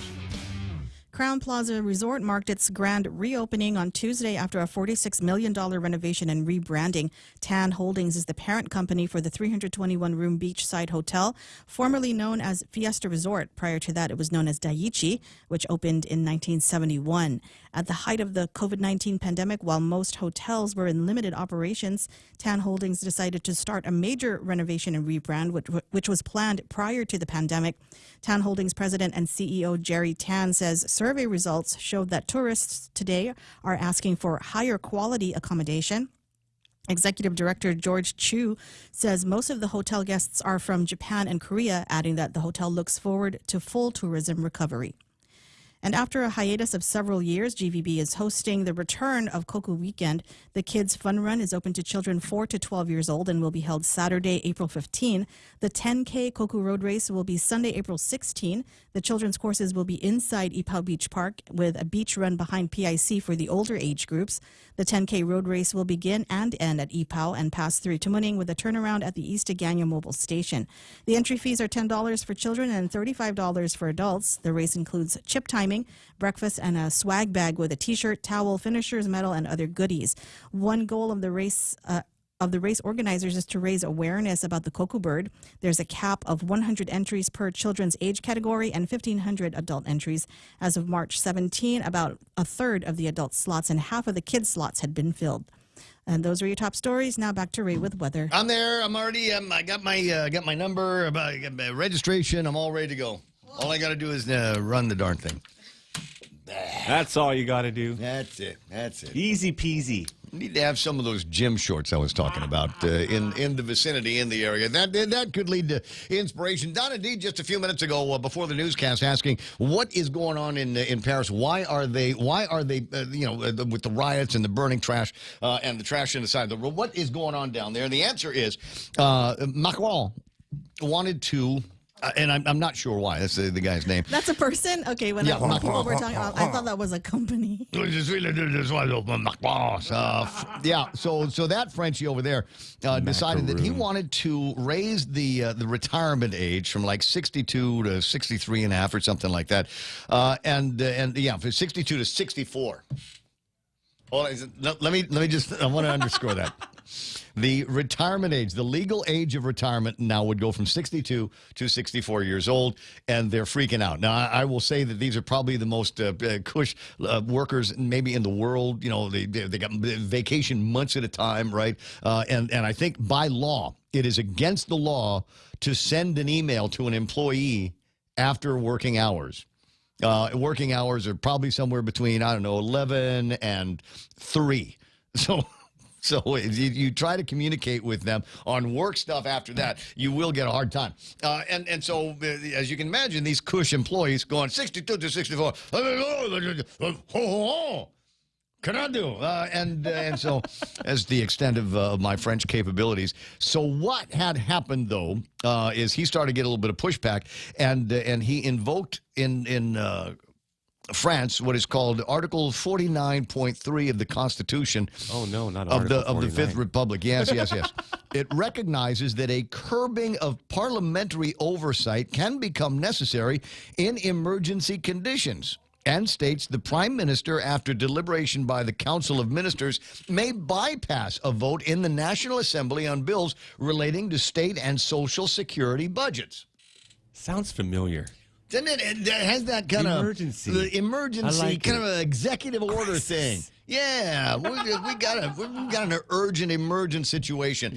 Crown Plaza Resort marked its grand reopening on Tuesday after a $46 million renovation and rebranding. Tan Holdings is the parent company for the 321-room beachside hotel, formerly known as Fiesta Resort. Prior to that, it was known as Daiichi, which opened in 1971. At the height of the COVID-19 pandemic, while most hotels were in limited operations, Tan Holdings decided to start a major renovation and rebrand, which was planned prior to the pandemic. Tan Holdings president and CEO Jerry Tan says survey results showed that tourists today are asking for higher quality accommodation. Executive Director George Chu says most of the hotel guests are from Japan and Korea, adding that the hotel looks forward to full tourism recovery. And after a hiatus of several years, GVB is hosting the return of Koku Weekend. The Kids Fun Run is open to children 4 to 12 years old and will be held Saturday, April 15. The 10K Koku Road Race will be Sunday, April 16. The children's courses will be inside Ipao Beach Park with a beach run behind PIC for the older age groups. The 10K Road Race will begin and end at Ipao and pass through Tumuning with a turnaround at the East Agana Mobile Station. The entry fees are $10 for children and $35 for adults. The race includes chip timing, breakfast, and a swag bag with a t-shirt, towel, finisher's medal, and other goodies. One goal of the race organizers is to raise awareness about the Koku bird. There's a cap of 100 entries per children's age category and 1,500 adult entries. As of March 17, about a third of the adult slots and half of the kids slots had been filled. And those are your top stories. Now back to Ray with weather. I'm there. I'm already. I got my number, I got my registration. I'm all ready to go. All I got to do is run the darn thing. That's all you got to do. That's it. Easy peasy. Need to have some of those gym shorts I was talking about in the vicinity, in the area. That could lead to inspiration. Donna D just a few minutes ago before the newscast asking what is going on in Paris. Why are they with the riots and the burning trash and the trash in the side of the road? What is going on down there? And the answer is Macron wanted to. And I'm not sure why. That's the guy's name. That's a person? Okay, when people were talking about, I thought that was a company. So that Frenchie over there decided that he wanted to raise the retirement age from like 62 to 63 and a half or something like that. And from 62 to 64. Hold on. Let me just, I want to underscore that. The retirement age, the legal age of retirement now would go from 62 to 64 years old, and they're freaking out. Now, I will say that these are probably the most cush workers maybe in the world. You know, they got vacation months at a time, right? And I think by law, it is against the law to send an email to an employee after working hours. Working hours are probably somewhere between, 11 and 3. So if you try to communicate with them on work stuff after that, you will get a hard time. And so, as you can imagine, these cush employees going 62 to 64. Can I do? And so, as the extent of my French capabilities. So what had happened, though, is he started to get a little bit of pushback, and he invoked in France what is called Article 49.3 of the Constitution. Oh, no, not of Article the 49. Fifth Republic. Yes. It recognizes that a curbing of parliamentary oversight can become necessary in emergency conditions, and states the Prime Minister, after deliberation by the Council of Ministers, may bypass a vote in the National Assembly on bills relating to state and social security budgets. Sounds familiar. Doesn't it? It has that kind of emergency kind of executive order thing. Yeah, we got an urgent, emergent situation.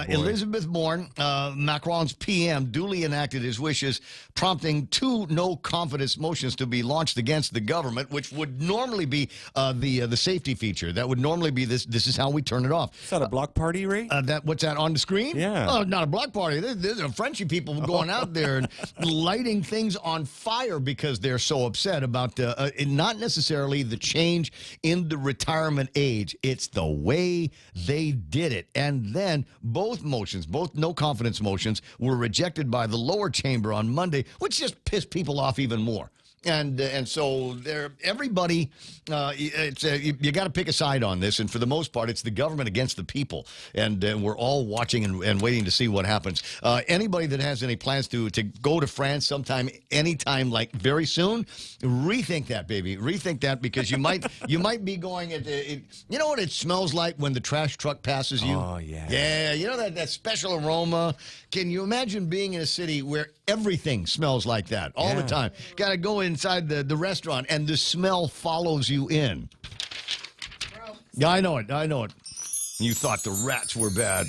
Elizabeth Borne, Macron's PM, duly enacted his wishes, prompting 2 no-confidence motions to be launched against the government, which would normally be the safety feature. That would normally be this. This is how we turn it off. Is that a block party, Ray? What's that on the screen? Yeah. Oh, not a block party. There's a Frenchy people going out there and lighting things on fire because they're so upset about not necessarily the change in the retirement age. It's the way they did it. And then both no confidence motions, were rejected by the lower chamber on Monday, which just pissed people off even more. And so everybody, you got to pick a side on this, and for the most part, it's the government against the people, and we're all watching and waiting to see what happens. Anybody that has any plans to go to France anytime, like very soon, rethink that, baby, rethink that, because you might be going at you know what it smells like when the trash truck passes you? Oh yeah, yeah, you know that special aroma. Can you imagine being in a city where everything smells like that all the time? Got to go inside the restaurant, and the smell follows you in. Yeah, I know it. You thought the rats were bad.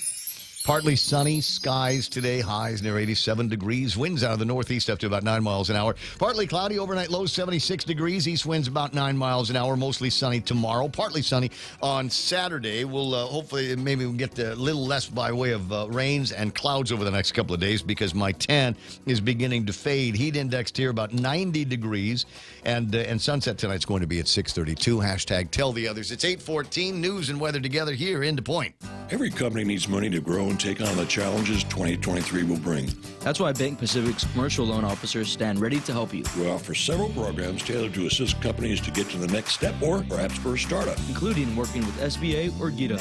Partly sunny skies today, highs near 87 degrees. Winds out of the northeast up to about 9 miles an hour. Partly cloudy, overnight lows 76 degrees. East winds about 9 miles an hour. Mostly sunny tomorrow. Partly sunny on Saturday. We'll hopefully maybe we'll get a little less by way of rains and clouds over the next couple of days, because my tan is beginning to fade. Heat indexed here about 90 degrees. And sunset tonight's going to be at 6:32. Hashtag tell the others. It's 8:14. News and weather together here in ThePOINT. Every company needs money to grow and take on the challenges 2023 will bring. That's why Bank Pacific's commercial loan officers stand ready to help you. We offer several programs tailored to assist companies to get to the next step, or perhaps for a startup, including working with SBA or GITA.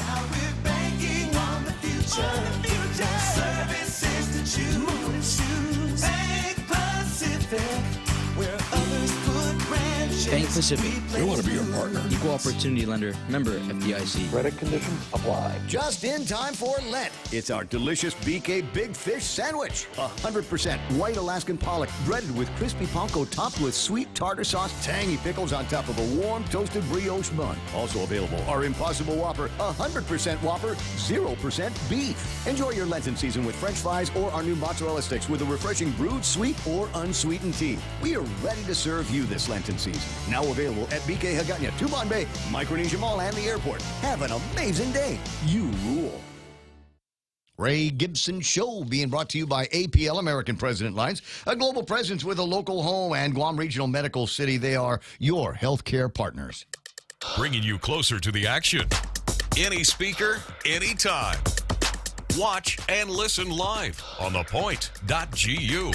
Bank Pacific. We want to be your partner. Equal opportunity lender. Member FDIC. Credit conditions apply. Just in time for Lent. It's our delicious BK Big Fish Sandwich. 100% white Alaskan pollock, breaded with crispy panko, topped with sweet tartar sauce, tangy pickles on top of a warm toasted brioche bun. Also available, our Impossible Whopper, 100% Whopper, 0% beef. Enjoy your Lenten season with French fries or our new mozzarella sticks with a refreshing brewed, sweet, or unsweetened tea. We are ready to serve you this Lenten season. Now available at BK Hagåtña, Tubon Bay, Micronesia Mall, and the airport. Have an amazing day. You rule. Ray Gibson Show being brought to you by APL, American President Lines, a global presence with a local home, and Guam Regional Medical City. They are your healthcare partners. Bringing you closer to the action. Any speaker, anytime. Watch and listen live on ThePOINT.gu.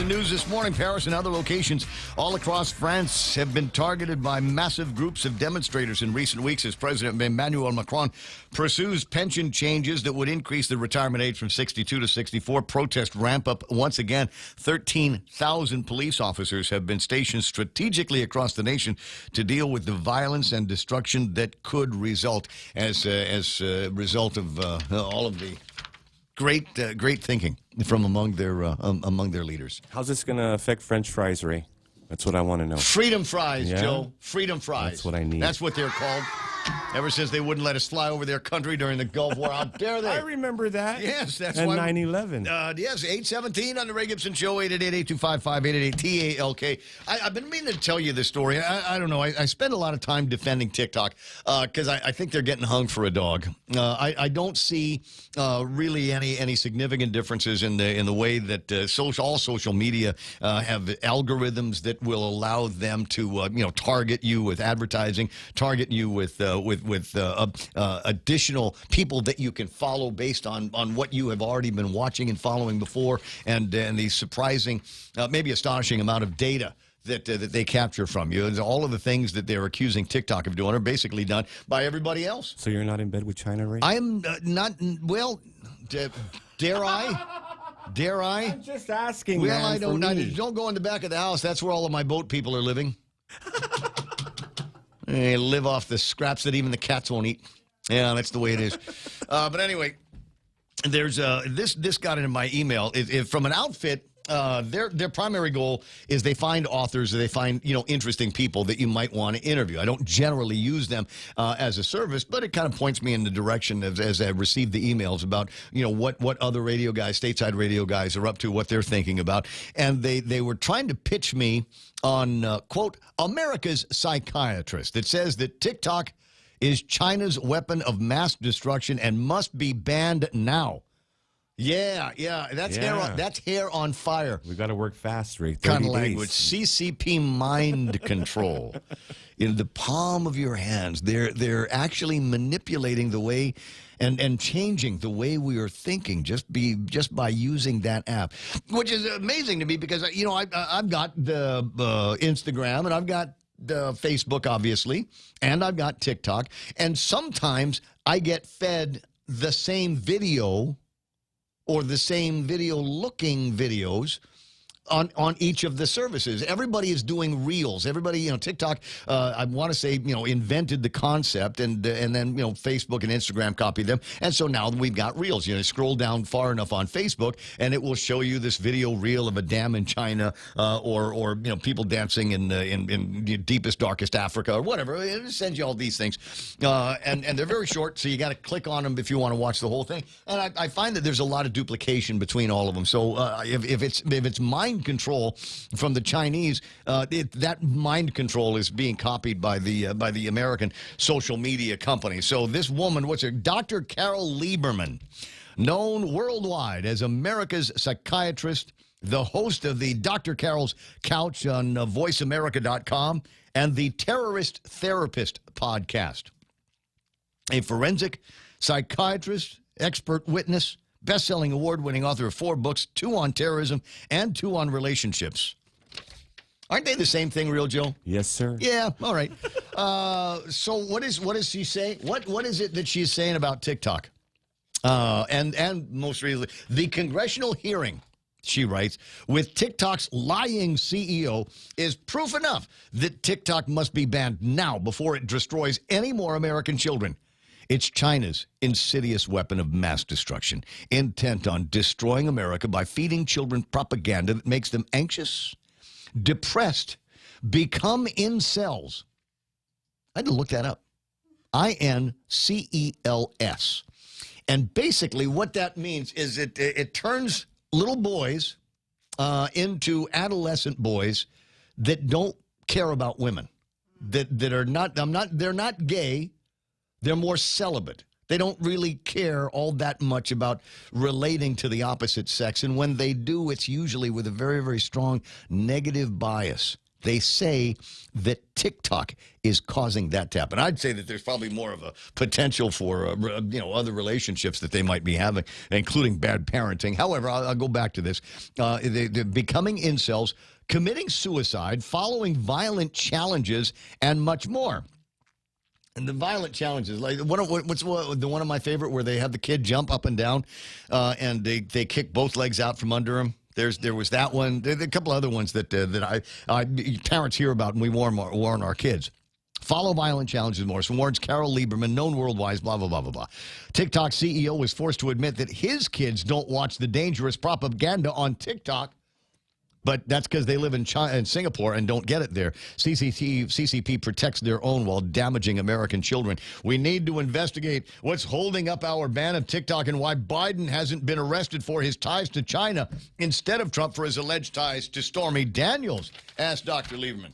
the news this morning. Paris and other locations all across France have been targeted by massive groups of demonstrators in recent weeks as President Emmanuel Macron pursues pension changes that would increase the retirement age from 62 to 64. Protests ramp up once again. 13,000 police officers have been stationed strategically across the nation to deal with the violence and destruction that could result as a result of all of the great thinking from among their leaders. How's this going to affect French fries, Ray? That's what I want to know. Freedom fries, Yeah? Joe. Freedom fries. That's what I need. That's what they're called. Ever since they wouldn't let us fly over their country during the Gulf War. How dare they? I remember that. Yes, that's and why. 9/11. Yes, 817 on the Ray Gibson Show, 888-825-5888-TALK. I've been meaning to tell you this story. I don't know. I spend a lot of time defending TikTok because I think they're getting hung for a dog. I don't see really any significant differences in the way that all social media have algorithms that will allow them to target you with advertising, target you with additional people that you can follow based on what you have already been watching and following before, and the surprising, maybe astonishing amount of data that they capture from you. And all of the things that they're accusing TikTok of doing are basically done by everybody else. So you're not in bed with China, Ray? I'm not, well, dare I? Dare I? I'm just asking, Well, man, I don't for I me. don't go in the back of the house. That's where all of my boat people are living. They live off the scraps that even the cats won't eat. Yeah, that's the way it is. But anyway, there's this got into my email. From an outfit, their primary goal is they find authors, they find interesting people that you might want to interview. I don't generally use them as a service, but it kind of points me in the direction as I receive the emails about what other radio guys, stateside radio guys, are up to, what they're thinking about, and they were trying to pitch me on quote America's psychiatrist that says that TikTok is China's weapon of mass destruction and must be banned now. Yeah, that's hair on fire. We got to work fast, Ray. Kind of language. CCP mind control in the palm of your hands. They're actually manipulating the way and changing the way we are thinking just by using that app, which is amazing to me because I've got the Instagram and I've got the Facebook, obviously, and I've got TikTok, and sometimes I get fed the same video or the same video-looking videos on each of the services. Everybody is doing reels. Everybody, TikTok, I want to say, invented the concept, and then, Facebook and Instagram copied them. And so now we've got reels. Scroll down far enough on Facebook, and it will show you this video reel of a dam in China, or people dancing in the deepest, darkest Africa, or whatever. It sends you all these things, and they're very short, so you got to click on them if you want to watch the whole thing. And I find that there's a lot of duplication between all of them. So if it's mind control from the Chinese, that mind control is being copied by the American social media companies. So this woman, what's her, Dr. Carol Lieberman, known worldwide as America's psychiatrist, the host of the Dr. Carol's Couch on VoiceAmerica.com and the Terrorist Therapist podcast, a forensic psychiatrist, expert witness, best-selling award-winning author of 4 books, 2 on terrorism and 2 on relationships. Aren't they the same thing, Real Joe? Yes, sir. Yeah, all right. So what does she say? What is it that she's saying about TikTok? And most recently, the Congressional hearing, she writes, with TikTok's lying CEO is proof enough that TikTok must be banned now before it destroys any more American children. It's China's insidious weapon of mass destruction, intent on destroying America by feeding children propaganda that makes them anxious, depressed, become incels. I had to look that up. INCELS. And basically what that means is it turns little boys into adolescent boys that don't care about women, that are not, they're not gay. They're more celibate. They don't really care all that much about relating to the opposite sex. And when they do, it's usually with a very, very strong negative bias They say that TikTok is causing that to happen. I'd say that there's probably more of a potential for other relationships that they might be having, including bad parenting. However, I'll go back to this. They're becoming incels, committing suicide, following violent challenges, and much more. And the violent challenges, like what's the one of my favorite where they have the kid jump up and down, and they kick both legs out from under him. There was that one. There are a couple other ones that parents hear about, and we warn our kids. Follow violent challenges more. So warns Carol Lieberman, known worldwide, blah, blah, blah, blah, blah. TikTok CEO was forced to admit that his kids don't watch the dangerous propaganda on TikTok. But that's because they live in China and Singapore and don't get it there. CCP protects their own while damaging American children. We need to investigate what's holding up our ban of TikTok and why Biden hasn't been arrested for his ties to China instead of Trump for his alleged ties to Stormy Daniels, asked Dr. Lieberman.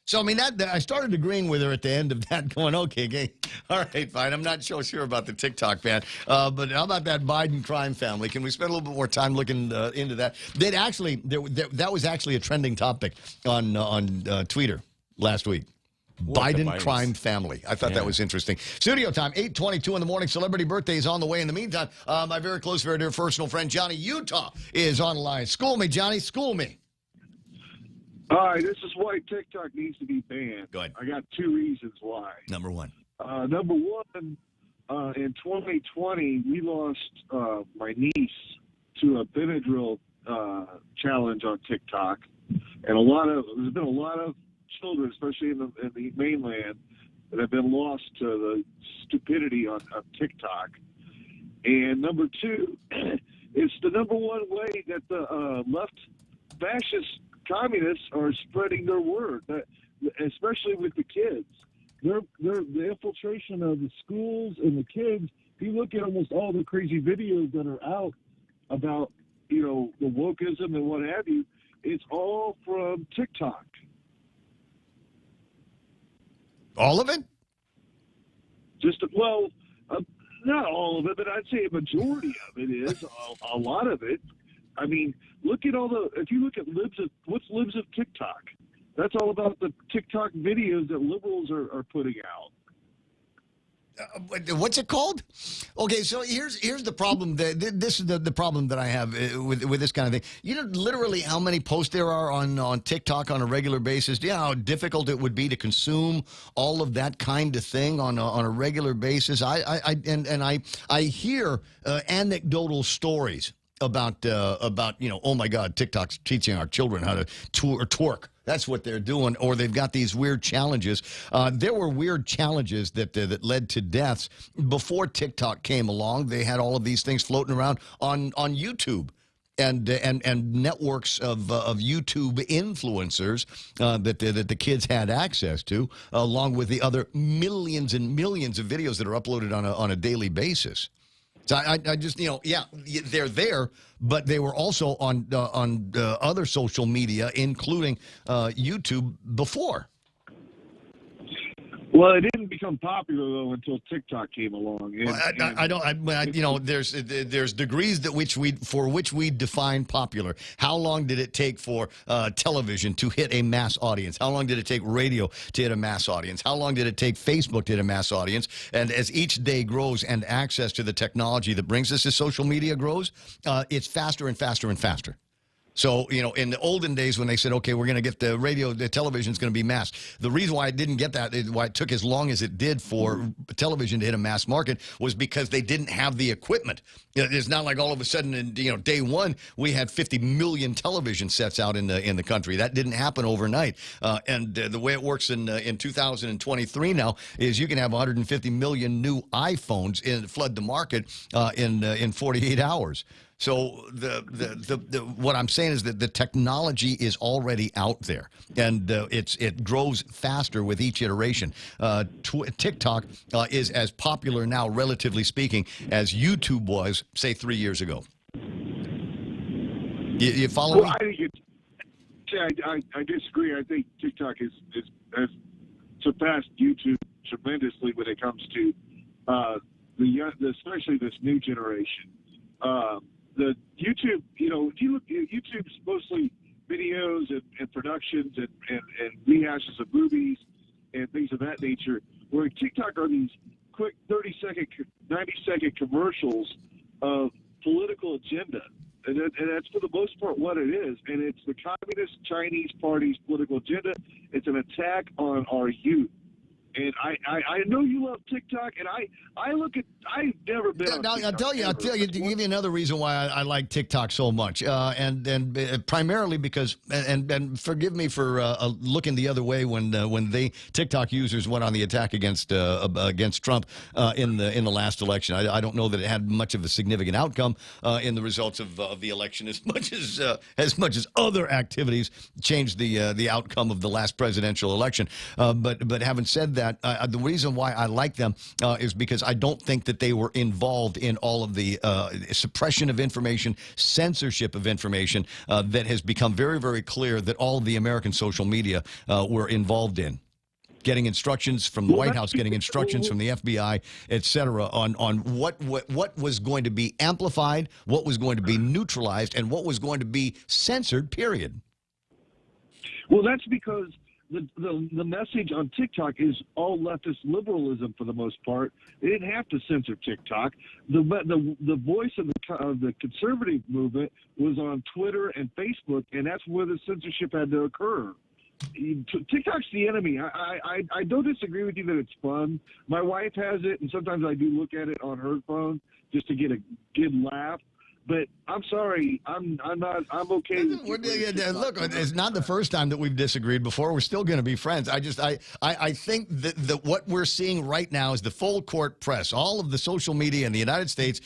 So, I mean, that I started agreeing with her at the end of that, going, okay, all right, fine. I'm not so sure about the TikTok ban, but how about that Biden crime family? Can we spend a little bit more time looking into that? That was actually a trending topic on Twitter last week. Biden crime family. I thought that was interesting. Studio time, 8:22 in the morning. Celebrity birthday is on the way. In the meantime, my very close, very dear personal friend, Johnny Utah, is on the line. School me, Johnny. School me. Hi, this is why TikTok needs to be banned. Go ahead. I got two reasons why. Number one. Number one, in 2020, we lost my niece to a Benadryl challenge on TikTok, and there's been a lot of children, especially in the mainland, that have been lost to the stupidity on TikTok. And number two, it's the number one way that the left fascist communists are spreading their word, especially with the kids. The infiltration of the schools and the kids. If you look at almost all the crazy videos that are out about, the wokeism and what have you, it's all from TikTok. All of it? Not all of it, but I'd say a majority of it is. A lot of it. I mean, look at if you look at what's libs of TikTok? That's all about the TikTok videos that liberals are putting out. What's it called? Okay, so here's the problem. This is the problem that I have with this kind of thing. You know, literally how many posts there are on TikTok on a regular basis. Do you know how difficult it would be to consume all of that kind of thing on a regular basis? I hear anecdotal stories about oh my God, TikTok's teaching our children how to twerk. That's what they're doing, or they've got these weird challenges. There were weird challenges that led to deaths before TikTok came along. They had all of these things floating around on YouTube. And networks of YouTube influencers that the kids had access to, along with the other millions and millions of videos that are uploaded on a daily basis. So I just, they're there, but they were also on other social media, including YouTube, before. Well, it didn't become popular though until TikTok came along. There's degrees for which we define popular. How long did it take for television to hit a mass audience? How long did it take radio to hit a mass audience? How long did it take Facebook to hit a mass audience? And as each day grows and access to the technology that brings us to social media grows, it's faster and faster and faster. So, in the olden days when they said, okay, we're going to get the television's going to be mass. The reason why it didn't get that, why it took as long as it did for television to hit a mass market was because they didn't have the equipment. It's not like all of a sudden in, day one, we had 50 million television sets out in the country. That didn't happen overnight. And the way it works in 2023 now is you can have 150 million new iPhones flood the market in 48 hours. So what I'm saying is that the technology is already out there, and it grows faster with each iteration. TikTok is as popular now, relatively speaking, as YouTube was, say, 3 years ago. You follow me? I disagree. I think TikTok has surpassed YouTube tremendously when it comes to especially this new generation. The YouTube, if you look, YouTube's mostly videos and productions and rehashes of movies and things of that nature, where TikTok are these quick 30-second, 90-second commercials of political agenda. And that's for the most part what it is. And it's the Communist Chinese Party's political agenda. It's an attack on our youth. And I know you love TikTok, and I've never been on TikTok. I'll tell you, to give you another reason why I like TikTok so much, and primarily because, and forgive me for looking the other way when TikTok users went on the attack against Trump in the last election. I don't know that it had much of a significant outcome in the results of the election, as much as other activities changed the outcome of the last presidential election. But having said that, the reason why I like them is because I don't think that they were involved in all of the suppression of information, censorship of information that has become very, very clear that all of the American social media were involved in. Getting instructions from the White House, getting instructions from the FBI, et cetera, on what was going to be amplified, what was going to be neutralized, and what was going to be censored, period. Well, that's because the message on TikTok is all leftist liberalism for the most part. They didn't have to censor TikTok. The voice of the conservative movement was on Twitter and Facebook, and that's where the censorship had to occur. TikTok's the enemy. I don't disagree with you that it's fun. My wife has it, and sometimes I do look at it on her phone just to get a good laugh. But I'm sorry, I'm okay with look, it's not the first time that we've disagreed before. We're still going to be friends. I think that what we're seeing right now is the full court press, all of the social media in the United States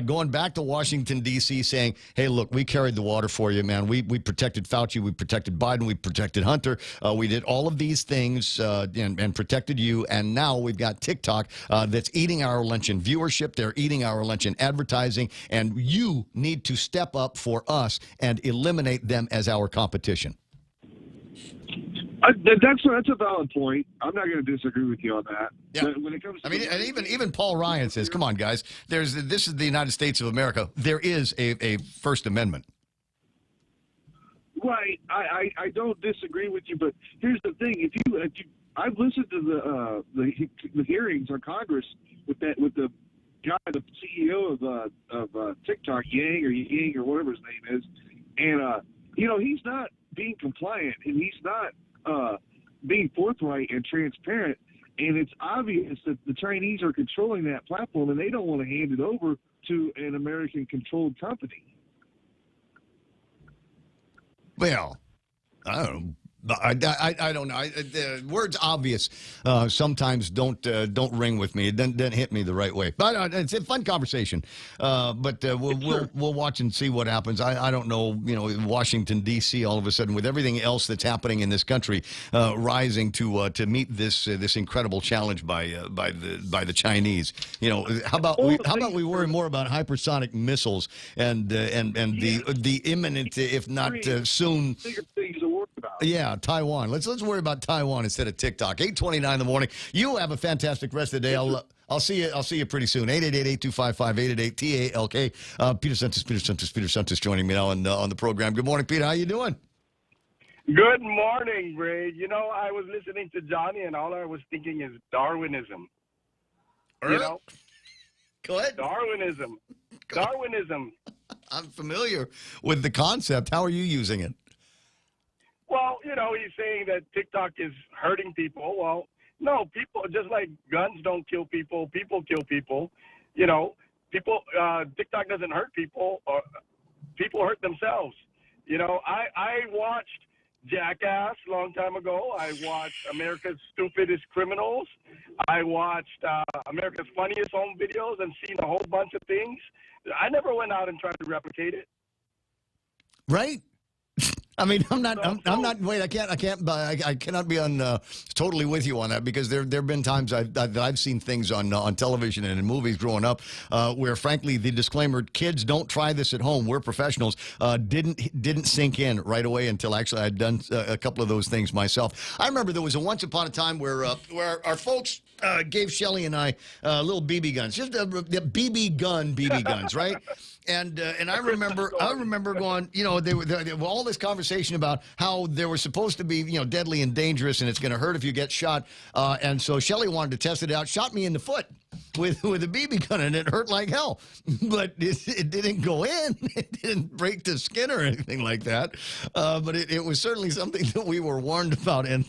going back to Washington, D.C., saying, hey, look, we carried the water for you, man. We protected Fauci. We protected Biden. We protected Hunter. We did all of these things and protected you. And now we've got TikTok that's eating our lunch in viewership. They're eating our lunch in advertising. And you need to step up for us and eliminate them as our competition. That's a valid point. I'm not going to disagree with you on that. Yeah. But when it comes to and even Paul Ryan says, come on, guys, this is the United States of America. There is a First Amendment. Right. I don't disagree with you, but here's the thing. I've listened to the hearings on Congress with the guy, the CEO of TikTok, Yang or whatever his name is, and he's not being compliant and he's not being forthright and transparent, and it's obvious that the Chinese are controlling that platform and they don't want to hand it over to an American-controlled company. Well, I don't know. I don't know. The words obvious sometimes don't ring with me. It doesn't hit me the right way. But it's a fun conversation. But we'll watch and see what happens. I don't know. Washington D.C. all of a sudden with everything else that's happening in this country, rising to meet this incredible challenge by the Chinese. How about we worry more about hypersonic missiles and the imminent, if not soon. Yeah, Taiwan. Let's worry about Taiwan instead of TikTok. 8:29 in the morning. You have a fantastic rest of the day. I'll see you pretty soon. 888-825-888-TALK. Peter Santos joining me now on the program. Good morning, Peter. How you doing? Good morning, Ray. I was listening to Johnny, and all I was thinking is Darwinism. Go ahead. Darwinism. Darwinism. I'm familiar with the concept. How are you using it? Well, he's saying that TikTok is hurting people. Well, no, people, just like guns don't kill people, people kill people. TikTok doesn't hurt people, or people hurt themselves. I watched Jackass a long time ago. I watched America's Stupidest Criminals. I watched America's Funniest Home Videos and seen a whole bunch of things. I never went out and tried to replicate it. Right. I mean, I'm not. Wait, I cannot be totally with you on that, because there have been times I've seen things on television and in movies growing up where, frankly, the disclaimer, kids, don't try this at home, we're professionals, didn't sink in right away until actually I'd done a couple of those things myself. I remember there was a once upon a time where our folks gave Shelly and I little BB guns, just BB guns, right? And I remember going, you know, there were all this conversation about how they were supposed to be, you know, deadly and dangerous, and it's going to hurt if you get shot. And so Shelley wanted to test it out, shot me in the foot with a BB gun, and it hurt like hell. But it didn't go in. It didn't break the skin or anything like that. But it was certainly something that we were warned about, and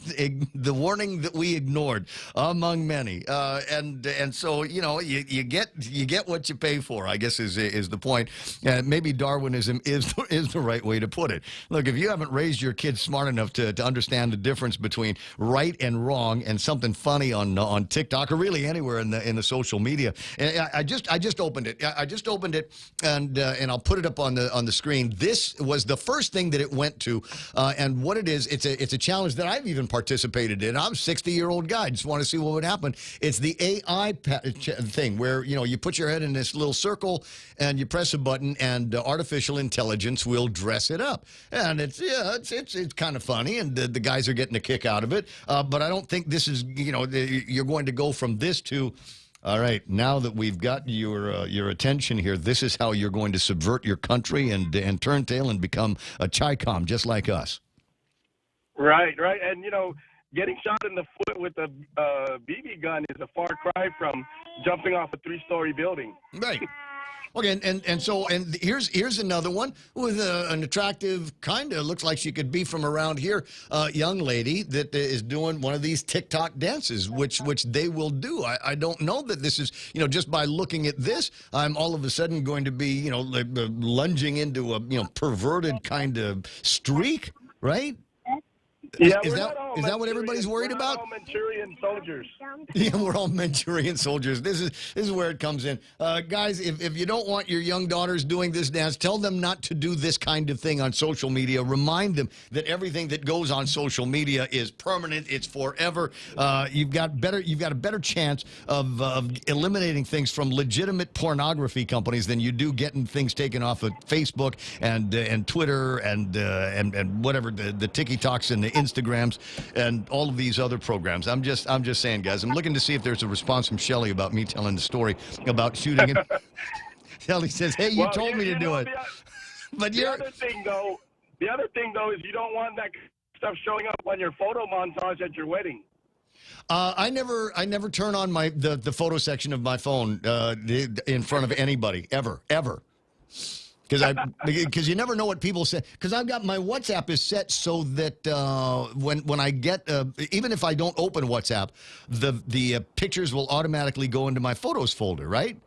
the warning that we ignored among many. And so, you know, you get what you pay for, I guess is the point. Maybe Darwinism is the right way to put it. Look, if you haven't raised your kids smart enough to understand the difference between right and wrong and something funny on TikTok or really anywhere in the social media, I just opened it. I just opened it, and I'll put it up on the screen. This was the first thing that it went to, and what it is, it's a challenge that I've even participated in. I'm a 60-year-old guy. Just want to see what would happen. It's the AI thing where, you know, you put your head in this little circle and you press a button, and artificial intelligence will dress it up. And it's kind of funny, and the guys are getting a kick out of it. But I don't think this is, you know, you're going to go from this to, all right, now that we've got your attention here, this is how you're going to subvert your country and turn tail and become a Chi-Com just like us. Right. And, you know, getting shot in the foot with a BB gun is a far cry from jumping off a 3-story building. Right. Okay, and here's another one with an attractive, kind of looks like she could be from around here, young lady that is doing one of these TikTok dances, which they will do. I don't know that this is, you know, just by looking at this, I'm all of a sudden going to be, you know, like, lunging into a, you know, perverted kind of streak, right? Yeah, is that what everybody's worried about? We're all Manchurian soldiers. Yeah, we're all Manchurian soldiers. This is where it comes in. Guys, if you don't want your young daughters doing this dance, tell them not to do this kind of thing on social media. Remind them that everything that goes on social media is permanent. It's forever. You've got a better chance of eliminating things from legitimate pornography companies than you do getting things taken off of Facebook and Twitter and whatever the TikToks and the Instagrams and all of these other programs. I'm just saying, guys. I'm looking to see if there's a response from Shelley about me telling the story about shooting him. Shelley says, "Hey, you told me to do it." But the other thing though is you don't want that stuff showing up on your photo montage at your wedding. I never turn on the photo section of my phone in front of anybody ever. Because you never know what people say. Because I've got my WhatsApp is set so that when I get even if I don't open WhatsApp, the pictures will automatically go into my photos folder, right?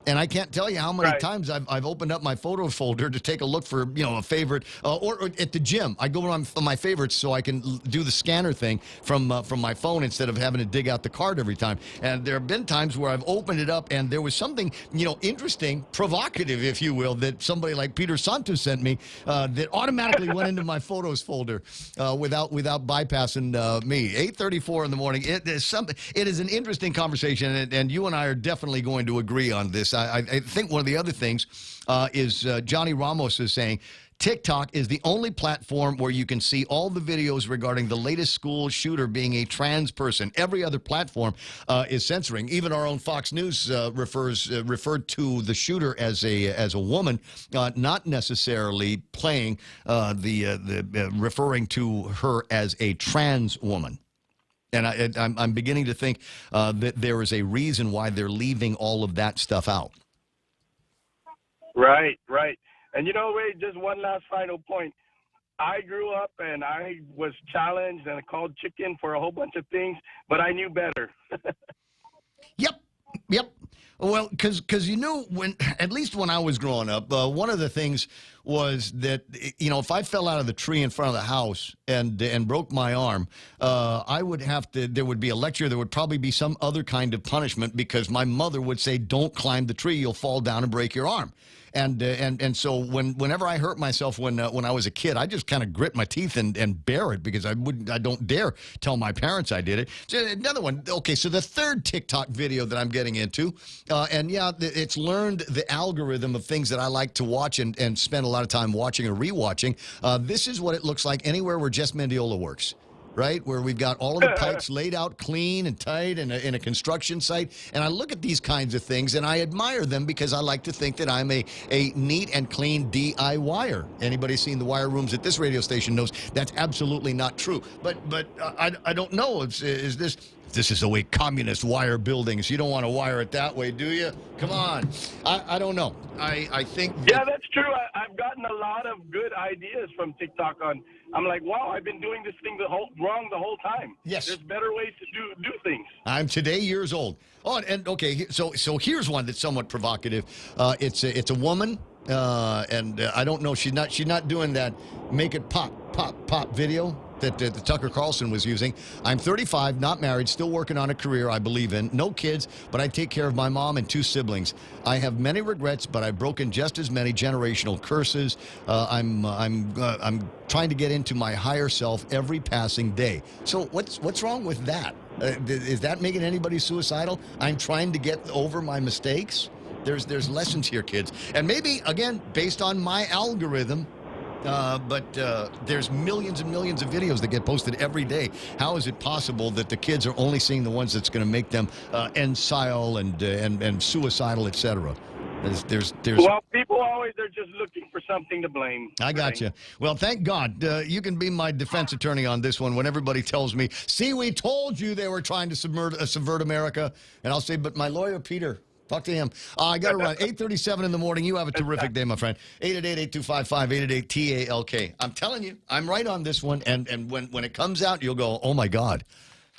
And I can't tell you how many times I've opened up my photo folder to take a look for, you know, a favorite. Or at the gym, I go on my favorites so I can do the scanner thing from my phone instead of having to dig out the card every time. And there have been times where I've opened it up and there was something, you know, interesting, provocative, if you will, that somebody like Peter Santos sent me that automatically went into my photos folder without bypassing me. 8:34 in the morning. It is an interesting conversation, and you and I are definitely going to agree on this. I think one of the other things is Johnny Ramos is saying TikTok is the only platform where you can see all the videos regarding the latest school shooter being a trans person. Every other platform is censoring. Even our own Fox News referred to the shooter as a woman, not necessarily playing referring to her as a trans woman. And I'm beginning to think that there is a reason why they're leaving all of that stuff out. Right. And you know, Ray, just one last final point. I grew up and I was challenged and called chicken for a whole bunch of things, but I knew better. Yep. Well, because you knew at least when I was growing up, one of the things was that, you know, if I fell out of the tree in front of the house and broke my arm, I would have to, there would be a lecture, there would probably be some other kind of punishment because my mother would say, don't climb the tree, you'll fall down and break your arm. And so whenever I hurt myself when I was a kid, I just kind of grit my teeth and bear it because I don't dare tell my parents I did it. So another one. Okay, so the third TikTok video that I'm getting into, and yeah, it's learned the algorithm of things that I like to watch and spend a lot of time watching or rewatching. This is what it looks like anywhere where Jess Mendiola works. right? Where we've got all of the pipes laid out clean and tight in a construction site. And I look at these kinds of things and I admire them because I like to think that I'm a neat and clean DIYer. Anybody seen the wire rooms at this radio station knows that's absolutely not true. But I don't know. Is this is the way communists wire buildings. You don't want to wire it that way, do you? Come on. I don't know. I think... Yeah, that's true. I've gotten a lot of good ideas from TikTok on... I'm like, wow, I've been doing this thing wrong the whole time. Yes. There's better ways to do things. I'm today years old. Oh, and okay, so here's one that's somewhat provocative. It's a woman, and I don't know. She's not doing that make it pop video that Tucker Carlson was using. I'm 35, not married, still working on a career I believe in. No kids, but I take care of my mom and 2 siblings. I have many regrets, but I've broken just as many generational curses. I'm trying to get into my higher self every passing day. So what's wrong with that? Is that making anybody suicidal? I'm trying to get over my mistakes. There's lessons here, kids, and maybe again based on my algorithm. But there's millions and millions of videos that get posted every day. How is it possible that the kids are only seeing the ones that's going to make them imbecile and suicidal, etc.? There's Well, people always are just looking for something to blame. I got you. Well, thank God. You can be my defense attorney on this one when everybody tells me, see, we told you they were trying to subvert America. And I'll say, but my lawyer, Peter... Talk to him. I got to run. 8:37 in the morning. You have a terrific day, my friend. 888-8255-888-TALK. I'm telling you, I'm right on this one. And when it comes out, you'll go, oh, my God.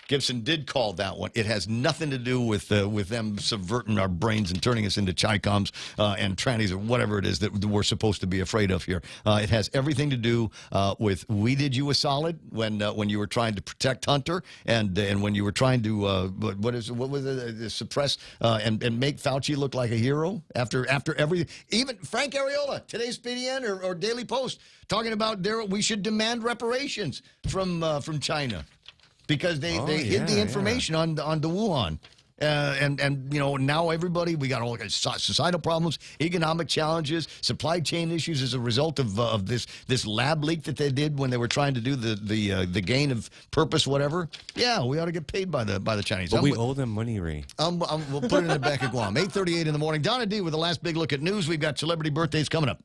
Gibson did call that one. It has nothing to do with them subverting our brains and turning us into Chi-Coms and trannies or whatever it is that we're supposed to be afraid of here. It has everything to do with we did you a solid when you were trying to protect Hunter and when you were trying to suppress and make Fauci look like a hero after everything. Even Frank Areola, today's PDN or Daily Post, talking about we should demand reparations from China. Because they hid the information on the Wuhan. And you know, now everybody, we got all kinds of societal problems, economic challenges, supply chain issues as a result of this lab leak that they did when they were trying to do the gain of purpose, whatever. Yeah, we ought to get paid by the Chinese. But we owe them money, Ray. We'll put it in the back of Guam. 8:38 in the morning. Donna D with the last big look at news. We've got celebrity birthdays coming up.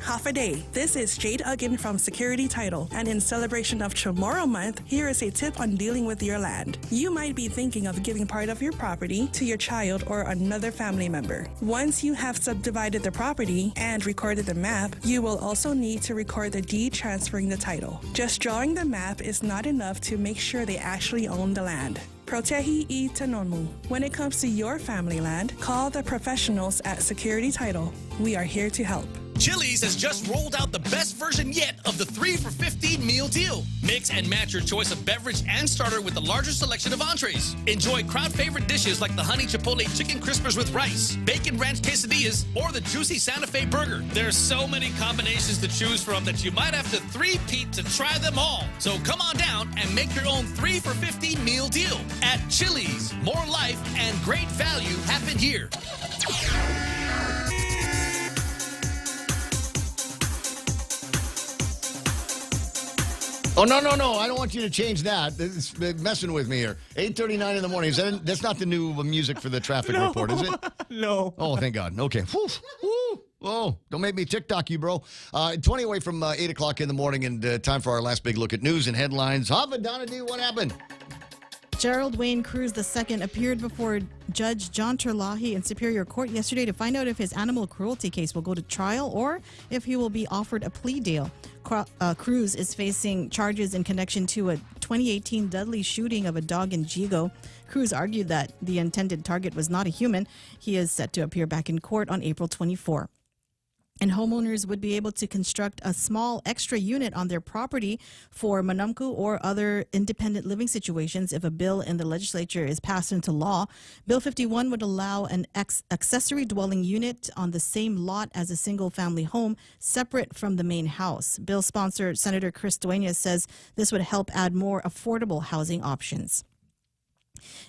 Half a day. This is Jade Uggan from Security Title, and in celebration of Tomorrow Month, here is a tip on dealing with your land. You might be thinking of giving part of your property to your child or another family member. Once you have subdivided the property and recorded the map, you will also need to record the deed transferring the title. Just drawing the map is not enough to make sure they actually own the land. Protehi I Tanonmu. When it comes to your family land, call the professionals at Security Title. We are here to help. Chili's has just rolled out the best version yet of the 3 for $15 meal deal. Mix and match your choice of beverage and starter with the largest selection of entrees. Enjoy crowd favorite dishes like the honey chipotle chicken crispers with rice, bacon ranch quesadillas, or the juicy Santa Fe burger. There's so many combinations to choose from that you might have to three-peat to try them all. So come on down and make your own 3 for $15 meal deal at Chili's. More life and great value happen here. Oh, no. I don't want you to change that. It's messing with me here. 8:39 in the morning. That's not the new music for the traffic report, is it? No. Oh, thank God. Okay. Whew. Oh, don't make me TikTok you, bro. 20 away from 8 o'clock in the morning and time for our last big look at news and headlines. Hava, Donna D, what happened? Gerald Wayne Cruz II appeared before Judge John Terlahi in Superior Court yesterday to find out if his animal cruelty case will go to trial or if he will be offered a plea deal. Cruz is facing charges in connection to a 2018 deadly shooting of a dog in Jigo. Cruz argued that the intended target was not a human. He is set to appear back in court on April 24. And homeowners would be able to construct a small extra unit on their property for manamku or other independent living situations if a bill in the legislature is passed into law. Bill 51 would allow an accessory dwelling unit on the same lot as a single-family home, separate from the main house. Bill sponsor Senator Chris Duenas says this would help add more affordable housing options.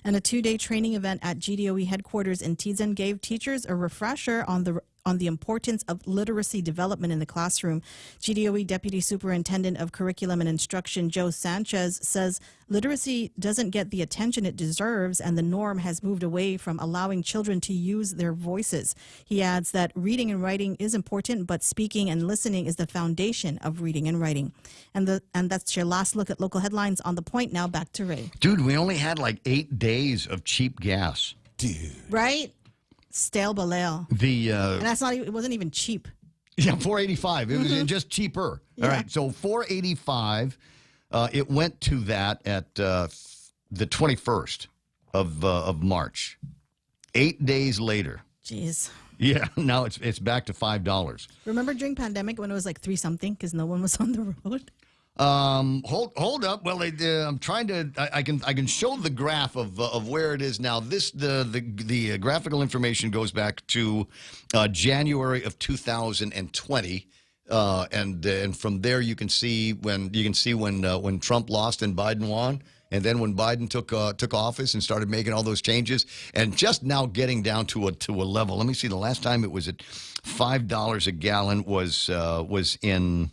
And a 2-day training event at GDOE headquarters in Tizen gave teachers a refresher on the on the importance of literacy development in the classroom. GDOE Deputy Superintendent of Curriculum and Instruction Joe Sanchez says literacy doesn't get the attention it deserves, and the norm has moved away from allowing children to use their voices. He adds that reading and writing is important, but speaking and listening is the foundation of reading and writing. And that's your last look at local headlines on The Point. Now back to Ray. Dude, we only had like 8 days of cheap gas. Dude. Right? Stale Baleo. And that's not even, it wasn't even cheap. Yeah, $4.85. It was just cheaper. Yeah. All right, so $4.85. It went to that at the 21st of March. 8 days later. Jeez. Yeah, now it's back to $5. Remember during pandemic when it was like 3 something because no one was on the road? Hold up. Well, I'm trying to. I can show the graph of where it is now. The graphical information goes back to January of 2020, and from there you can see when Trump lost and Biden won. And then when Biden took office and started making all those changes, and just now getting down to a level. Let me see. The last time it was at $5 a gallon was in,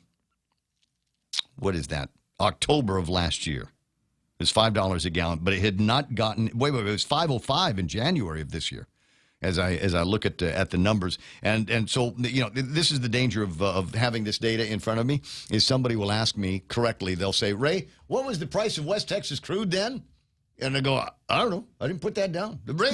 what is that? October of last year. It was $5 a gallon, but it had not gotten. Wait, it was $5.05 in January of this year. As I look at the numbers, and so this is the danger of having this data in front of me. Is somebody will ask me correctly, they'll say, Ray, what was the price of West Texas crude then? And I go, I don't know, I didn't put that down. Ray,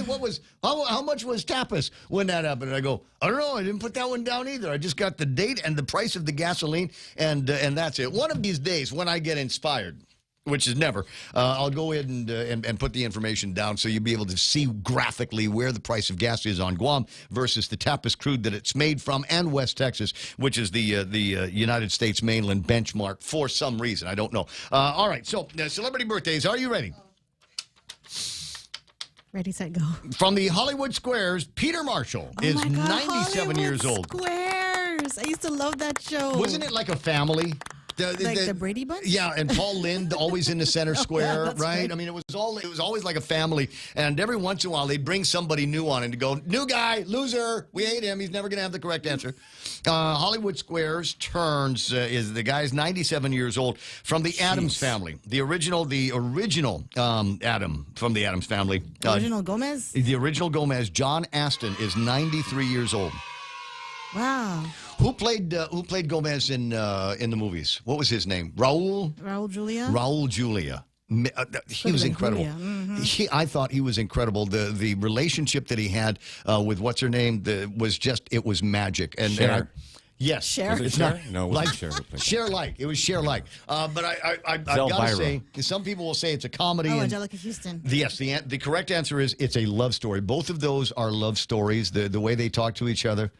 how much was tapas when that happened? And I go, I don't know, I didn't put that one down either. I just got the date and the price of the gasoline, and that's it. One of these days when I get inspired, which is never, I'll go ahead and put the information down so you'll be able to see graphically where the price of gas is on Guam versus the tapas crude that it's made from, and West Texas, which is the United States mainland benchmark for some reason. I don't know. All right, so celebrity birthdays. Are you ready? Ready, set, go. From the Hollywood Squares, Peter Marshall is 97 years old. Squares. I used to love that show. Wasn't it like a family? The Brady Bunch? Yeah, and Paul Lynde always in the center square, right? Right. I mean, it was always like a family. And every once in a while, they'd bring somebody new on and to go, new guy, loser, we hate him, he's never going to have the correct answer. Hollywood Squares turns, is the guy's 97 years old, from the Addams family. The original Adam from the Addams family. The original Gomez? The original Gomez, John Aston, is 93 years old. Wow. Who played Gomez in the movies? What was his name? Raul Julia? Raul Julia. He was incredible. Mm-hmm. I thought he was incredible. The relationship that he had with what's her name it was magic. And Cher. Yes. Cher? Was it Cher? No, it wasn't Cher. Cher-like. It was Cher-like. But I've got to say, some people will say it's a comedy. Oh, Angelica Houston. Yes, the correct answer is it's a love story. Both of those are love stories. The way they talk to each other.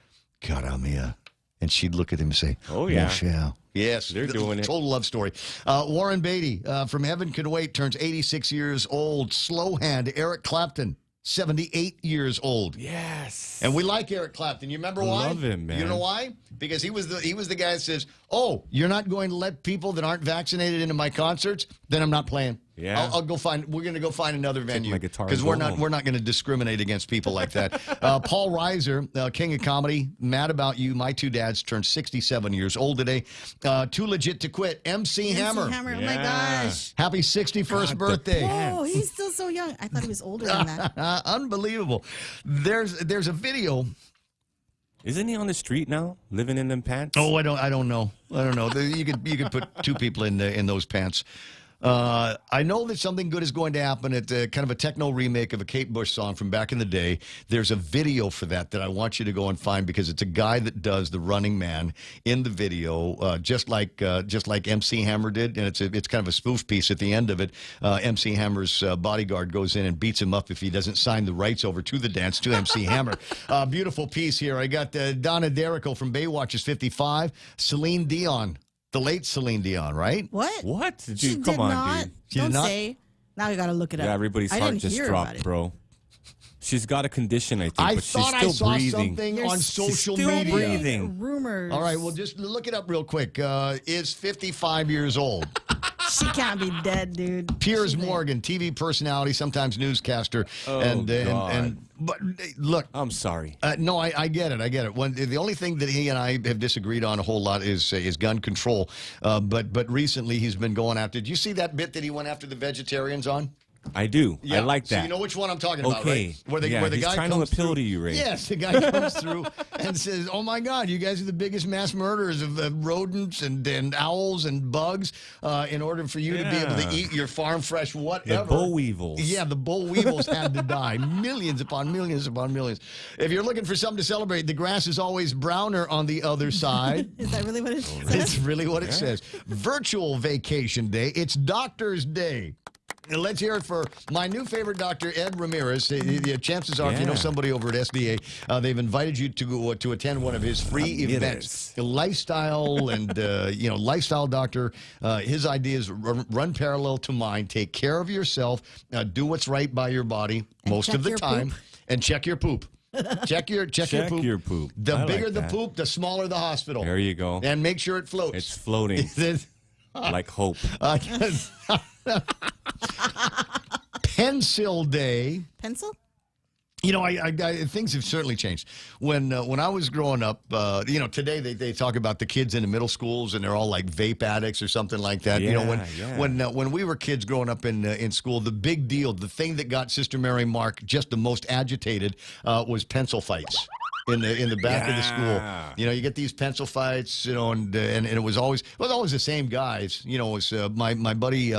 God, Amia. And she'd look at him and say, oh, yeah. Michelle. Yes, they're doing it. Total love story. Warren Beatty from Heaven Can Wait turns 86 years old. Slow hand, Eric Clapton, 78 years old. Yes. And we like Eric Clapton. You remember why? Love him, man. You know why? Because he was the guy that says, oh, you're not going to let people that aren't vaccinated into my concerts? Then I'm not playing. Yeah. We're going to go find another venue. my guitar Because and we're go not home. we're not going to discriminate against people like that. Paul Reiser, king of comedy, Mad About You. My two dads turned 67 years old today. Too Legit to Quit. MC Hammer. Oh my gosh. Happy 61st birthday. Oh, he's still so young. I thought he was older than that. Unbelievable. There's a video. Isn't he on the street now, living in them pants? Oh, I don't know. You could put two people in those pants. I know that something good is going to happen at kind of a techno remake of a Kate Bush song from back in the day. There's a video for that I want you to go and find because it's a guy that does the Running Man in the video, just like MC Hammer did, and it's kind of a spoof piece at the end of it. MC Hammer's bodyguard goes in and beats him up if he doesn't sign the rights over to the dance to MC Hammer. Beautiful piece here. I got Donna Derrico from Baywatch is 55. Celine Dion. The late Celine Dion, right? What? What? She Dude, did come on, not. dude. She did Don't not? say. Now you got to look it up. Yeah, everybody's I heart didn't just hear about dropped, it. bro. She's got a condition, I think, I but thought she's I still saw breathing. something on social still media. breathing. Rumors. All right, well, just look it up real quick. Is 55 years old. She can't be dead, dude. Piers Morgan, TV personality, sometimes newscaster. But look, I'm sorry. No, I get it. I get it. The only thing that he and I have disagreed on a whole lot is gun control. But recently he's been going after. Did you see that bit that he went after the vegetarians on? I do. Yeah. I like that. So you know which one I'm talking about, Okay. right? Where the he's guy trying comes to appeal through, to you, Ray. Yes, the guy comes through and says, "Oh my God, you guys are the biggest mass murderers of rodents and owls and bugs. In order for you to be able to eat your farm fresh whatever." The boll weevils. Yeah, the boll weevils had to die. Millions upon millions upon millions. If you're looking for something to celebrate, the grass is always browner on the other side. Is that really what it says? It's really what it says. Virtual vacation day. It's Doctor's Day. And let's hear it for my new favorite doctor, Ed Ramirez. The chances are, if you know somebody over at SDA, they've invited you to attend one of his free events. Lifestyle and lifestyle doctor. His ideas run parallel to mine. Take care of yourself. Do what's right by your body most of the time, and check your poop. Check your poop. The bigger the poop, the smaller the hospital. There you go. And make sure it floats. It's floating. Like hope. Pencil Day. Pencil? You know, things have certainly changed. When I was growing up, today they talk about the kids in the middle schools and they're all like vape addicts or something like that. When we were kids growing up in school, the big deal, the thing that got Sister Mary Mark just the most agitated was pencil fights. In the back of the school, you get these pencil fights, and it was always the same guys. It was my buddy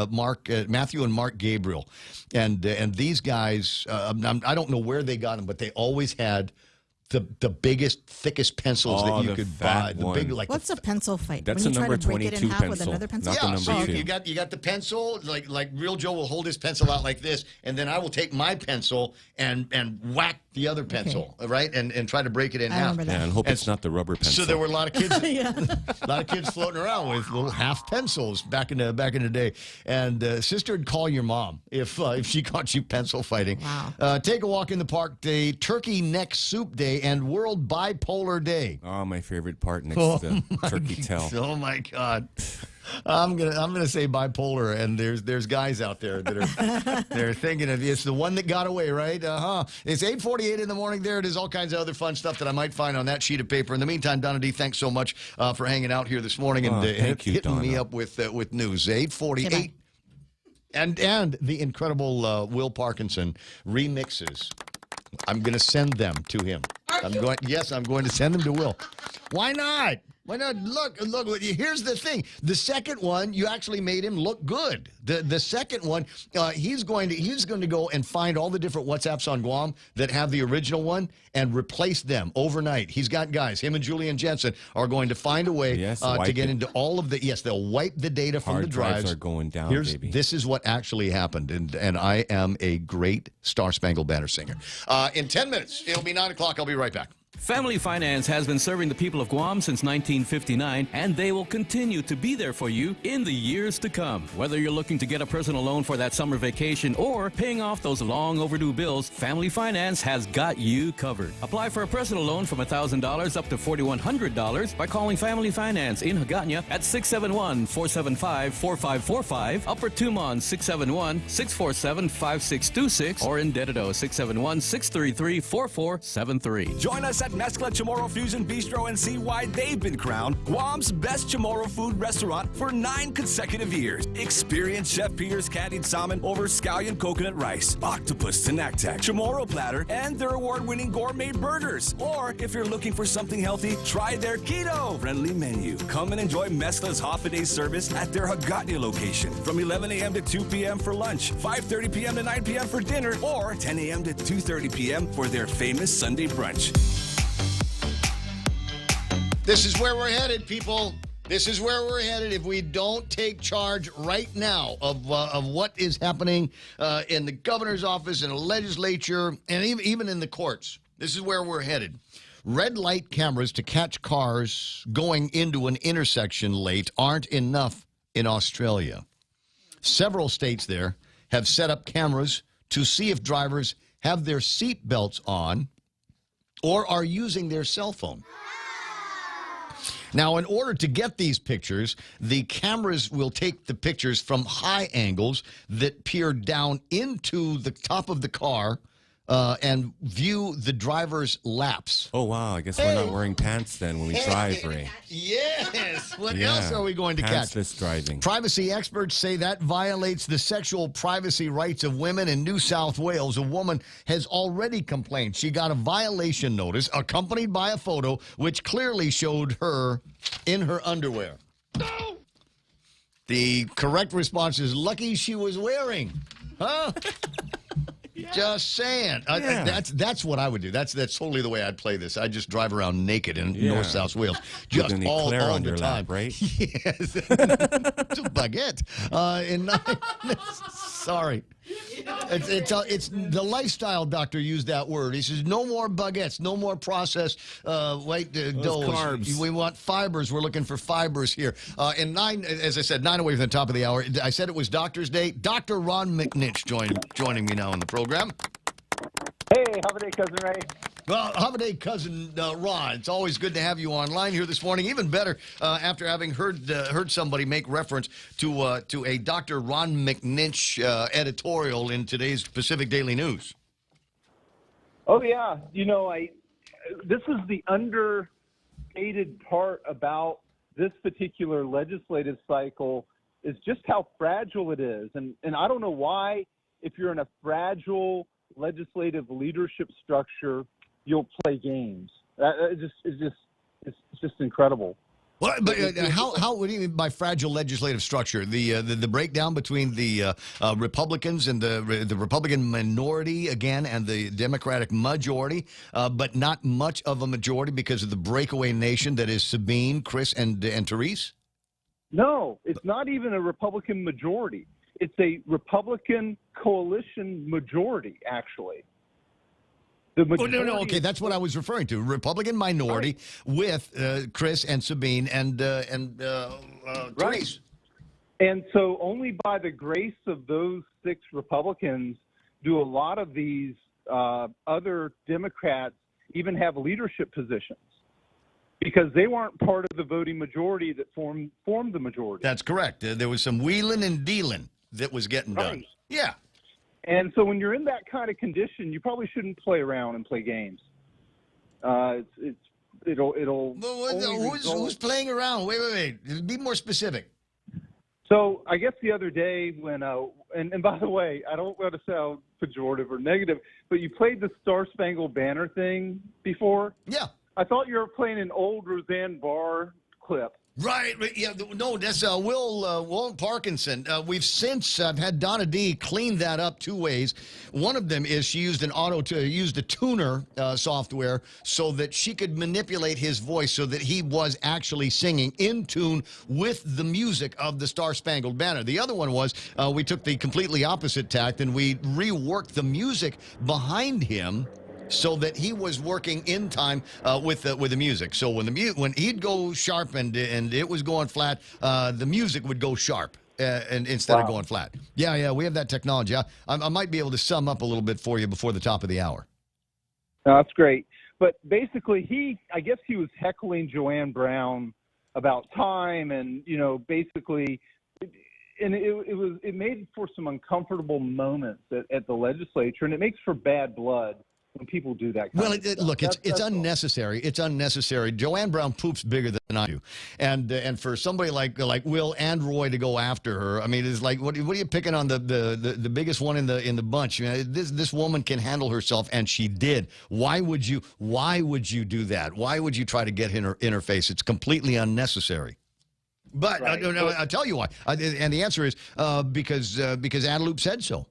Matthew and Mark Gabriel, and these guys. I don't know where they got them, but they always had the biggest, thickest pencils that you could buy. The big, what's a pencil fight? That's when a you number try to break it in 22 half pencil, with another pencil? not the number so 2. you got the pencil, like Real Joe will hold his pencil out like this, and then I will take my pencil and whack the other pencil, right, and try to break it in half. Yeah, and hope it's not the rubber pencil. So there were a lot of kids, a lot of kids floating around with little half pencils back in the day. And sister would call your mom if she caught you pencil fighting. Wow. Take a walk in the park day, turkey neck soup day, and World Bipolar Day. Oh, my favorite part next to the turkey tail. Oh my God. I'm gonna say bipolar, and there's guys out there that are they're thinking of it's the one that got away, right? It's 8:48 in the morning. There it is. All kinds of other fun stuff that I might find on that sheet of paper. In the meantime, Donna D, thanks so much for hanging out here this morning and hitting me up with news. 8:48, and the incredible Will Parkinson remixes. I'm going to send them to him. I'm going to send them to Will. Why not? Why not? Look, here's the thing. The second one, you actually made him look good. The second one, he's going to go and find all the different WhatsApps on Guam that have the original one and replace them overnight. He's got guys. Him and Julian Jensen are going to find a way to get into all of the. Yes, they'll wipe the data from the drives. Are going down, baby. This is what actually happened, and I am a great Star Spangled Banner singer. In 10 minutes, it'll be 9 o'clock. I'll be right back. Family Finance has been serving the people of Guam since 1959, and they will continue to be there for you in the years to come. Whether you're looking to get a personal loan for that summer vacation or paying off those long overdue bills, Family Finance has got you covered. Apply for a personal loan from $1,000 up to $4,100 by calling Family Finance in Hagåtña at 671-475-4545, Upper Tumon 671-647-5626, or in Dededo 671-633-4473. Join us at Mezcla Chamorro Fusion Bistro and see why they've been crowned Guam's best Chamorro food restaurant for 9 consecutive years. Experience Chef Peter's candied salmon over scallion coconut rice, octopus tinactac, Chamorro platter, and their award-winning gourmet burgers. Or if you're looking for something healthy, try their keto-friendly menu. Come and enjoy Mezcla's half-a-day service at their Hagåtña location from 11 a.m. to 2 p.m. for lunch, 5:30 p.m. to 9 p.m. for dinner, or 10 a.m. to 2:30 p.m. for their famous Sunday brunch. This is where we're headed, people. This is where we're headed if we don't take charge right now of what is happening in the governor's office, in the legislature, and even in the courts. This is where we're headed. Red light cameras to catch cars going into an intersection late aren't enough in Australia. Several states there have set up cameras to see if drivers have their seat belts on or are using their cell phone. Now, in order to get these pictures, the cameras will take the pictures from high angles that peer down into the top of the car and view the driver's laps. Oh, wow. I guess we're not wearing pants then when we drive, Ray. Yes. What else are we going to catch? Pantsless driving. Privacy experts say that violates the sexual privacy rights of women in New South Wales. A woman has already complained. She got a violation notice accompanied by a photo which clearly showed her in her underwear. No. The correct response is lucky she was wearing. Huh? Just saying. That's what I would do. That's totally the way I'd play this. I'd just drive around naked in North South Wales, just all the time. Lap, right? Yes. It's a baguette. Sorry. It's the lifestyle doctor used that word. He says no more baguettes, no more processed white doughs. Carbs. We want fibers. We're looking for fibers here. And 9, as I said, 9 away from the top of the hour. I said it was Doctor's Day. Dr. Ron McNitch joining me now on the program. Hey, have a day, Cousin Ray. Well, have a day, Cousin Ron. It's always good to have you online here this morning. Even better after having heard somebody make reference to a Dr. Ron McNitch editorial in today's Pacific Daily News. Oh yeah, this is the understated part about this particular legislative cycle is just how fragile it is, and I don't know why, if you're in a fragile legislative leadership structure, you'll play games. It's just incredible. Well, but how what do you mean by fragile legislative structure? The breakdown between the Republicans and the Republican minority again and the Democratic majority, but not much of a majority because of the breakaway nation that is Sabine, Chris, and Therese? No, it's not even a Republican majority. It's a Republican coalition majority, actually. No, okay, that's what I was referring to. Republican minority with Chris and Sabine and Therese. And so only by the grace of those 6 Republicans do a lot of these other Democrats even have leadership positions, because they weren't part of the voting majority that formed the majority. That's correct. There was some wheeling and dealing that was getting done. Yeah. And so when you're in that kind of condition, you probably shouldn't play around and play games. Who's playing around? Wait. Be more specific. So I guess the other day when, and by the way, I don't want to sound pejorative or negative, but you played the Star Spangled Banner thing before. Yeah. I thought you were playing an old Roseanne Barr clip. Right. Yeah. No, that's Will Parkinson. We've since had Donna D clean that up 2 ways. One of them is she used used a tuner software so that she could manipulate his voice so that he was actually singing in tune with the music of the Star Spangled Banner. The other one was we took the completely opposite tact and we reworked the music behind him so that he was working in time with the music. So when he'd go sharp and it was going flat, the music would go sharp and instead of going flat. Yeah, we have that technology. I might be able to sum up a little bit for you before the top of the hour. No, that's great. But basically, I guess he was heckling Joanne Brown about time, and basically. And it made for some uncomfortable moments at the legislature, and it makes for bad blood when people do that kind of stuff. Look, it's unnecessary. It's unnecessary. Joanne Brown poops bigger than I do, and for somebody like Will and Roy to go after her, I mean, it's like what are you picking on the biggest one in the bunch? This woman can handle herself, and she did. Why would you do that? Why would you try to get in her face? It's completely unnecessary. But right. I'll tell you why, and the answer is because Adelope said so.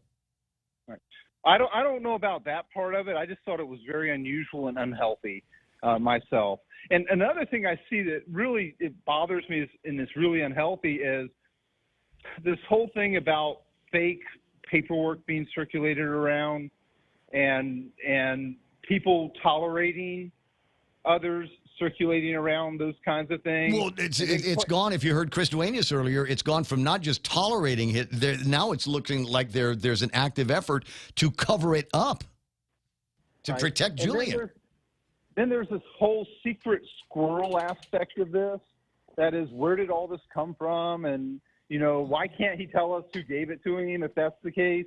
Right. I don't know about that part of it. I just thought it was very unusual and unhealthy myself. And another thing I see that really it bothers me and it's really unhealthy is this whole thing about fake paperwork being circulated around and people tolerating others circulating around those kinds of things. Well, it's gone. If you heard Chris Duenas earlier, it's gone from not just tolerating it. Now it's looking like there's an active effort to cover it up, to protect Julian. then there's this whole secret squirrel aspect of this. That is, where did all this come from? And, you know, why can't he tell us who gave it to him if that's the case?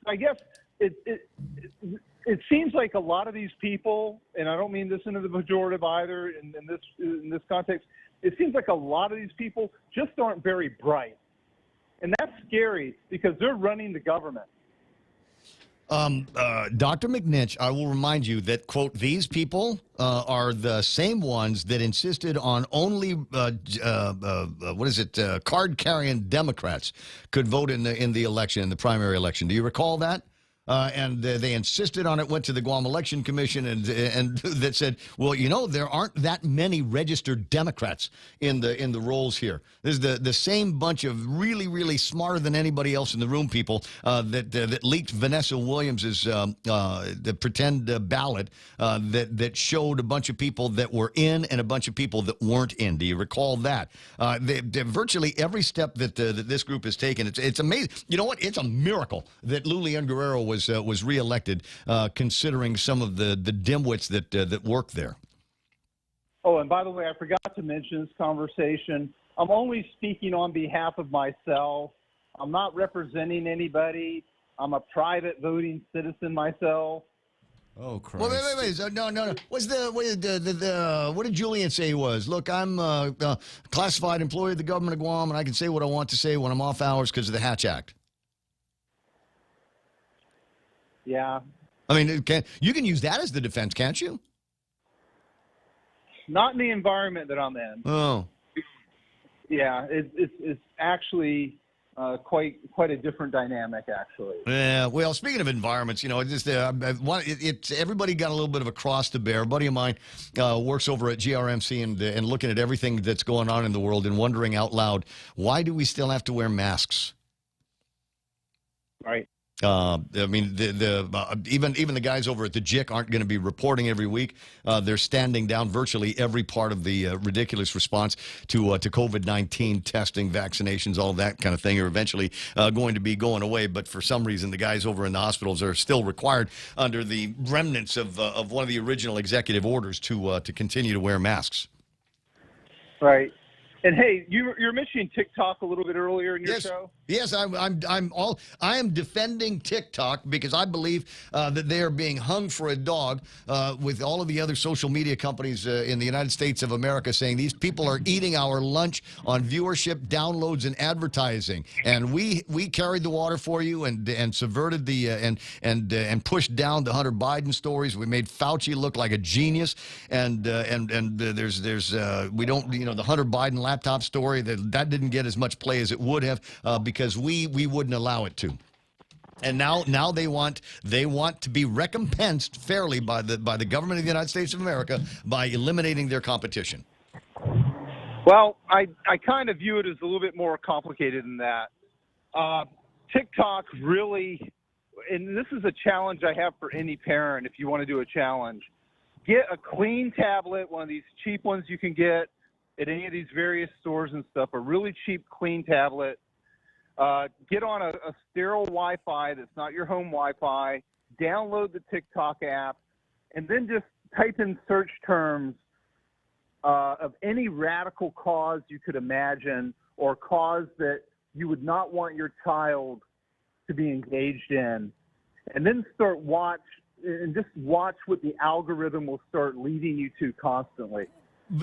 I guess it seems like a lot of these people, and I don't mean this into the pejorative either in this context, it seems like a lot of these people just aren't very bright. And that's scary because they're running the government. Dr. McNitch, I will remind you that, quote, these people are the same ones that insisted on only, card-carrying Democrats could vote in the election, in the primary election. Do you recall that? And they insisted on it, went to the Guam Election Commission, and that said, well, you know, there aren't that many registered Democrats in the rolls here. This is the same bunch of really, really smarter than anybody else in the room people that leaked Vanessa Williams's the pretend ballot that showed a bunch of people that were in and a bunch of people that weren't in. Do you recall that? Virtually every step that this group has taken, it's amazing. You know what? It's a miracle that Lulian Guerrero was reelected, considering some of the dimwits that work there. Oh, and by the way, I forgot to mention this conversation. I'm only speaking on behalf of myself. I'm not representing anybody. I'm a private voting citizen myself. Oh, Christ. Well, wait. No. What did Julian say he was? Look, I'm a classified employee of the government of Guam, and I can say what I want to say when I'm off hours because of the Hatch Act. Yeah. I mean, you can use that as the defense, can't you? Not in the environment that I'm in. Oh. Yeah, it's actually quite a different dynamic, actually. Yeah. Well, speaking of environments, you know, it's everybody got a little bit of a cross to bear. A buddy of mine works over at GRMC and looking at everything that's going on in the world and wondering out loud, why do we still have to wear masks? Right. I mean, even the guys over at the JIC aren't going to be reporting every week. They're standing down virtually every part of the ridiculous response to COVID-19 testing, vaccinations, all that kind of thing are eventually going to be going away. But for some reason, the guys over in the hospitals are still required under the remnants of one of the original executive orders to continue to wear masks. Right. And hey, you're mentioning TikTok a little bit earlier in your show. Yes, I am defending TikTok because I believe that they are being hung for a dog with all of the other social media companies in the United States of America saying these people are eating our lunch on viewership, downloads, and advertising, and we carried the water for you and subverted the and pushed down the Hunter Biden stories. We made Fauci look like a genius, and there's we don't, you know, the Hunter Biden laptop story that didn't get as much play as it would have because we wouldn't allow it to. And now they want to be recompensed fairly by the government of the United States of America by eliminating their competition. Well, I kind of view it as a little bit more complicated than that. TikTok really, and this is a challenge I have for any parent if you want to do a challenge. Get a clean tablet, one of these cheap ones you can get at any of these various stores and stuff, a really cheap, clean tablet. Get on a sterile Wi-Fi that's not your home Wi-Fi, download the TikTok app, and then just type in search terms of any radical cause you could imagine or cause that you would not want your child to be engaged in. And then watch what the algorithm will start leading you to constantly.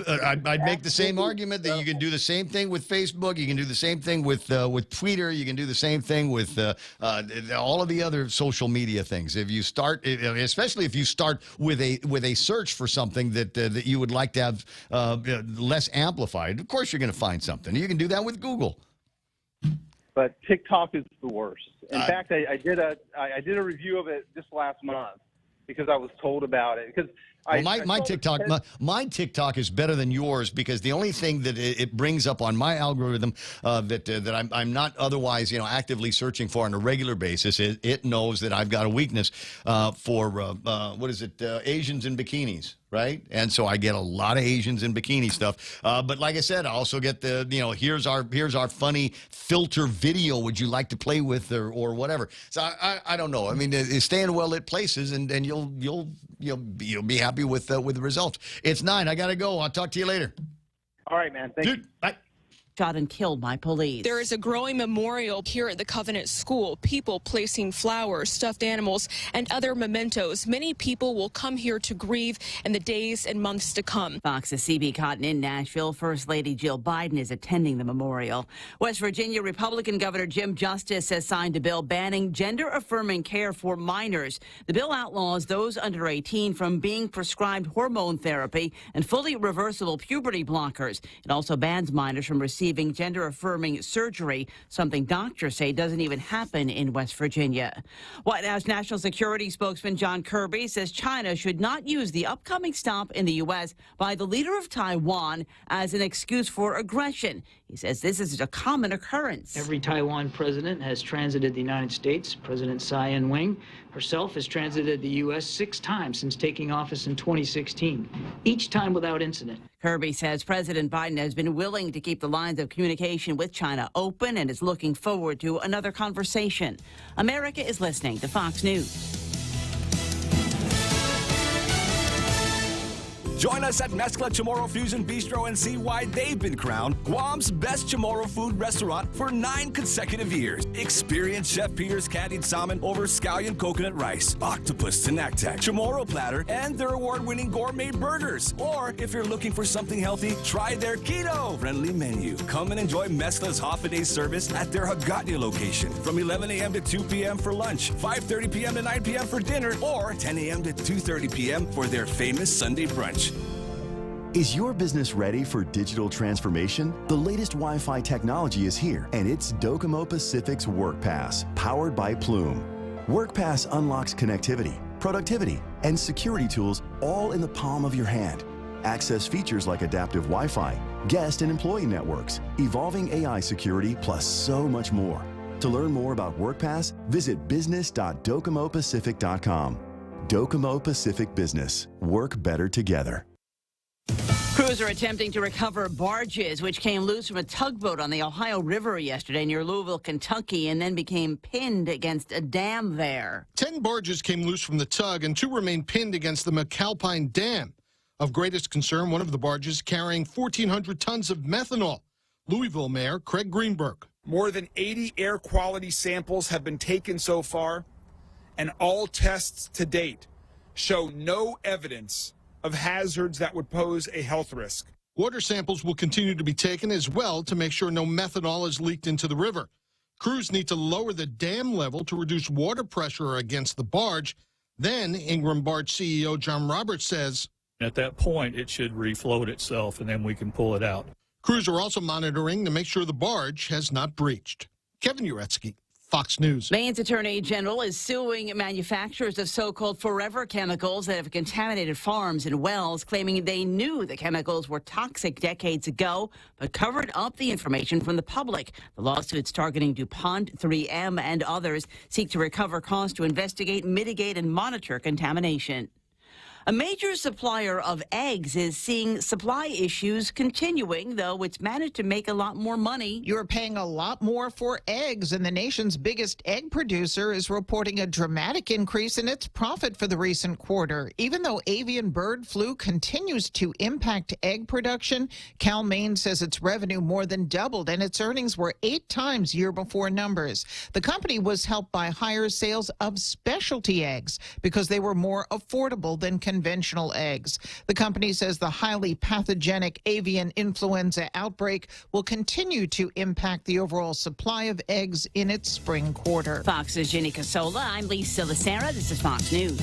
I'd make the same argument that you can do the same thing with Facebook. You can do the same thing with Twitter. You can do the same thing with all of the other social media things. If you start, especially if you start with a search for something that you would like to have less amplified, of course you're going to find something. You can do that with Google. But TikTok is the worst. In fact, I did a review of it just last month because I was told about it. Because my TikTok is better than yours because the only thing that it brings up on my algorithm that I'm not otherwise, you know, actively searching for on a regular basis, it knows that I've got a weakness for Asians in bikinis. Right, and so I get a lot of Asians in bikini stuff. But like I said, I also get here's our funny filter video. Would you like to play with or whatever? So I don't know. I mean, stay in well-lit places, and you'll you'll be happy with the result. It's 9. I got to go. I'll talk to you later. All right, man. Thank you. Bye. Shot and killed by police. There is a growing memorial here at the Covenant School. People placing flowers, stuffed animals, and other mementos. Many people will come here to grieve in the days and months to come. Fox's CB Cotton in Nashville. First Lady Jill Biden is attending the memorial. West Virginia Republican Governor Jim Justice has signed a bill banning gender-affirming care for minors. The bill outlaws those under 18 from being prescribed hormone therapy and fully reversible puberty blockers. It also bans minors from receiving gender-affirming surgery, something doctors say doesn't even happen in West Virginia. White House National Security spokesman John Kirby says China should not use the upcoming stop in the U.S. by the leader of Taiwan as an excuse for aggression. He says this is a common occurrence. Every Taiwan president has transited the United States. President Tsai Ing-wen herself has transited the U.S. 6 times since taking office in 2016, each time without incident. Kirby says President Biden has been willing to keep the lines of communication with China open and is looking forward to another conversation. America is listening to Fox News. Join us at Mezcla Chamorro Fusion Bistro and see why they've been crowned Guam's best Chamorro food restaurant for 9 consecutive years. Experience Chef Peter's candied salmon over scallion coconut rice, octopus tenactac, Chamorro platter, and their award-winning gourmet burgers. Or if you're looking for something healthy, try their keto-friendly menu. Come and enjoy Mezcla's half-a-day service at their Hagåtña location from 11 a.m. to 2 p.m. for lunch, 5:30 p.m. to 9 p.m. for dinner, or 10 a.m. to 2:30 p.m. for their famous Sunday brunch. Is your business ready for digital transformation? The latest Wi-Fi technology is here, and it's Docomo Pacific's WorkPass, powered by Plume. WorkPass unlocks connectivity, productivity, and security tools all in the palm of your hand. Access features like adaptive Wi-Fi, guest and employee networks, evolving AI security, plus so much more. To learn more about WorkPass, visit business.docomopacific.com. Docomo Pacific Business. Work better together. Crews are attempting to recover barges which came loose from a tugboat on the Ohio River yesterday near Louisville, Kentucky, and then became pinned against a dam there. 10 barges came loose from the tug, and 2 remain pinned against the McAlpine Dam. Of greatest concern, one of the barges carrying 1,400 tons of methanol. Louisville Mayor Craig Greenberg. More than 80 air quality samples have been taken so far, and all tests to date show no evidence of hazards that would pose a health risk. Water samples will continue to be taken as well to make sure no methanol is leaked into the river. Crews need to lower the dam level to reduce water pressure against the barge. Then, Ingram Barge CEO John Roberts says, at that point, it should refloat itself, and then we can pull it out. Crews are also monitoring to make sure the barge has not breached. Kevin Uretsky, Fox News. Maine's Attorney General is suing manufacturers of so-called forever chemicals that have contaminated farms and wells, claiming they knew the chemicals were toxic decades ago, but covered up the information from the public. The lawsuits targeting DuPont, 3M, and others seek to recover costs to investigate, mitigate, and monitor contamination. A major supplier of eggs is seeing supply issues continuing, though it's managed to make a lot more money. You're paying a lot more for eggs, and the nation's biggest egg producer is reporting a dramatic increase in its profit for the recent quarter. Even though avian bird flu continues to impact egg production, Cal-Maine says its revenue more than doubled, and its earnings were 8 times year-before numbers. The company was helped by higher sales of specialty eggs because they were more affordable than conventional eggs. The company says the highly pathogenic avian influenza outbreak will continue to impact the overall supply of eggs in its spring quarter. Fox's Jenny Casola. I'm Lisa Lacera. This is Fox News.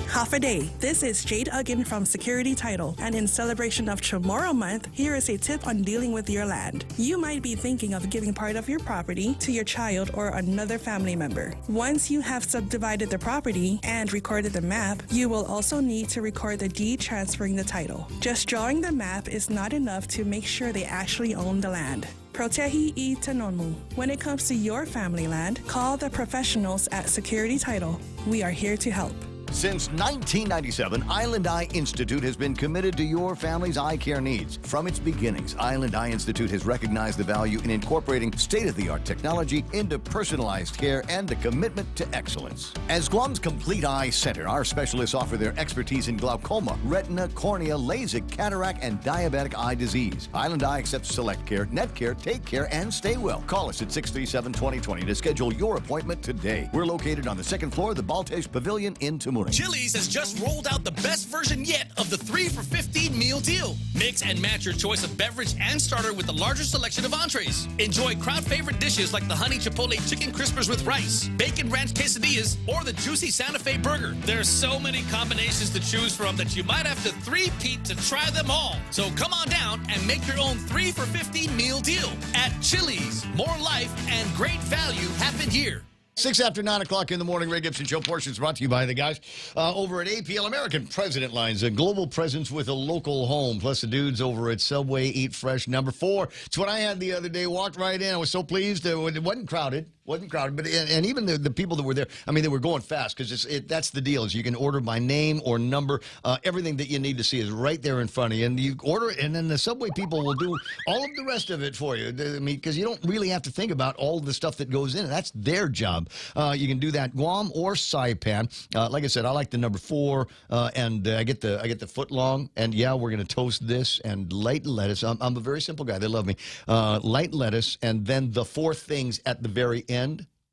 Half a day. This is Jade Ugin from Security Title, and in celebration of Tomorrow Month, here is a tip on dealing with your land. You might be thinking of giving part of your property to your child or another family member. Once you have subdivided the property and recorded the map, you will also need to record the deed transferring the title. Just drawing the map is not enough to make sure they actually own the land. Protehi I Tanonmu. When it comes to your family land, call the professionals at Security Title. We are here to help. Since 1997, Island Eye Institute has been committed to your family's eye care needs. From its beginnings, Island Eye Institute has recognized the value in incorporating state-of-the-art technology into personalized care and a commitment to excellence. As Guam's complete eye center, our specialists offer their expertise in glaucoma, retina, cornea, LASIK, cataract, and diabetic eye disease. Island Eye accepts Select Care, Net Care, Take Care, and Stay Well. Call us at 637-2020 to schedule your appointment today. We're located on the second floor of the Baltej Pavilion in Temuri. Chili's has just rolled out the best version yet of the 3 for $15 meal deal. Mix and match your choice of beverage and starter with the larger selection of entrees. Enjoy crowd favorite dishes like the honey chipotle chicken crispers with rice, bacon ranch quesadillas, or the juicy Santa Fe burger. There's so many combinations to choose from that you might have to three-peat to try them all. So come on down and make your own 3 for $15 meal deal at Chili's. More life and great value happen here. 6 after 9 o'clock in the morning, Ray Gibson Show portions brought to you by the guys over at APL American President Lines, a global presence with a local home. Plus the dudes over at Subway Eat Fresh number 4. It's what I had the other day. Walked right in. I was so pleased. It wasn't crowded. But and even the people that were there, I mean, they were going fast because that's the deal. Is you can order by name or number. Everything that you need to see is right there in front of you, and you order it, and then the Subway people will do all of the rest of it for you. I mean, because you don't really have to think about all the stuff that goes in it. That's their job. You can do that Guam or Saipan. Like I said, I like the number 4, and I get the foot long. And yeah, we're gonna toast this and light lettuce. I'm a very simple guy. They love me. Light lettuce, and then the 4 things at the very end.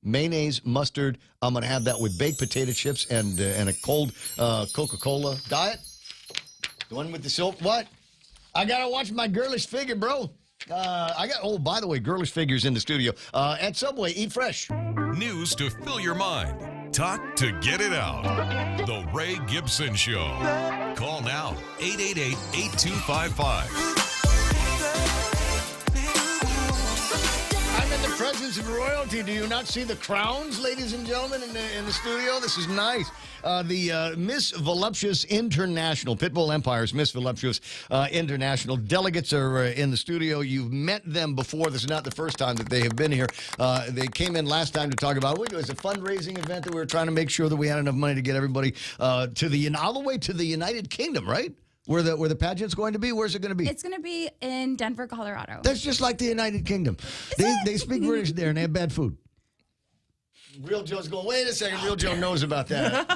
Mayonnaise, mustard. I'm going to have that with baked potato chips and a cold Coca-Cola diet. The one with the silk. What? I got to watch my girlish figure, bro. By the way, girlish figures in the studio. At Subway, Eat Fresh. News to fill your mind. Talk to get it out. The Ray Gibson Show. Call now, 888-8255. In the presence of royalty, do you not see the crowns, ladies and gentlemen, in the studio? This is nice. The Miss Voluptuous International, Pitbull Empire's Miss Voluptuous International delegates are in the studio. You've met them before. This is not the first time that they have been here. They came in last time to talk about it was a fundraising event that we were trying to make sure that we had enough money to get everybody all the way to the United Kingdom, right? Where the pageant's going to be? Where's it going to be? It's going to be in Denver, Colorado. That's just like the United Kingdom. They speak British there, and they have bad food. Real Joe's going, wait a second. Real Joe knows about that.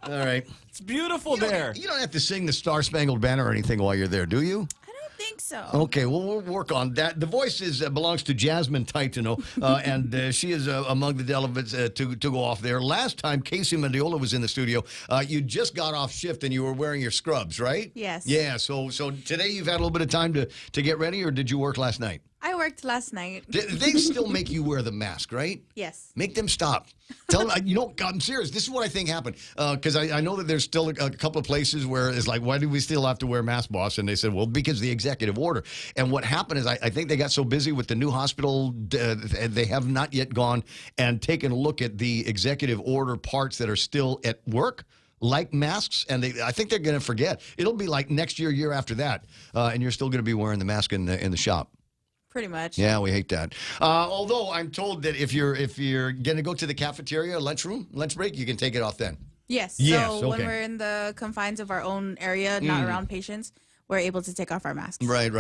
All right. It's beautiful there. You don't have to sing the Star Spangled Banner or anything while you're there, do you? I think so. Okay, well, we'll work on that. The voice belongs to Jasmine Titano, and she is among the delegates to go off there. Last time, Casey Mendiola was in the studio. You just got off shift, and you were wearing your scrubs, right? Yes. Yeah, so today you've had a little bit of time to get ready, or did you work last night? I worked last night. They still make you wear the mask, right? Yes. Make them stop. Tell them, I'm serious. This is what I think happened. Because I know that there's still a couple of places where it's like, why do we still have to wear masks, boss? And they said, well, because of the executive order. And what happened is I think they got so busy with the new hospital, they have not yet gone and taken a look at the executive order parts that are still at work, like masks, and I think they're going to forget. It'll be like next year after that, and you're still going to be wearing the mask in the shop. Pretty much. Yeah, we hate that. Although I'm told that if you're going to go to the cafeteria, lunch break, you can take it off then. Yes. Yes. So when we're in the confines of our own area, not around patients, we're able to take off our masks. Right.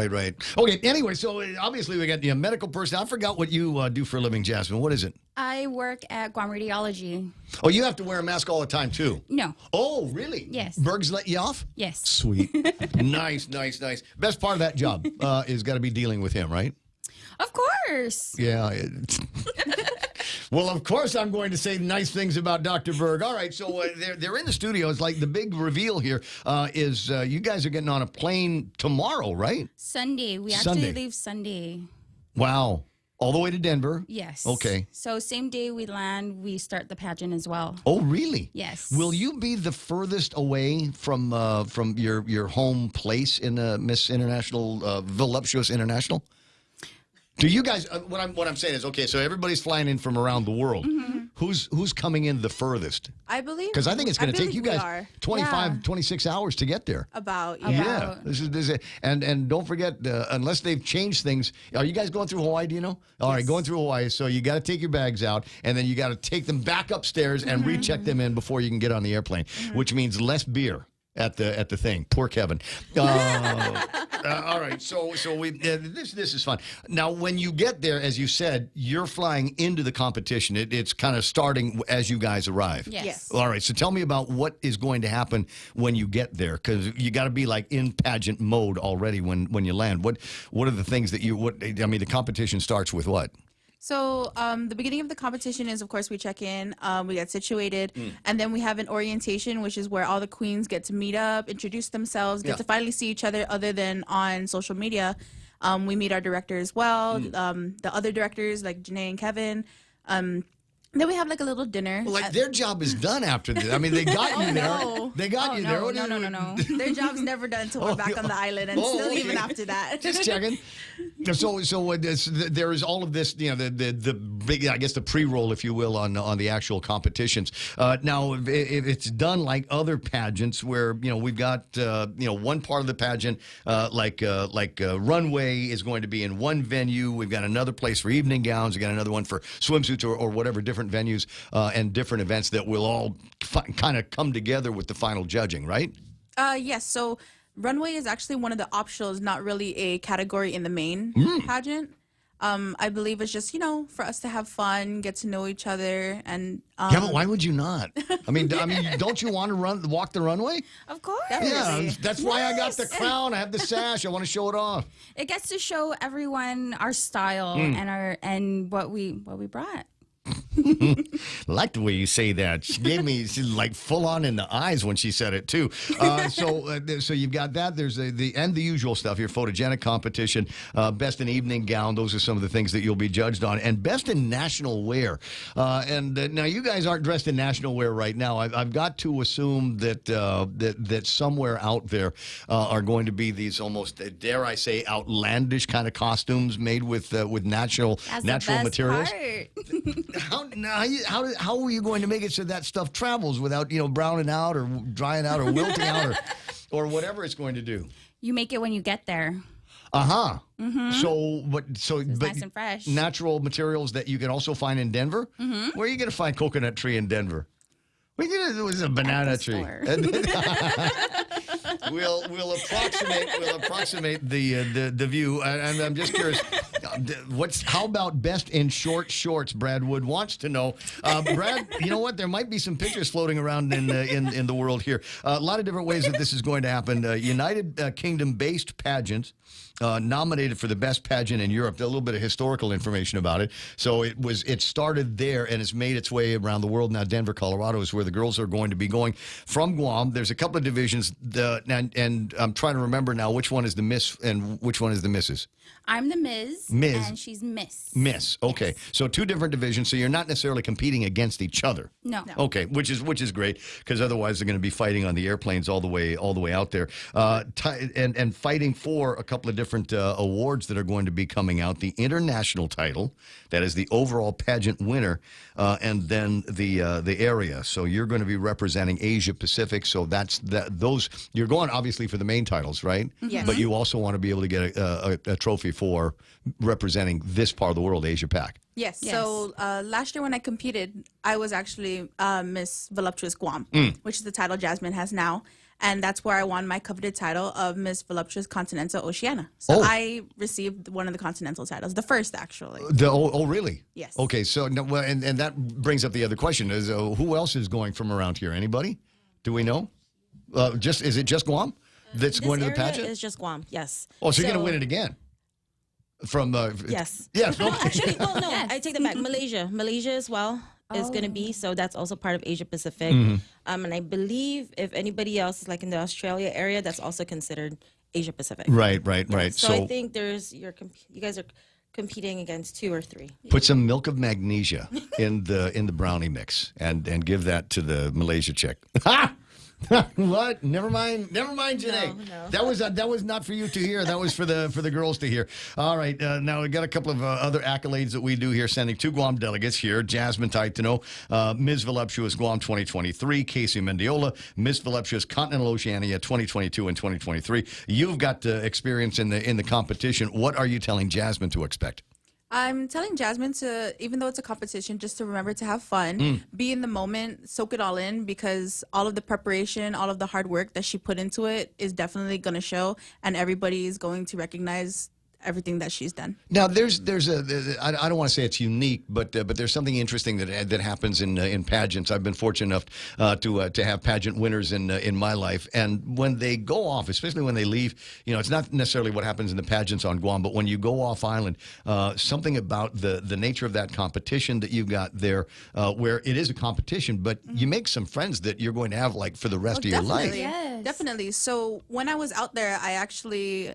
Okay. Anyway, so obviously we got medical person. I forgot what you do for a living, Jasmine. What is it? I work at Guam Radiology. Oh, you have to wear a mask all the time too? No. Oh, really? Yes. Berg's let you off? Yes. Sweet. Nice. Best part of that job is got to be dealing with him, right? Of course. Yeah. Well, of course I'm going to say nice things about Dr. Berg. All right, so they're in the studio. It's like the big reveal here is you guys are getting on a plane tomorrow, right? Sunday. We actually leave Sunday. Wow. All the way to Denver? Yes. Okay. So same day we land, we start the pageant as well. Oh, really? Yes. Will you be the furthest away from your home place in Miss International, Voluptuous International? Do you guys? What I'm saying is, okay. So everybody's flying in from around the world. Mm-hmm. who's coming in the furthest? I believe Because I think it's going to take you guys 25, 26 hours to get there. Yeah. This is and don't forget, unless they've changed things. Are you guys going through Hawaii? Do you know? All right, going through Hawaii. So you got to take your bags out, and then you got to take them back upstairs and recheck them in before you can get on the airplane, which means less beer at the thing. Poor Kevin. All right, so we this is fun. Now, when you get there, as you said, you're flying into the competition. It's kind of starting as you guys arrive. Yes. All right, so tell me about what is going to happen when you get there, because you got to be like in pageant mode already when you land. What are the things that the competition starts with what? So the beginning of the competition is, of course, we check in, we get situated, and then we have an orientation, which is where all the queens get to meet up, introduce themselves, get to finally see each other than on social media. We meet our director as well, the other directors like Janae and Kevin. Then we have like a little dinner. Well, their job is done after this. I mean, they got you there. No. They got you there. No. Their job's never done until we're back on the island and still even after that. Just checking. So there is all of this, the big, I guess, the pre-roll, if you will, on the actual competitions. Now, if it's done like other pageants where, we've got, one part of the pageant, like runway is going to be in one venue. We've got another place for evening gowns. We've got another one for swimsuits or whatever, different venues and different events that will all kind of come together with the final judging, right? Yes. So runway is actually one of the optionals, not really a category in the main pageant. I believe it's just, for us to have fun, get to know each other, and yeah, but why would you not? I mean, don't you want to walk the runway? Of course. Yeah, that's why I got the crown. I have the sash. I want to show it off. It gets to show everyone our style and what we brought. I like the way you say that. She gave me like full on in the eyes when she said it too. So you've got that. There's the usual stuff here: photogenic competition, best in evening gown. Those are some of the things that you'll be judged on, and best in national wear. Now you guys aren't dressed in national wear right now. I've got to assume that somewhere out there are going to be these almost, dare I say, outlandish kind of costumes made with natural materials. How are you going to make it so that stuff travels without browning out or drying out or wilting out or whatever it's going to do? You make it when you get there. Mm-hmm. So it's nice and fresh. Natural materials that you can also find in Denver. Where are you going to find coconut tree in Denver? It was a banana tree. We'll approximate the view, and I'm just curious. How about best in short shorts? Brad Wood wants to know. Brad, you know what? There might be some pictures floating around in the world here. A lot of different ways that this is going to happen. United Kingdom-based pageant. Nominated for the best pageant in Europe. A little bit of historical information about it. So it started there and it's made its way around the world. Now Denver, Colorado is where the girls are going to be going from Guam. There's a couple of divisions, and I'm trying to remember now which one is the Miss and which one is the Misses. I'm the Ms. And she's Miss. Miss. Okay. Yes. So two different divisions. So you're not necessarily competing against each other. No. Okay. Which is great, because otherwise they're going to be fighting on the airplanes all the way out there, and fighting for a couple of different awards that are going to be coming out. The international title, that is the overall pageant winner, and then the area. So you're going to be representing Asia Pacific. So those you're going obviously for the main titles, right? Yes. But you also want to be able to get a trophy for representing this part of the world, Asia Pac. Yes. So last year when I competed, I was actually Miss Voluptuous Guam, which is the title Jasmine has now. And that's where I won my coveted title of Miss Voluptuous Continental Oceania. So I received one of the continental titles, the first actually. Really? Yes. Okay, so and that brings up the other question: is who else is going from around here? Anybody? Do we know? Is it just Guam that's going to the pageant? It's just Guam. Yes. Oh, so you're going to win it again? From yes. Yes. No, actually, no. I take that back. Malaysia as well is going to be, so that's also part of Asia Pacific. And I believe if anybody else is like in the Australia area, that's also considered Asia Pacific. Right. So I think you guys are competing against 2 or 3. Put some milk of magnesia in the brownie mix and give that to the Malaysia chick. Ha! What? Never mind, Janae. No. That was not for you to hear. That was for the girls to hear. All right. Now we got a couple of other accolades that we do here, sending 2 Guam delegates here. Jasmine Taitano, Ms. Voluptuous Guam 2023. Casey Mendiola, Miss Voluptuous Continental Oceania 2022 and 2023. You've got experience in the competition. What are you telling Jasmine to expect? I'm telling Jasmine to, even though it's a competition, just to remember to have fun, be in the moment, soak it all in, because all of the preparation, all of the hard work that she put into it is definitely going to show, and everybody is going to recognize everything that she's done. Now, there's I don't want to say it's unique, but there's something interesting that happens in pageants. I've been fortunate enough to have pageant winners in my life, and when they go off, especially when they leave, it's not necessarily what happens in the pageants on Guam, but when you go off island, something about the nature of that competition that you've got there, where it is a competition, but you make some friends that you're going to have like for the rest of your life. Yes. Definitely. So when I was out there, I actually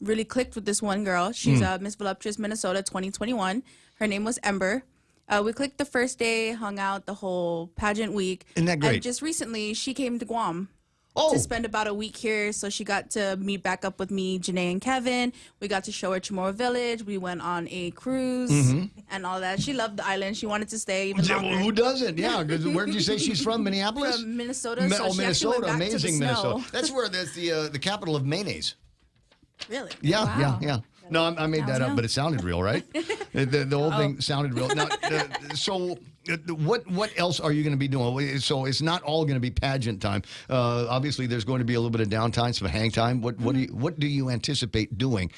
really clicked with this one girl. She's Miss Voluptuous Minnesota 2021. Her name was Ember. We clicked the first day, hung out the whole pageant week. Isn't that great? And just recently, she came to Guam to spend about a week here. So she got to meet back up with me, Janae, and Kevin. We got to show her Chamorro Village. We went on a cruise and all that. She loved the island. She wanted to stay even longer. Who doesn't? Yeah. Where did you say she's from? Minneapolis? From Minnesota. So she actually Minnesota. went back Amazing, to the Minnesota. snow. That's where there's the capital of mayonnaise. Really? Yeah, Wow. yeah. No, I made that up, but it sounded real, right? The whole thing sounded real. Now, what else are you going to be doing? So it's not all going to be pageant time. Obviously, there's going to be a little bit of downtime, some hang time. What do you anticipate doing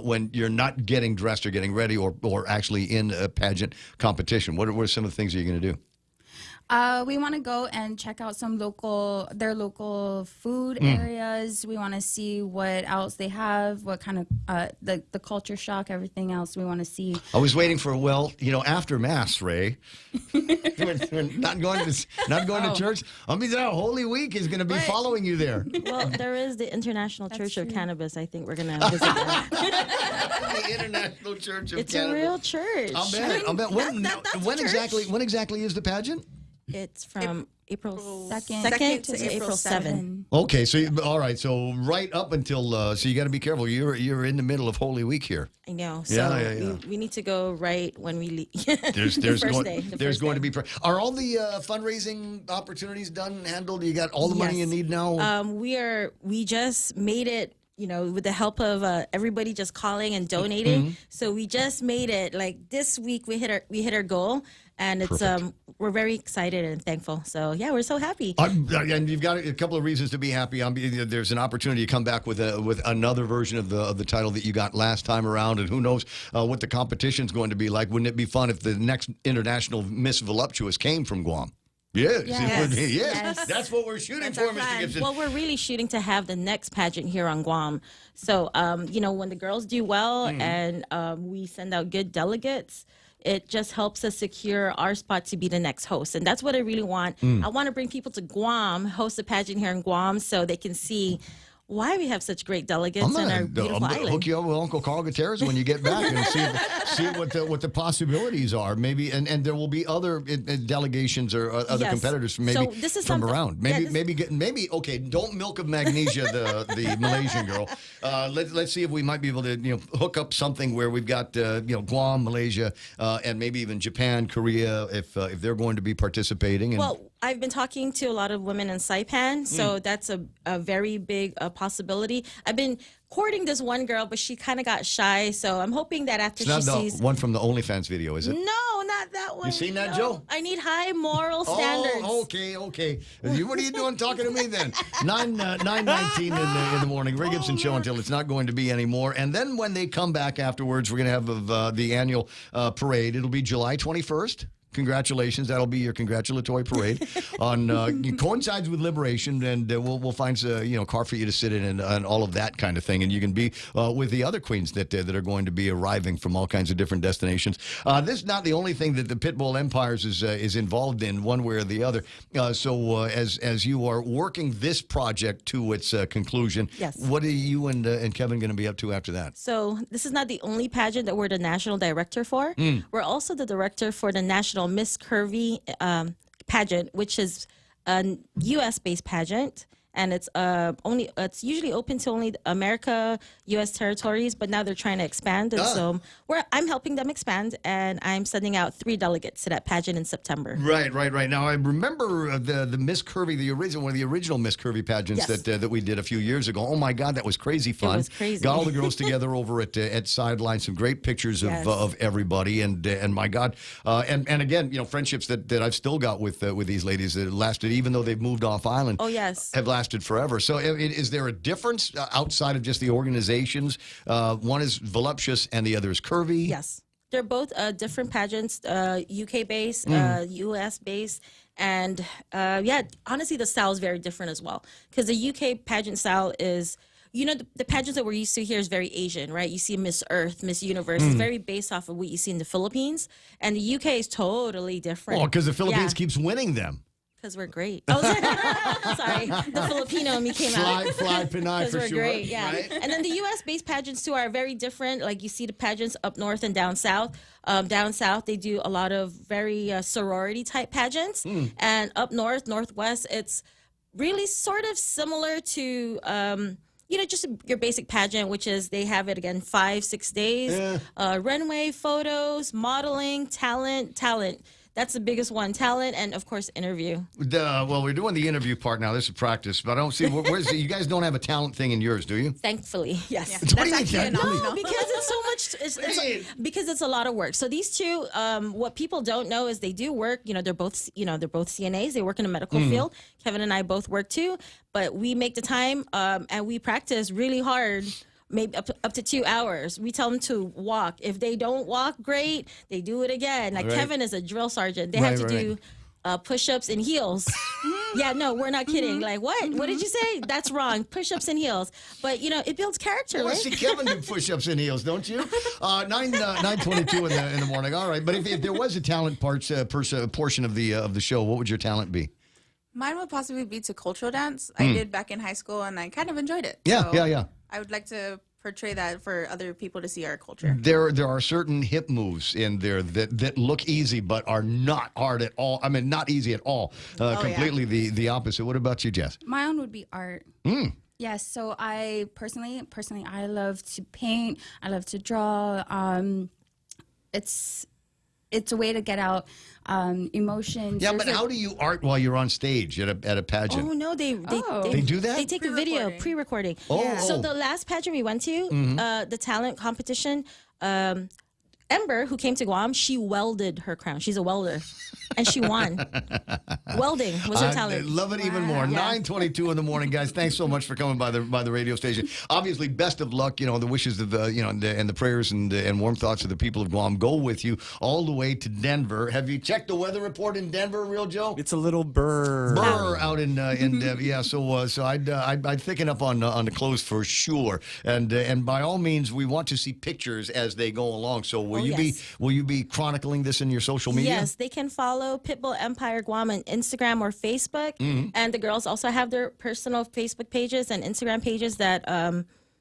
when you're not getting dressed or getting ready or actually in a pageant competition? What are some of the things that you're going to do? We want to go and check out their local food areas. We want to see what else they have, what kind of the culture shock, everything else we want to see. I was waiting for after Mass, Ray. We're not going to church. I mean, Holy Week is going to be following you there. Well, there is the International Church of Cannabis. I think we're going to visit that. The International Church of Cannabis. It's a real church. I'll bet. When exactly is the pageant? It's from April 2nd to April 7th. Okay, so all right, so right up until so you got to be careful. You're in the middle of Holy Week here. I know. So we need to go right when we leave. There's going to be. Are all the fundraising opportunities done, handled? You got all the money you need now. We just made it. With the help of everybody just calling and donating. So we just made it. Like this week, we hit our goal, and it's we're very excited and thankful. So yeah, we're so happy. And you've got a couple of reasons to be happy. There's an opportunity to come back with another version of the title that you got last time around, and who knows what the competition's going to be like. Wouldn't it be fun if the next international Miss Voluptuous came from Guam? Yes. That's what we're shooting for, Mr. Gibson. Well, we're really shooting to have the next pageant here on Guam. So, when the girls do well and we send out good delegates, it just helps us secure our spot to be the next host. And that's what I really want. I want to bring people to Guam, host a pageant here in Guam so they can see why we have such great delegates in our beautiful island. Hook you up with Uncle Carl Gutierrez when you get back and see what the possibilities are. Maybe and there will be other delegations or other competitors from around. Maybe okay. Don't milk of magnesia the Malaysian girl. Let's see if we might be able to hook up something where we've got Guam, Malaysia, and maybe even Japan, Korea if they're going to be participating. And, well, I've been talking to a lot of women in Saipan, so that's a very big possibility. I've been courting this one girl, but she kind of got shy, so I'm hoping that after she sees... It's not the one from the OnlyFans video, is it? No, not that one. You seen that, Joe? I need high moral standards. Oh, okay. What are you doing talking to me then? 9:19 in the morning. Ray Gibson Show until it's not going to be anymore. And then when they come back afterwards, we're going to have the annual parade. It'll be July 21st. Congratulations. That'll be your congratulatory parade coincides with Liberation, and we'll find a car for you to sit in and all of that kind of thing, and you can be with the other queens that are going to be arriving from all kinds of different destinations. This is not the only thing that the Pitbull Empires is involved in one way or the other. So as you are working this project to its conclusion, what are you and Kevin going to be up to after that? So this is not the only pageant that we're the national director for. We're also the director for the National Miss Curvy pageant, which is a U.S.-based pageant. And it's usually open to only America, U.S. territories, but now they're trying to expand. And so I'm helping them expand, and I'm sending out 3 delegates to that pageant in September. Right. Now I remember the Miss Curvy, one of the original Miss Curvy pageants that we did a few years ago. Oh my God, that was crazy fun. It was crazy. Got all the girls together over at Sideline. Some great pictures of everybody, and my God, and again, friendships that I've still got with these ladies that lasted, even though they've moved off island. Oh yes, have lasted forever. So is there a difference outside of just the organizations? One is voluptuous and the other is curvy? Yes. They're both different pageants, UK-based, US-based. And honestly, the style is very different as well. Because the UK pageant style is, the pageants that we're used to here is very Asian, right? You see Miss Earth, Miss Universe. It's very based off of what you see in the Philippines. And the UK is totally different. Well, because the Philippines keeps winning them. Because we're great. Oh, sorry. The Filipino in me came out. Fly Pinay for sure. Because we're great, yeah. Right? And then the U.S.-based pageants, too, are very different. Like, you see the pageants up north and down south. Down south, they do a lot of very sorority-type pageants. And up north, northwest, it's really sort of similar to... just your basic pageant, which is they have it again 5-6 days. Runway photos, modeling, talent. That's the biggest one, talent, and of course, interview. Well, we're doing the interview part now. This is practice, but I don't see where's you guys don't have a talent thing in yours, do you? Thankfully, yes. Yeah. What do you mean? No, because it's so much. Because it's a lot of work. So these two, what people don't know is they do work. They're both CNAs. They work in the medical field. Kevin and I both work too, but we make the time and we practice really hard. Maybe up to 2 hours. We tell them to walk. If they don't walk, great. They do it again. Like Kevin is a drill sergeant. They have to do push-ups in heels. Yeah, no, we're not kidding. Like, what? What did you say? That's wrong. Push-ups in heels. But, it builds character, well, right? See Kevin do push-ups in heels, don't you? 9:22 in the morning. All right, but if there was a talent portion of the show, what would your talent be? Mine would possibly be to cultural dance. I did back in high school, and I kind of enjoyed it. Yeah. I would like to portray that for other people to see our culture. There are certain hip moves in there that look easy but are not hard at all. I mean, not easy at all. Completely the opposite. What about you, Jess? My own would be art. Yes, so I personally, I love to paint. I love to draw. It's a way to get out emotions. Yeah, but how do you art while you're on stage at a pageant? Oh no, they do that. They take the video pre-recording. So the last pageant we went to, the talent competition, Ember, who came to Guam, she welded her crown. She's a welder, and she won. Welding was her talent. I love it even more. 9:22 in the morning, guys. Thanks so much for coming by the radio station. Obviously, best of luck. The wishes of and the prayers and warm thoughts of the people of Guam go with you all the way to Denver. Have you checked the weather report in Denver, Real Joe? It's a little burr out in yeah. So I'd thicken up on the clothes for sure. And by all means, we want to see pictures as they go along. So will you be chronicling this in your social media? Yes, they can follow Pitbull Empire Guam on Instagram or Facebook. And the girls also have their personal Facebook pages and Instagram pages that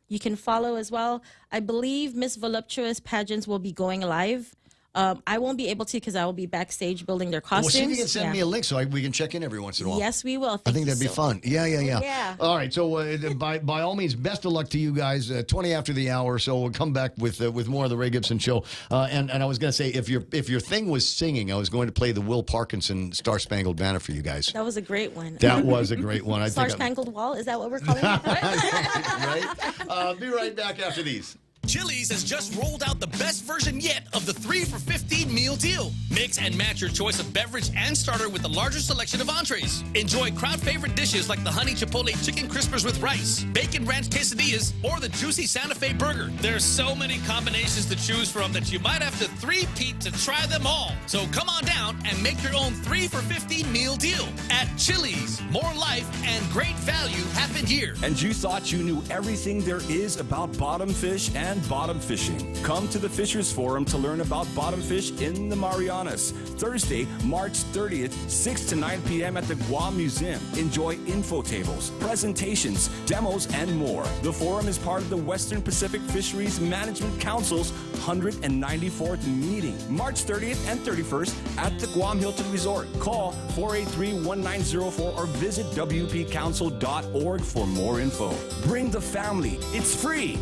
you can follow as well. I believe Miss Voluptuous pageants will be going live. I won't be able to because I will be backstage building their costumes. Well, see if you can send me a link so we can check in every once in a while. Yes, we will. I think that'd be fun. Yeah. All right. So by all means, best of luck to you guys. 20 after the hour, so we'll come back with more of the Ray Gibson Show. And I was going to say, if your thing was singing, I was going to play the Will Parkinson Star Spangled Banner for you guys. That was a great one. That was a great one. Star Spangled Wall, is that what we're calling it? Right. Be right back after these. Chili's has just rolled out the best version yet of the 3 for $15 meal deal. Mix and match your choice of beverage and starter with the larger selection of entrees. Enjoy crowd favorite dishes like the honey chipotle chicken crispers with rice, bacon ranch quesadillas, or the juicy Santa Fe burger. There's so many combinations to choose from that you might have to three-peat to try them all. So come on down and make your own 3 for $15 meal deal. At Chili's, more life and great value happen here. And you thought you knew everything there is about bottom fish and and bottom fishing. Come to the Fishers Forum to learn about bottom fish in the Marianas. Thursday, March 30th, 6 to 9 p.m. at the Guam Museum. Enjoy info tables, presentations, demos, and more. The forum is part of the Western Pacific Fisheries Management Council's 194th meeting, March 30th and 31st at the Guam Hilton Resort. Call 483-1904 or visit wpcouncil.org for more info. Bring the family. It's free.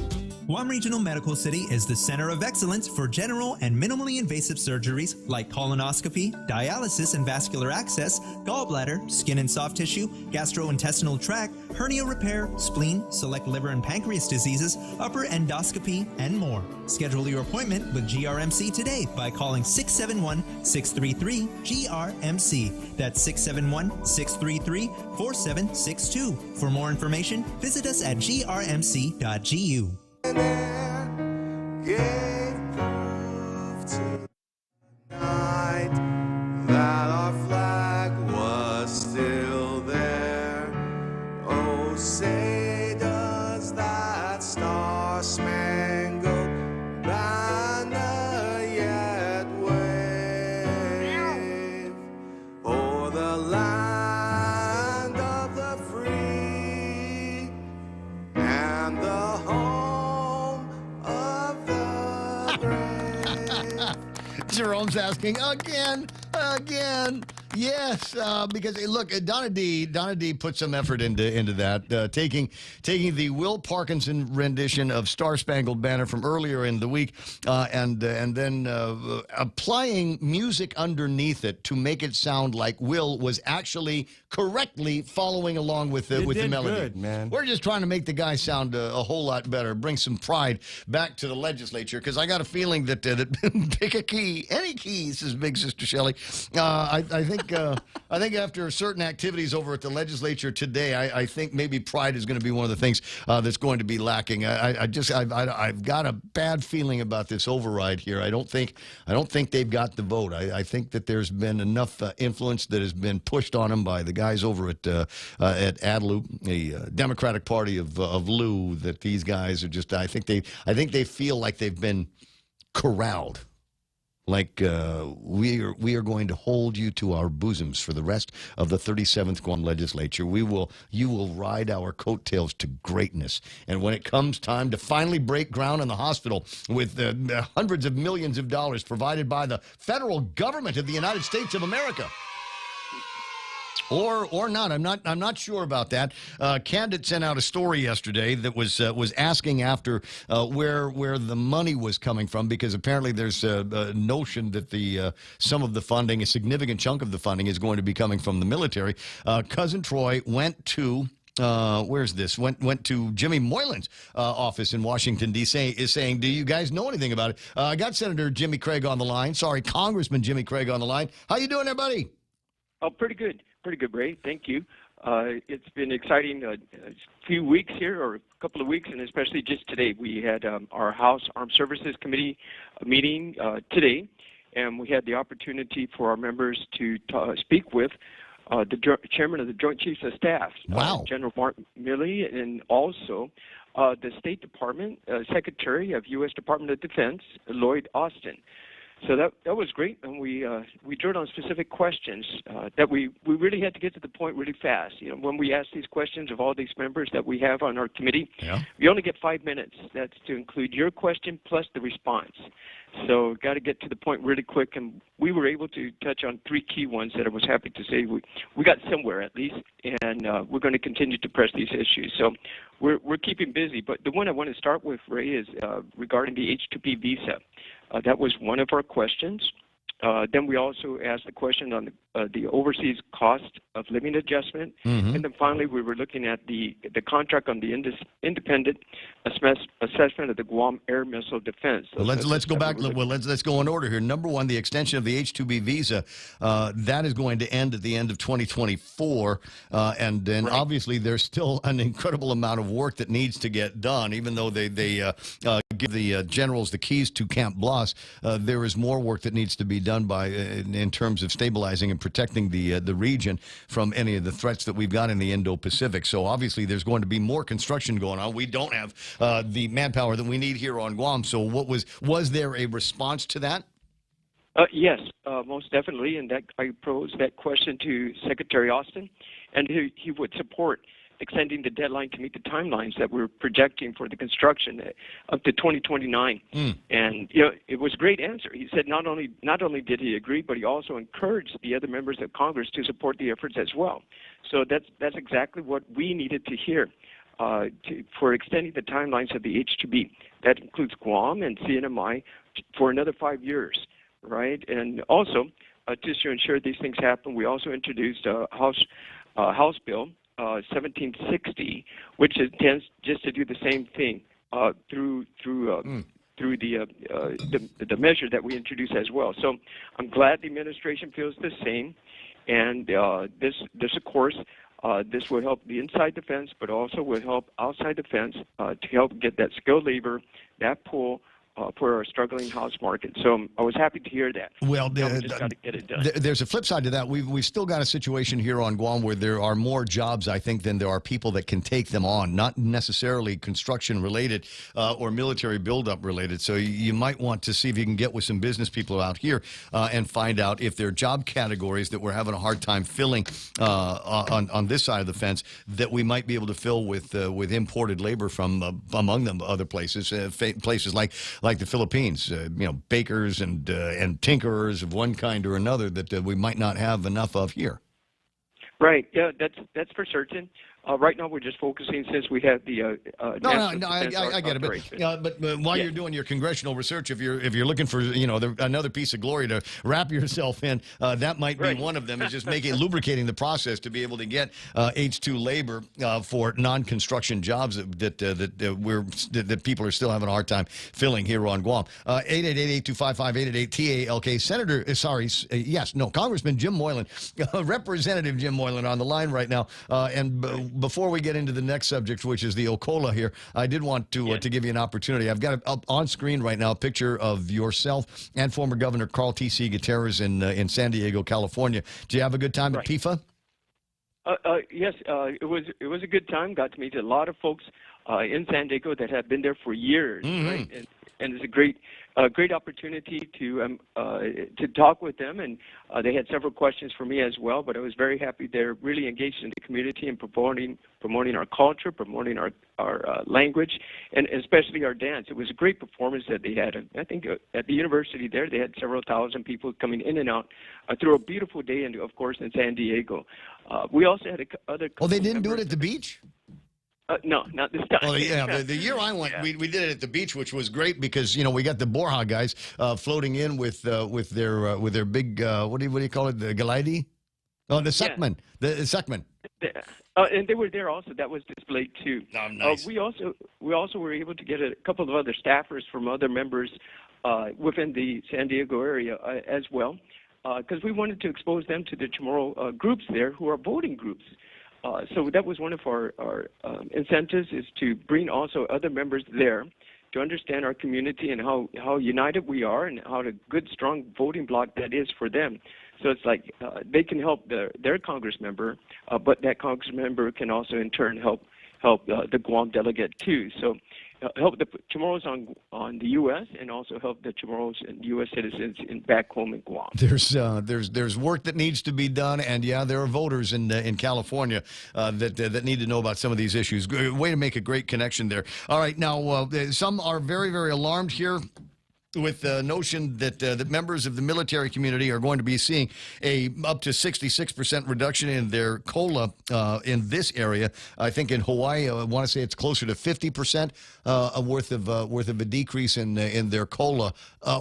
Guam Regional Medical City is the center of excellence for general and minimally invasive surgeries like colonoscopy, dialysis and vascular access, gallbladder, skin and soft tissue, gastrointestinal tract, hernia repair, spleen, select liver and pancreas diseases, upper endoscopy, and more. Schedule your appointment with GRMC today by calling 671-633-GRMC. That's 671-633-4762. For more information, visit us at grmc.gu. Gave proof tonight that our flag was still there. Oh, say does that star-spangled banner yet wave o'er the land of the free and the home. Jerome's asking again. Yes, because look, Donna D put some effort into that, taking the Will Parkinson rendition of Star Spangled Banner from earlier in the week, and then applying music underneath it to make it sound like Will was actually correctly following along with the melody. Good, man. We're just trying to make the guy sound a whole lot better, bring some pride back to the legislature, because I got a feeling that pick a key, any key, says Big Sister Shelley. I think after certain activities over at the legislature today, I think maybe pride is going to be one of the things that's going to be lacking. I've got a bad feeling about this override here. I don't think they've got the vote. I think that there's been enough influence that has been pushed on them by the guys over at ADLU, the Democratic Party of Lou, that these guys are just. I think they feel like they've been corralled. Like we are going to hold you to our bosoms for the rest of the 37th Guam legislature. You will ride our coattails to greatness. And when it comes time to finally break ground in the hospital with hundreds of millions of dollars provided by the federal government of the United States of America. Or not. I'm not sure about that. Candid sent out a story yesterday that was asking after where the money was coming from, because apparently there's a notion that some of the funding, a significant chunk of the funding, is going to be coming from the military. Cousin Troy went to. Where's this? Went to Jimmy Moylan's office in Washington, D.C. is saying, do you guys know anything about it? I got Senator Jimmy Craig on the line. Sorry, Congressman Jimmy Craig on the line. How you doing there, buddy? Oh, pretty good. Pretty good, Ray. Thank you. It's been exciting few weeks here, or a couple of weeks, and especially just today. We had our House Armed Services Committee meeting today, and we had the opportunity for our members to speak with the Chairman of the Joint Chiefs of Staff, General Martin Milley, and also the State Department Secretary of U.S. Department of Defense, Lloyd Austin. So that was great, and we drilled on specific questions that we really had to get to the point really fast. You know, when we ask these questions of all these members that we have on our committee, we only get 5 minutes. That's to include your question plus the response. So got to get to the point really quick, and we were able to touch on 3 key ones that I was happy to say we got somewhere at least, and we're going to continue to press these issues. So we're keeping busy, but the one I want to start with, Ray, is regarding the H-2B visa. That was one of our questions. Then we also asked the question on the overseas cost of living adjustment. Mm-hmm. And then finally, we were looking at the contract on the independent assessment of the Guam Air Missile Defense. Well, let's go back. Well, let's go in order here. Number one, the extension of the H-2B visa, that is going to end at the end of 2024. And then obviously there's still an incredible amount of work that needs to get done, even though they give the generals the keys to Camp Blas, there is more work that needs to be done in terms of stabilizing and protecting the region from any of the threats that we've got in the Indo-Pacific. So obviously there's going to be more construction going on. We don't have the manpower that we need here on Guam. So was there a response to that? Yes, most definitely, and that I posed that question to Secretary Austin, and he would support extending the deadline to meet the timelines that we're projecting for the construction up to 2029. And it was a great answer. He said not only did he agree, but he also encouraged the other members of Congress to support the efforts as well. So that's exactly what we needed to hear for extending the timelines of the H-2B. That includes Guam and CNMI for another 5 years, right? And also, just to ensure these things happen, we also introduced a House Bill 1760, which intends just to do the same thing through the measure that we introduced as well. So I'm glad the administration feels the same, and this of course this will help the inside defense, but also will help outside defense to help get that skilled labor, that pool. For our struggling house market. So I was happy to hear that. Well, we just got to get it done. There's a flip side to that. We've still got a situation here on Guam where there are more jobs, I think, than there are people that can take them on, not necessarily construction related or military buildup related. So you might want to see if you can get with some business people out here and find out if there are job categories that we're having a hard time filling on this side of the fence that we might be able to fill with imported labor from among them other places, places like the Philippines, bakers and tinkerers of one kind or another that we might not have enough of here. Right. Yeah, that's for certain. Right now, we're just focusing since we have the. No, I get it. But while you're doing your congressional research, if you're looking for another piece of glory to wrap yourself in, that might be one of them. Is just lubricating the process to be able to get H2 labor for non-construction jobs that people are still having a hard time filling here on Guam. 888-825-5888 Congressman Jim Moylan, Representative Jim Moylan on the line right now, and. Before we get into the next subject, which is the Ocola here, I did want to give you an opportunity. I've got up on screen right now a picture of yourself and former Governor Carl T.C. Gutierrez in San Diego, California. Did you have a good time at PIFA? Yes, it was a good time. Got to meet a lot of folks in San Diego that have been there for years, right? And it's a great opportunity to talk with them, and they had several questions for me as well. But I was very happy they're really engaged in the community and promoting our culture, promoting our language, and especially our dance. It was a great performance that they had. I think at the university there, they had several thousand people coming in and out through a beautiful day, and of course in San Diego. We also had other. Oh, they didn't do it at the beach? No, not this time. Well, yeah, the year I went, we did it at the beach, which was great because we got the Borja guys floating in with their big what do you call it, the Galidi? Oh, the Sekman, the Sekman. And they were there also. That was displayed too. Oh, nice. We also were able to get a couple of other staffers from other members within the San Diego area as well, because we wanted to expose them to the Chamorro groups there who are voting groups. So that was one of our incentives, is to bring also other members there to understand our community and how united we are and how a good, strong voting bloc that is for them. So it's like they can help their Congress member, but that Congress member can also in turn help the Guam delegate too. So help the Chamorros on the U.S. and also help the Chamorros and U.S. citizens back home in Guam. There's work that needs to be done, and there are voters in California that need to know about some of these issues. Way to make a great connection there. All right, now some are very, very alarmed here with the notion that members of the military community are going to be seeing up to 66% reduction in their COLA in this area. I think in Hawaii, I want to say it's closer to 50% worth of a decrease in their COLA.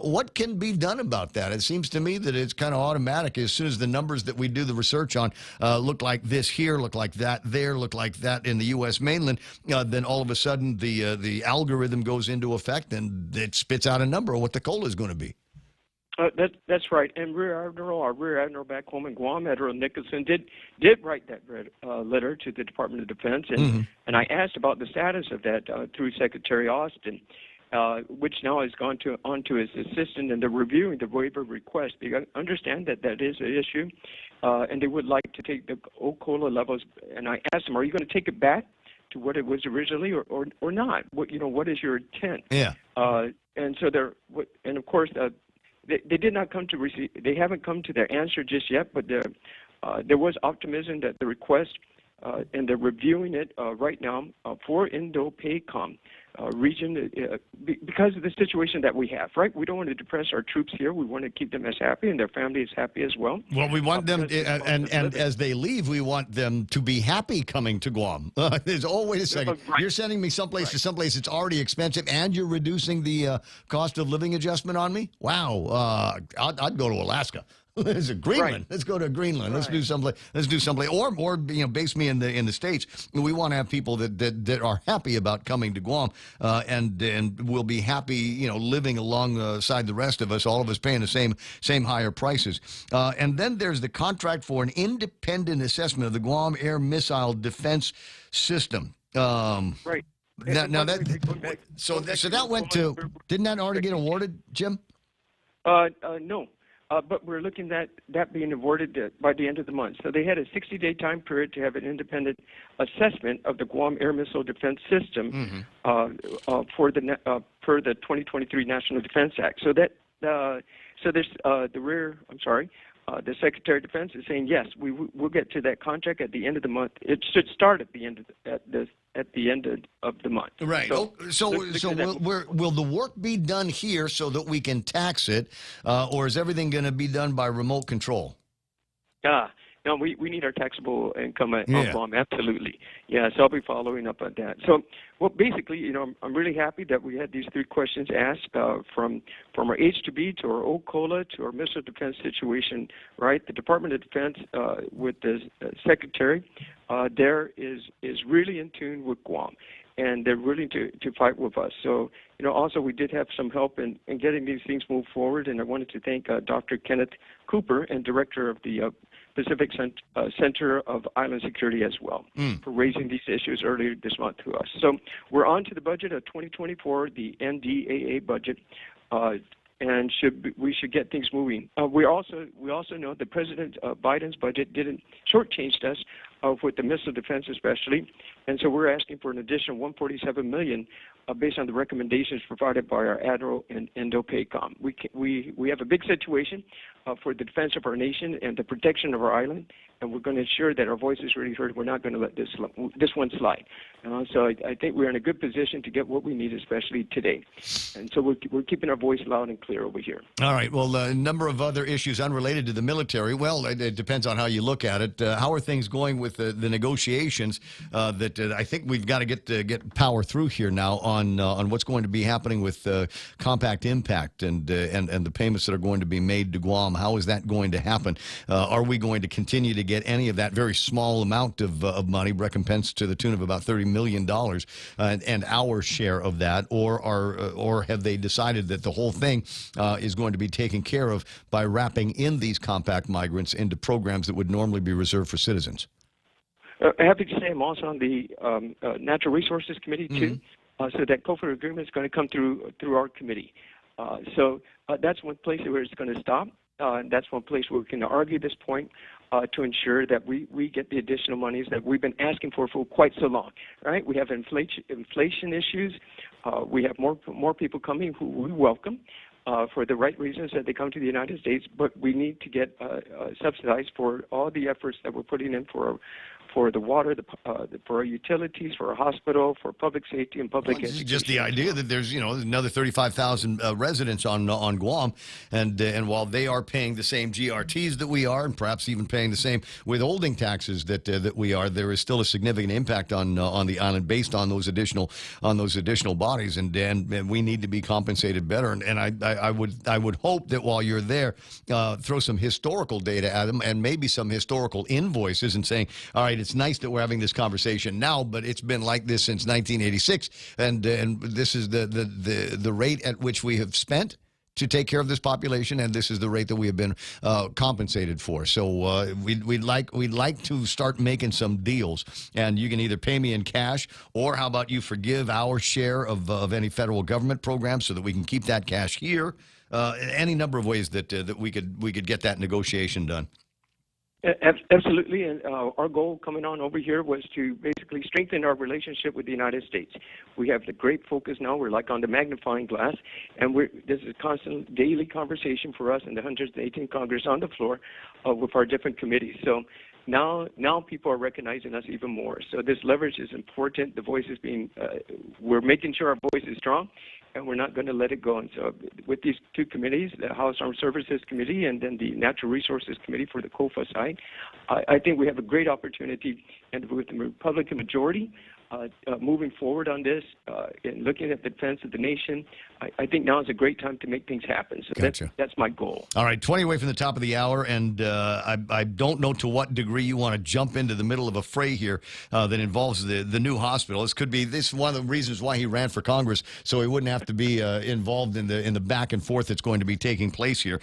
What can be done about that? It seems to me that it's kind of automatic. As soon as the numbers that we do the research on look like this here, look like that there, look like that in the U.S. mainland, then all of a sudden the algorithm goes into effect and it spits out a number of what the COLA is going to be. That's right. And our Rear Admiral back home in Guam, Admiral Nicholson, did write that letter to the Department of Defense, and I asked about the status of that through Secretary Austin. which now has gone on to his assistant, and they're reviewing the waiver request. They understand that is an issue, and they would like to take the Ocola levels. And I asked them, "Are you going to take it back to what it was originally, or not? What is your intent?" Yeah. And so and of course, they did not come to receive. They haven't come to their answer just yet, but there was optimism that the request, and they're reviewing it right now for Indo-PACOM region because of the situation that we have, right? We don't want to depress our troops here. We want to keep them as happy and their families happy as well. Well, we want them, and as they leave, we want them to be happy coming to Guam. Wait a second. Right. You're sending me someplace to someplace that's already expensive, and you're reducing the cost of living adjustment on me? Wow. I'd go to Alaska. This is Greenland. Right. Let's go to Greenland. Let's do someplace. Or base me in the States. We want to have people that are happy about coming to Guam, and will be happy, living alongside the rest of us. All of us paying the same higher prices. And then there's the contract for an independent assessment of the Guam Air Missile Defense System. Right. Now so that went to. Didn't that already get awarded, Jim? No. But we're looking at that being awarded by the end of the month. So they had a 60-day time period to have an independent assessment of the Guam Air Missile Defense System for the 2023 National Defense Act. So that the Secretary of Defense is saying yes, we'll get to that contract at the end of the month. It should start at the end of the month. Right. So will the work be done here so that we can tax it, or is everything going to be done by remote control? No, we need our taxable income on Guam, absolutely. Yeah, so I'll be following up on that. So, well, basically, I'm really happy that we had these three questions asked from our H2B to our Ocola to our missile defense situation, right? The Department of Defense with the Secretary there is really in tune with Guam, and they're willing to fight with us. So, also we did have some help in getting these things moved forward, and I wanted to thank Dr. Kenneth Cooper, and Director of the Pacific Center of Island Security as well, for raising these issues earlier this month to us. So we're on to the budget of 2024, the NDAA budget, and we should get things moving. We also know that President Biden's budget didn't shortchange us with the missile defense especially, and so we're asking for an additional $147 million based on the recommendations provided by our Admiral in Indo-PACOM. We have a big situation for the defense of our nation and the protection of our island, and we're going to ensure that our voice is really heard. We're not going to let this one slide. So I think we're in a good position to get what we need, especially today. And so we're keeping our voice loud and clear over here. All right. Well, a number of other issues unrelated to the military. Well, it depends on how you look at it. How are things going with the negotiations that I think we've got to get power through here now on what's going to be happening with Compact Impact and the payments that are going to be made to Guam? How is that going to happen? Are we going to continue to get any of that very small amount of money, recompense to the tune of about $30 million, and our share of that, or have they decided that the whole thing is going to be taken care of by wrapping in these compact migrants into programs that would normally be reserved for citizens? Happy to say I'm also on the Natural Resources Committee too, so that COFA agreement is going to come through our committee. So that's one place where it's going to stop. And that's one place where we can argue this point to ensure that we get the additional monies that we've been asking for quite so long. Right? We have inflation issues. We have more people coming who we welcome for the right reasons that they come to the United States, but we need to get subsidized for all the efforts that we're putting in for the water, for our utilities, for our hospital, for public safety and public education. Just the idea that there's another 35,000 residents on Guam, and while they are paying the same GRTs that we are, and perhaps even paying the same withholding taxes that we are, there is still a significant impact on the island based on those additional bodies, and we need to be compensated better. And I would hope that while you're there, throw some historical data at them and maybe some historical invoices and saying, all right, it's nice that we're having this conversation now, but it's been like this since 1986, and this is the rate at which we have spent to take care of this population, and this is the rate that we have been compensated for. So we'd like to start making some deals, and you can either pay me in cash, or how about you forgive our share of any federal government programs so that we can keep that cash here. Any number of ways that we could get that negotiation done. Absolutely, and our goal coming on over here was to basically strengthen our relationship with the United States. We have the great focus now. We're like on the magnifying glass, and this is a constant daily conversation for us in the 118th Congress on the floor with our different committees. So now people are recognizing us even more. So this leverage is important. The voice is we're making sure our voice is strong, and we're not going to let it go. And so with these two committees, the House Armed Services Committee and then the Natural Resources Committee for the COFA side, I think we have a great opportunity, and with the Republican majority moving forward on this and looking at the defense of the nation, I think now is a great time to make things happen. So Gotcha. that's my goal. All right, 20 away from the top of the hour, and I don't know to what degree you want to jump into the middle of a fray here that involves the new hospital. This could be one of the reasons why he ran for Congress, so he wouldn't have to be involved in the back and forth that's going to be taking place here.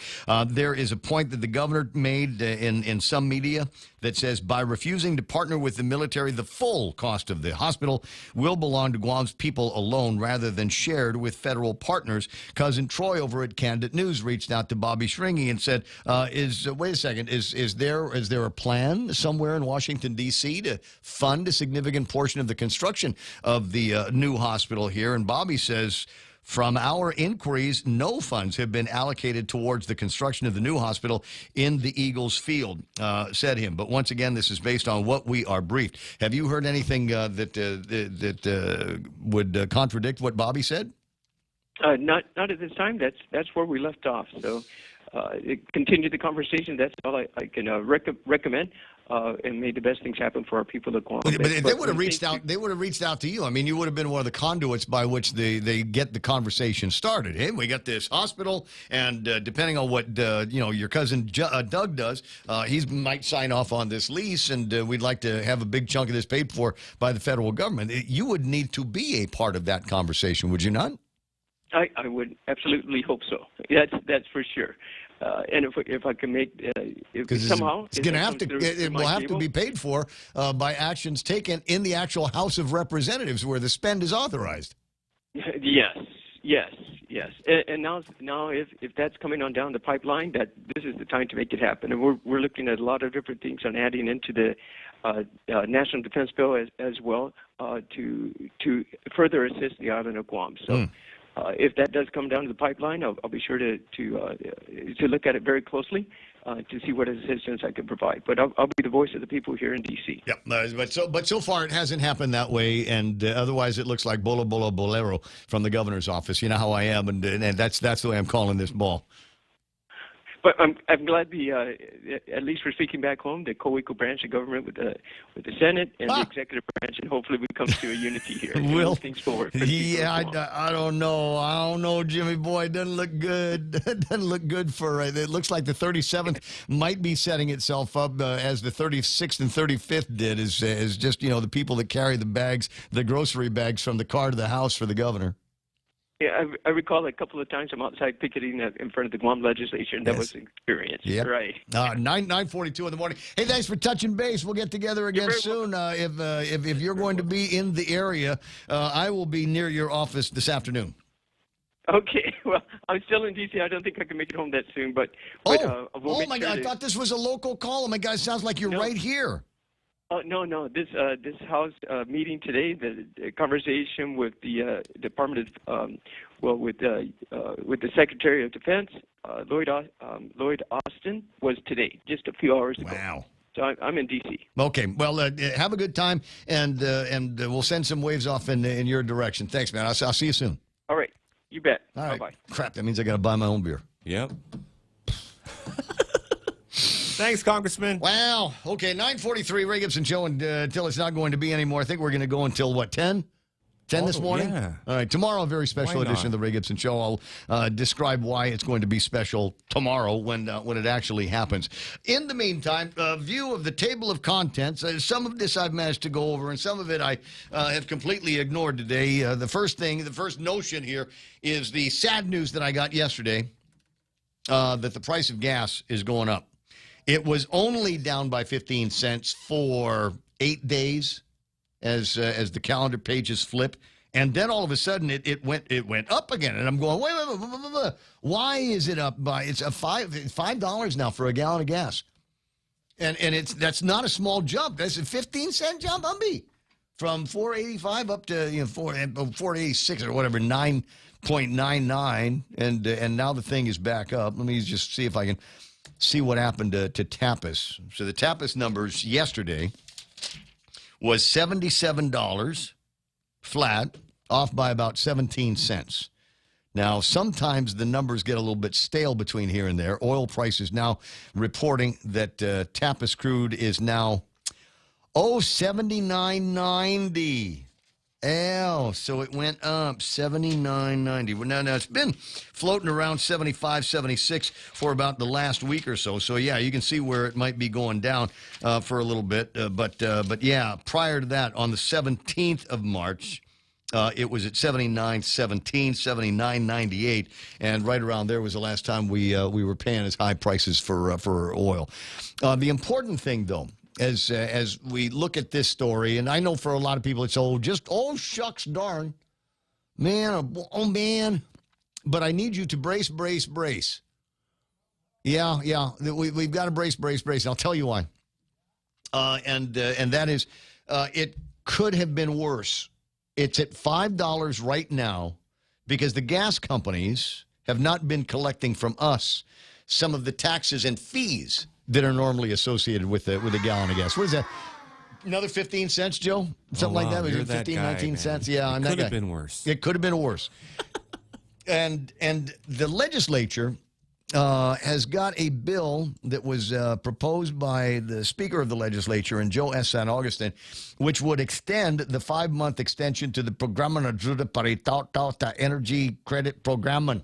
There is a point that the governor made in some media that says by refusing to partner with the military, the full cost of the hospital will belong to Guam's people alone rather than shared with federal partners. Cousin Troy over at Candid News reached out to Bobby Shringy and said, wait a second, is there a plan somewhere in Washington, D.C. to fund a significant portion of the construction of the new hospital here? And Bobby says, from our inquiries, no funds have been allocated towards the construction of the new hospital in the Eagles Field, said him. But once again, this is based on what we are briefed. Have you heard anything that would contradict what Bobby said? Not at this time. That's where we left off. So continue the conversation. That's all I can recommend. And made the best things happen for our people at Guam. But they would have reached out. They would have reached out to you. I mean, you would have been one of the conduits by which they get the conversation started. Hey, we got this hospital, and depending on what your cousin Doug does, he might sign off on this lease, and we'd like to have a big chunk of this paid for by the federal government. You would need to be a part of that conversation, would you not? I would absolutely hope so. That's for sure. And if I can make somehow it's going to have to, it will have to be paid for by actions taken in the actual House of Representatives where the spend is authorized. Yes. And now if that's coming on down the pipeline, that this is the time to make it happen. And we're looking at a lot of different things on adding into the National Defense Bill as well to further assist the island of Guam. So. If that does come down to the pipeline, I'll be sure to look at it very closely to see what assistance I can provide. But I'll be the voice of the people here in D.C. Yep. But so far it hasn't happened that way, and otherwise it looks like bolo bolo bolero from the governor's office. You know how I am, and that's the way I'm calling this ball. But I'm glad at least we're speaking back home, the co-equal branch of government with the Senate and the executive branch, and hopefully we come to a unity here and move things forward. Yeah, I don't know, Jimmy boy. It doesn't look good. It doesn't look good for. It looks like the 37th might be setting itself up as the 36th and 35th did, as just the people that carry the bags, the grocery bags from the car to the house for the governor. Yeah, I recall a couple of times I'm outside picketing in front of the Guam legislature, and that was an experience. Yep. Right. 9:42 in the morning. Hey, thanks for touching base. We'll get together again soon. If you're going to be in the area, I will be near your office this afternoon. Okay. Well, I'm still in D.C. I don't think I can make it home that soon, but we'll my God! I thought this was a local call. Oh my God! It sounds like you're right here. No. This House meeting today, the conversation with the Department of, with the Secretary of Defense, Lloyd Austin, was today, just a few hours ago. Wow. So I'm in D.C. Okay. Well, have a good time, and we'll send some waves off in your direction. Thanks, man. I'll see you soon. All right. You bet. All right. Bye-bye. Crap. That means I got to buy my own beer. Yep. Thanks, Congressman. Wow. Okay, 9:43, Ray Gibson Show until it's not going to be anymore. I think we're going to go until, 10? 10 this morning? Yeah. All right, tomorrow, a very special edition of the Ray Gibson Show. I'll describe why it's going to be special tomorrow when it actually happens. In the meantime, a view of the table of contents. Some of this I've managed to go over, and some of it I have completely ignored today. The first notion here is the sad news that I got yesterday. that the price of gas is going up. It was only down by 15 cents for 8 days as the calendar pages flip. And then all of a sudden it went up again. And I'm going, wait. Why is it up by, it's $5 now for a gallon of gas. And that's not a small jump. That's a 15-cent jump, Umby. From 485 up to 486 or whatever, 9.99, and now the thing is back up. Let me just see if I can see what happened to Tapas. So the Tapas numbers yesterday was $77 flat, off by about 17 cents. Now, sometimes the numbers get a little bit stale between here and there. Oil prices now reporting that Tapas crude is now, $79.90. So it went up $79.90. Well, now it's been floating around 75, 76 for about the last week or so. So yeah, you can see where it might be going down for a little bit. But yeah, prior to that, on the 17th of March, it was at 79.17, 79.98, and right around there was the last time we were paying as high prices for oil. The important thing, though, as we look at this story, and I know for a lot of people it's shucks darn, man, man, but I need you to brace. Yeah, we've got to brace, and I'll tell you why. And that is, it could have been worse. It's at $5 right now because the gas companies have not been collecting from us some of the taxes and fees that are normally associated with a gallon of gas. What is that? Another 15 cents, Joe? Something like that? You're 15, that guy, 19 man. cents? Yeah, I'm that guy. Could have been worse. It could have been worse. And the legislature has got a bill that was proposed by the Speaker of the Legislature, and Joe S. San Augustine, which would extend the 5-month extension to the Programa Ajuda para Itaw Energy Credit Programan.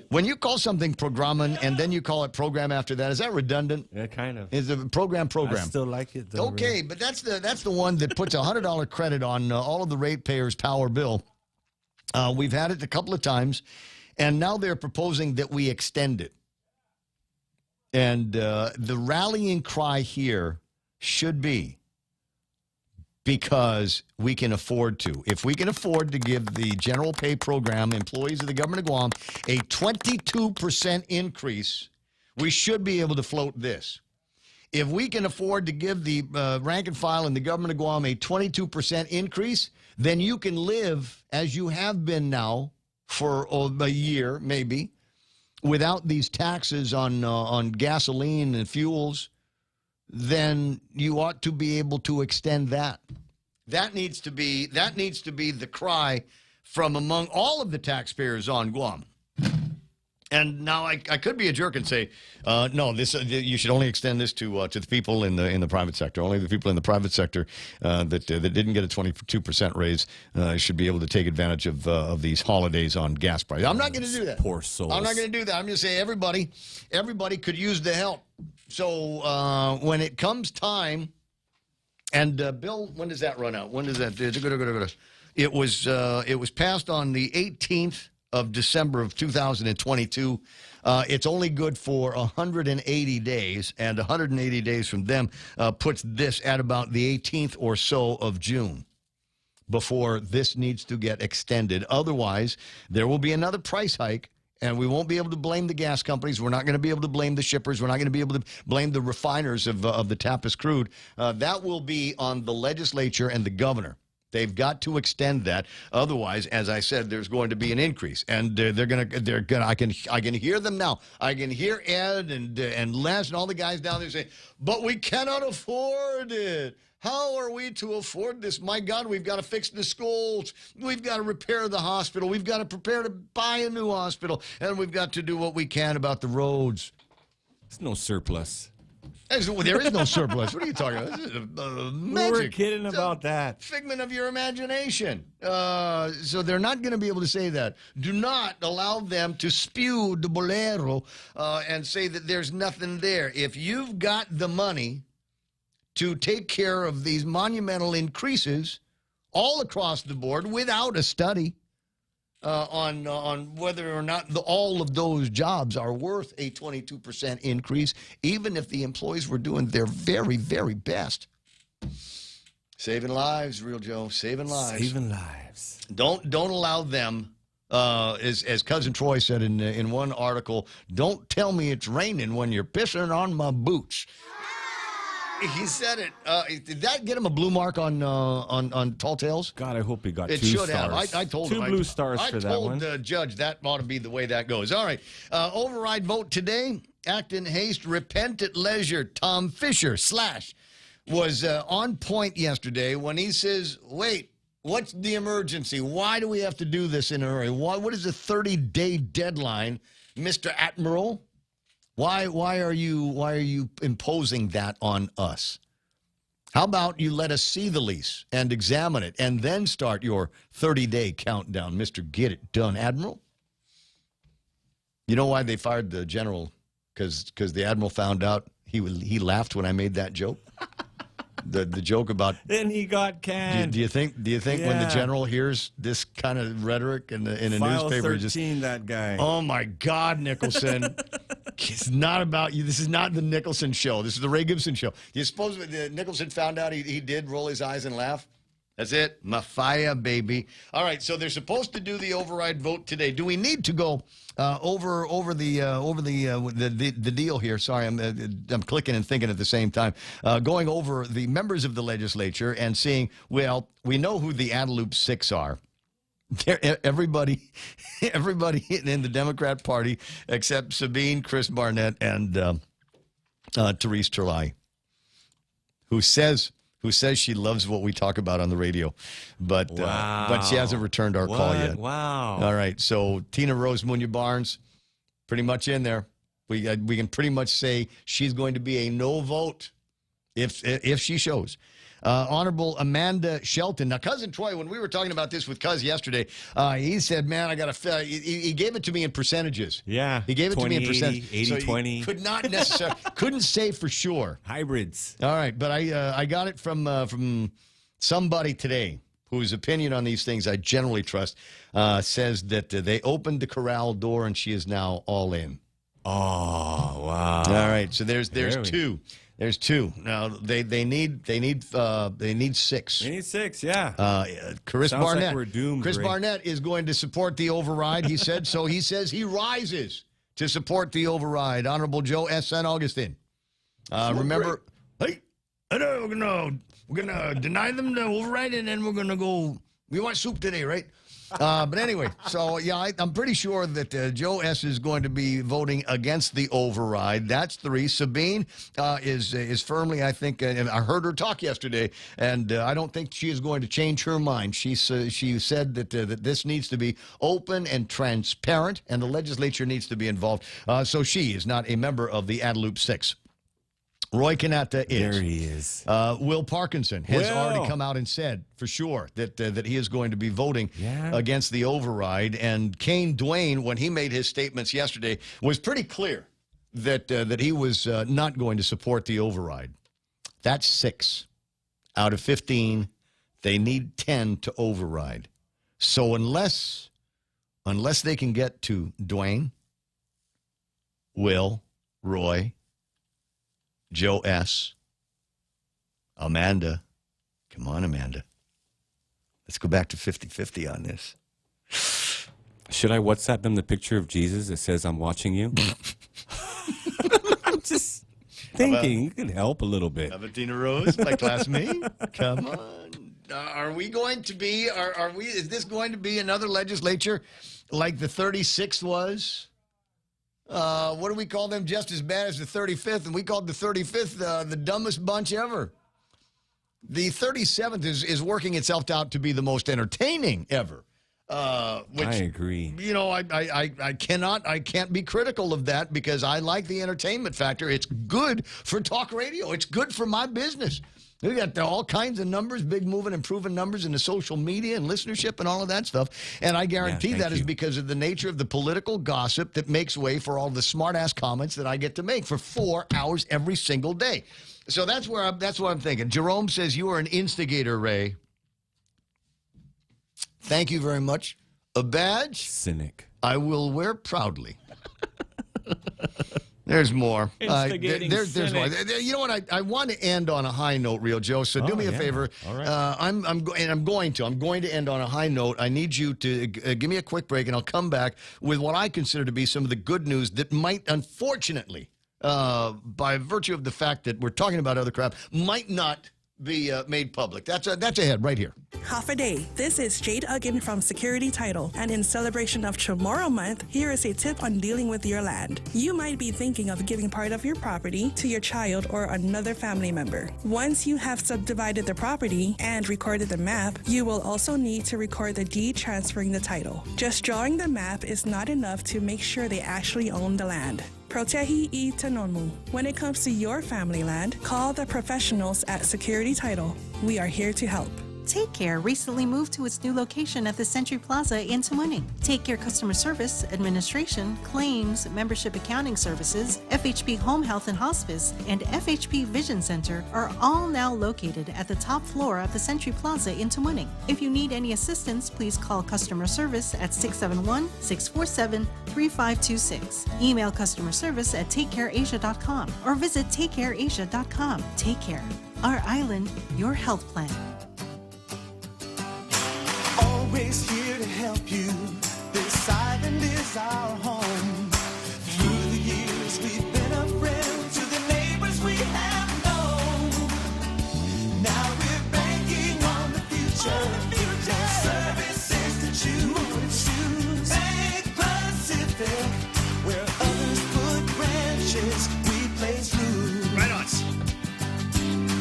When you call something programan and then you call it program after that, is that redundant? Yeah, kind of. Is a program? I still like it, though. Okay, but that's the one that puts a $100 credit on all of the ratepayers' power bill. We've had it a couple of times, and now they're proposing that we extend it. And the rallying cry here should be, because we can afford to. If we can afford to give the general pay program employees of the government of Guam a 22% increase, we should be able to float this. If we can afford to give the rank and file in the government of Guam a 22% increase, then you can live as you have been now for a year, maybe, without these taxes on gasoline and fuels. Then you ought to be able to extend that. That needs to be the cry from among all of the taxpayers on Guam. And now I could be a jerk and say, no, this you should only extend this to the people in the private sector. Only the people in the private sector that didn't get a 22% raise should be able to take advantage of these holidays on gas prices. I'm not going to do that. Poor souls. I'm not going to do that. I'm going to say everybody could use the help. So when it comes time, and Bill, when does that run out? When does that? It was passed on the 18th of December of 2022. It's only good for 180 days, and 180 days from them puts this at about the 18th or so of June before this needs to get extended. Otherwise, there will be another price hike, and we won't be able to blame the gas companies. We're not going to be able to blame the shippers. We're not going to be able to blame the refiners of the Tapas crude. That will be on the legislature and the governor. They've got to extend that. Otherwise, as I said, there's going to be an increase, and they're gonna. I can hear them now. I can hear Ed and Les and all the guys down there saying, "But we cannot afford it. How are we to afford this? My God, we've got to fix the schools. We've got to repair the hospital. We've got to prepare to buy a new hospital, and we've got to do what we can about the roads." There's no surplus. There is no surplus. What are you talking about? This is magic. We're kidding about that. Figment of your imagination. So they're not going to be able to say that. Do not allow them to spew the bolero and say that there's nothing there. If you've got the money to take care of these monumental increases all across the board without a study, on whether or not all of those jobs are worth a 22% increase, even if the employees were doing their very, very best. Saving lives, Real Joe. Saving lives. Saving lives. Don't allow them, as Cousin Troy said in one article, don't tell me it's raining when you're pissing on my boots. He said it. Did that get him a blue mark on Tall Tales? God, I hope he got it 2 should stars. have. I told two him. blue stars for that one. I told the judge that ought to be the way that goes. All right. Override vote today. Act in haste, repent at leisure. Tom Fisher / was on point yesterday when he says, wait, what's the emergency? Why do we have to do this in a hurry? What is the 30-day deadline, Mr. Admiral? Why are you imposing that on us? How about you let us see the lease and examine it and then start your 30-day countdown, Mr. Get It Done, Admiral? You know why they fired the general? Because the Admiral found out he laughed when I made that joke. The joke about then he got canned. Do you think when the general hears this kind of rhetoric in a File newspaper, 13, that guy? Oh my God, Nicholson! It's not about you. This is not the Nicholson show. This is the Ray Gibson show. You suppose Nicholson found out he did roll his eyes and laugh? That's it. Mafia, baby. All right, so they're supposed to do the override vote today. Do we need to go over the deal here? Sorry, I'm clicking and thinking at the same time. Going over the members of the legislature and seeing, well, we know who the Antelope Six are. Everybody in the Democrat Party except Sabine, Chris Barnett, and Therese Terlai, who says she loves what we talk about on the radio, but she hasn't returned our call yet. Wow. All right, so Tina Rose Munya-Barnes, pretty much in there. We can pretty much say she's going to be a no vote if she shows. Honorable Amanda Shelton. Now, Cousin Troy, when we were talking about this with Cuz yesterday, he said, man, I got to he gave it to me in percentages. Yeah. He gave it to me in percentages. 80-20. Could not necessarily, couldn't say for sure. Hybrids. All right, but I got it from somebody today whose opinion on these things I generally trust, says that they opened the corral door and she is now all in. Oh, wow. All right, so there's two. There's two. Now they need 6. They need 6, yeah. Chris Sounds Barnett. like we're doomed, Chris Ray. Barnett is going to support the override. He said so. He says he rises to support the override. Honorable Joe S. San Augustine. Remember, hey, we're gonna deny them the override, and then we're gonna go. We want soup today, right? But anyway, so yeah, I'm pretty sure that Joe S. is going to be voting against the override. That's 3. Sabine is firmly, I think, and I heard her talk yesterday, and I don't think she is going to change her mind. She said that this needs to be open and transparent, and the legislature needs to be involved. So she is not a member of the Antelope Six. Roy Canetta is. There he is. Will Parkinson has already come out and said for sure that he is going to be voting against the override. And Kane Duane, when he made his statements yesterday, was pretty clear that he was not going to support the override. That's 6 out of 15. They need 10 to override. So unless they can get to Duane, Will, Roy, Joe S., Amanda. Come on, Amanda. Let's go back to 50-50 on this. Should I WhatsApp them the picture of Jesus that says, I'm watching you? I'm just thinking you could help a little bit. Tina Rose, my classmate. Come on. Are we going to be, is this going to be another legislature like the 36th was? What do we call them? Just as bad as the 35th, and we called the 35th the dumbest bunch ever. The 37th is working itself out to be the most entertaining ever. Which, I agree. You know, I can't be critical of that because I like the entertainment factor. It's good for talk radio. It's good for my business. We got all kinds of numbers, big moving and proven numbers in the social media and listenership and all of that stuff. And I guarantee that is because of the nature of the political gossip that makes way for all the smart-ass comments that I get to make for 4 hours every single day. So that's what I'm thinking. Jerome says you are an instigator, Ray. Thank you very much. A badge? Cynic. I will wear proudly. There's more. Instigating there's more. cynic. You know what? I want to end on a high note, Real Joe. So do me a favor. All right. I'm going to end on a high note. I need you to give me a quick break, and I'll come back with what I consider to be some of the good news that might, unfortunately, by virtue of the fact that we're talking about other crap, might not be made public. That's ahead right here. Half a day. This is Jade Uggan from Security Title, and in celebration of Tomorrow Month, here is a tip on dealing with your land. You might be thinking of giving part of your property to your child or another family member. Once you have subdivided the property and recorded the map, you will also need to record the deed transferring the title. Just drawing the map is not enough to make sure they actually own the land. Protehi I Tanonmu. When it comes to your family land, call the professionals at Security Title. We are here to help. Take Care recently moved to its new location at the Century Plaza in Tamuning. Take Care customer service, administration, claims, membership accounting services, FHP Home Health and Hospice, and FHP Vision Center are all now located at the top floor of the Century Plaza in Tamuning. If you need any assistance, please call customer service at 671-647-3526. Email customer service at takecareasia.com or visit takecareasia.com. Take Care. Our island, your health plan. Always here to help you. This island is our home. Through the years, we've been a friend to the neighbors we have known. Now we're banking on the future. Services to choose. Bank Pacific, where others put branches, we place roots. Right on.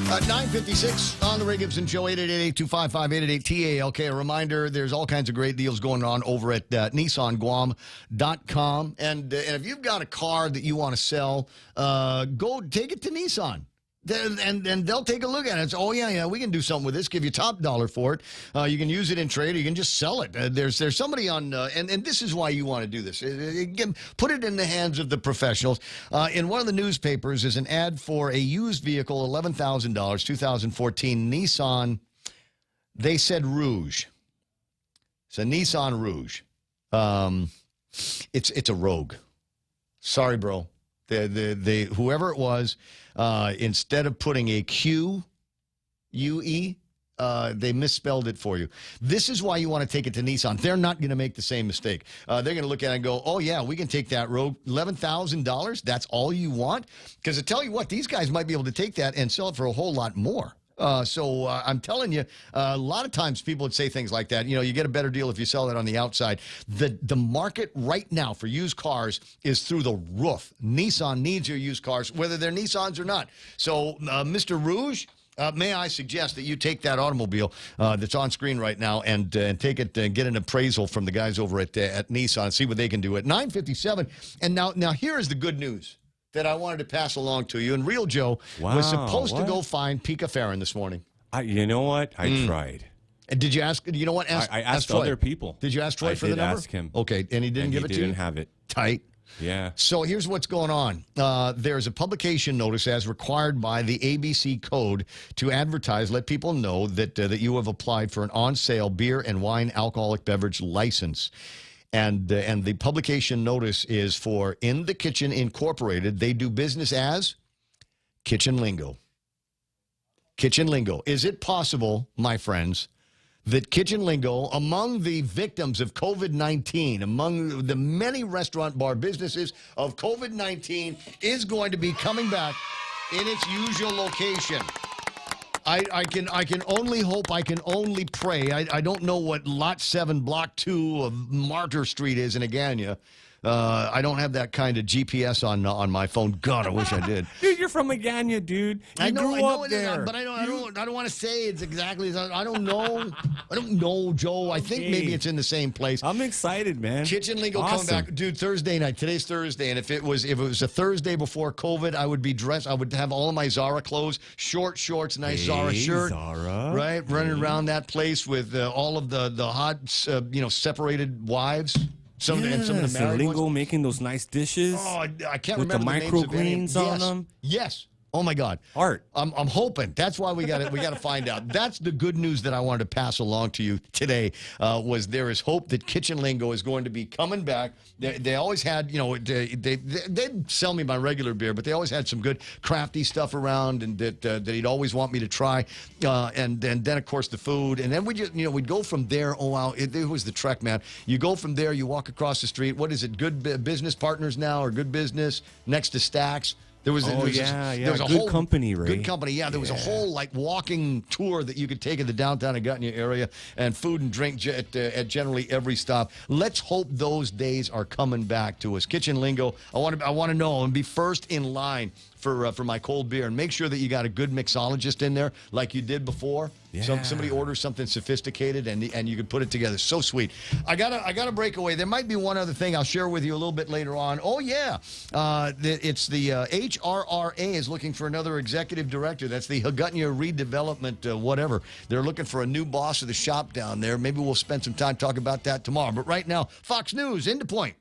9:56 on the Ray Gibson Show, 888-255-888-TALK. A reminder, there's all kinds of great deals going on over at NissanGuam.com. And if you've got a car that you want to sell, go take it to Nissan. And they'll take a look at it. It's, oh, yeah, we can do something with this, give you top dollar for it. You can use it in trade, or you can just sell it. There's somebody on, and this is why you want to do this. Put it in the hands of the professionals. In one of the newspapers is an ad for a used vehicle, $11,000, 2014 Nissan. They said Rouge. It's a Nissan Rouge. It's a Rogue. Sorry, bro. Whoever it was, instead of putting a Q-U-E, they misspelled it for you. This is why you want to take it to Nissan. They're not going to make the same mistake. They're going to look at it and go, oh, yeah, we can take that Rogue. $11,000, that's all you want? Because I tell you what, these guys might be able to take that and sell it for a whole lot more. So I'm telling you, a lot of times people would say things like that. You know, you get a better deal if you sell it on the outside. The market right now for used cars is through the roof. Nissan needs your used cars, whether they're Nissans or not. So, Mr. Rouge, may I suggest that you take that automobile that's on screen right now and take it and get an appraisal from the guys over at Nissan and see what they can do at 9:57. And now here is the good news that I wanted to pass along to you. And Real Joe was supposed to go find Pika Farron this morning. You know what? I tried. And did you ask? You know what? I asked other people. Did you ask Troy for the number? I did ask him. Okay, and he didn't give it to you? He didn't have it. Tight. Yeah. So here's what's going on. There's a publication notice as required by the ABC Code to advertise, let people know that you have applied for an on-sale beer and wine alcoholic beverage license. And the publication notice is for In the Kitchen Incorporated. They do business as Kitchen Lingo. Kitchen Lingo. Is it possible, my friends, that Kitchen Lingo, among the victims of COVID-19, among the many restaurant bar businesses of COVID-19, is going to be coming back in its usual location? I can only hope, I can only pray. I don't know what Lot 7, Block 2 of Martyr Street is in Agania. I don't have that kind of GPS on my phone. God, I wish I did. Dude, you're from Agania, dude. I know up it is, there. but I don't want to say it's exactly. I don't know. I don't know, Joe. I think maybe it's in the same place. I'm excited, man. Kitchen Lingo coming back, dude. Thursday night. Today's Thursday, and if it was a Thursday before COVID, I would be dressed. I would have all of my Zara clothes, short shorts, nice Zara shirt, Zara. right, running around that place with all of the hot, separated wives. And some of the married Lingo ones. making those nice dishes. Oh, I can't with remember the the names of any. microgreens on them. Yes. Oh my God, Art. I'm hoping. That's why we got to find out. That's the good news that I wanted to pass along to you today. Was there is hope that Kitchen Lingo is going to be coming back. They always had, they'd sell me my regular beer, but they always had some good crafty stuff around, and that he'd always want me to try. And then of course the food, and then we just we'd go from there. Oh wow, it was the trek, man. You go from there, you walk across the street. What is it? Good Business Partners now, or Good Business next to Stacks. There was a good whole company, Ray. Good company, yeah. There was a whole like walking tour that you could take in the downtown Augusta area, and food and drink at generally every stop. Let's hope those days are coming back to us. Kitchen Lingo, I want to know and be first in line for my cold beer, and make sure that you got a good mixologist in there like you did before. Yeah. Somebody orders something sophisticated, and you can put it together. So sweet. I gotta break away. There might be one other thing I'll share with you a little bit later on. Oh yeah, it's the HRRA is looking for another executive director. That's the Hagutnia Redevelopment whatever. They're looking for a new boss of the shop down there. Maybe we'll spend some time talking about that tomorrow. But right now, Fox News, into point.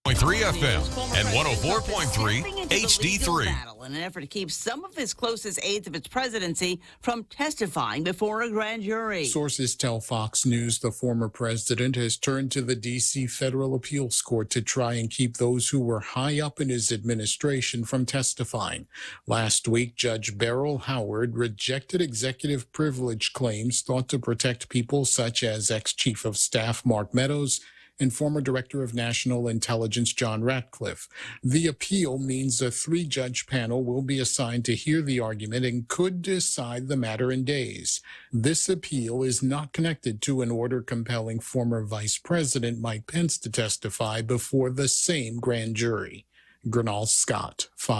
3 FM and 104.3 HD3. In an effort to keep some of his closest aides of its presidency from testifying before a grand jury. Sources tell Fox News the former president has turned to the D.C. Federal Appeals Court to try and keep those who were high up in his administration from testifying. Last week, Judge Beryl Howard rejected executive privilege claims thought to protect people such as ex-chief of staff Mark Meadows and former Director of National Intelligence John Ratcliffe. The appeal means a 3-judge panel will be assigned to hear the argument and could decide the matter in days. This appeal is not connected to an order compelling former Vice President Mike Pence to testify before the same grand jury. Gernal Scott, Fox.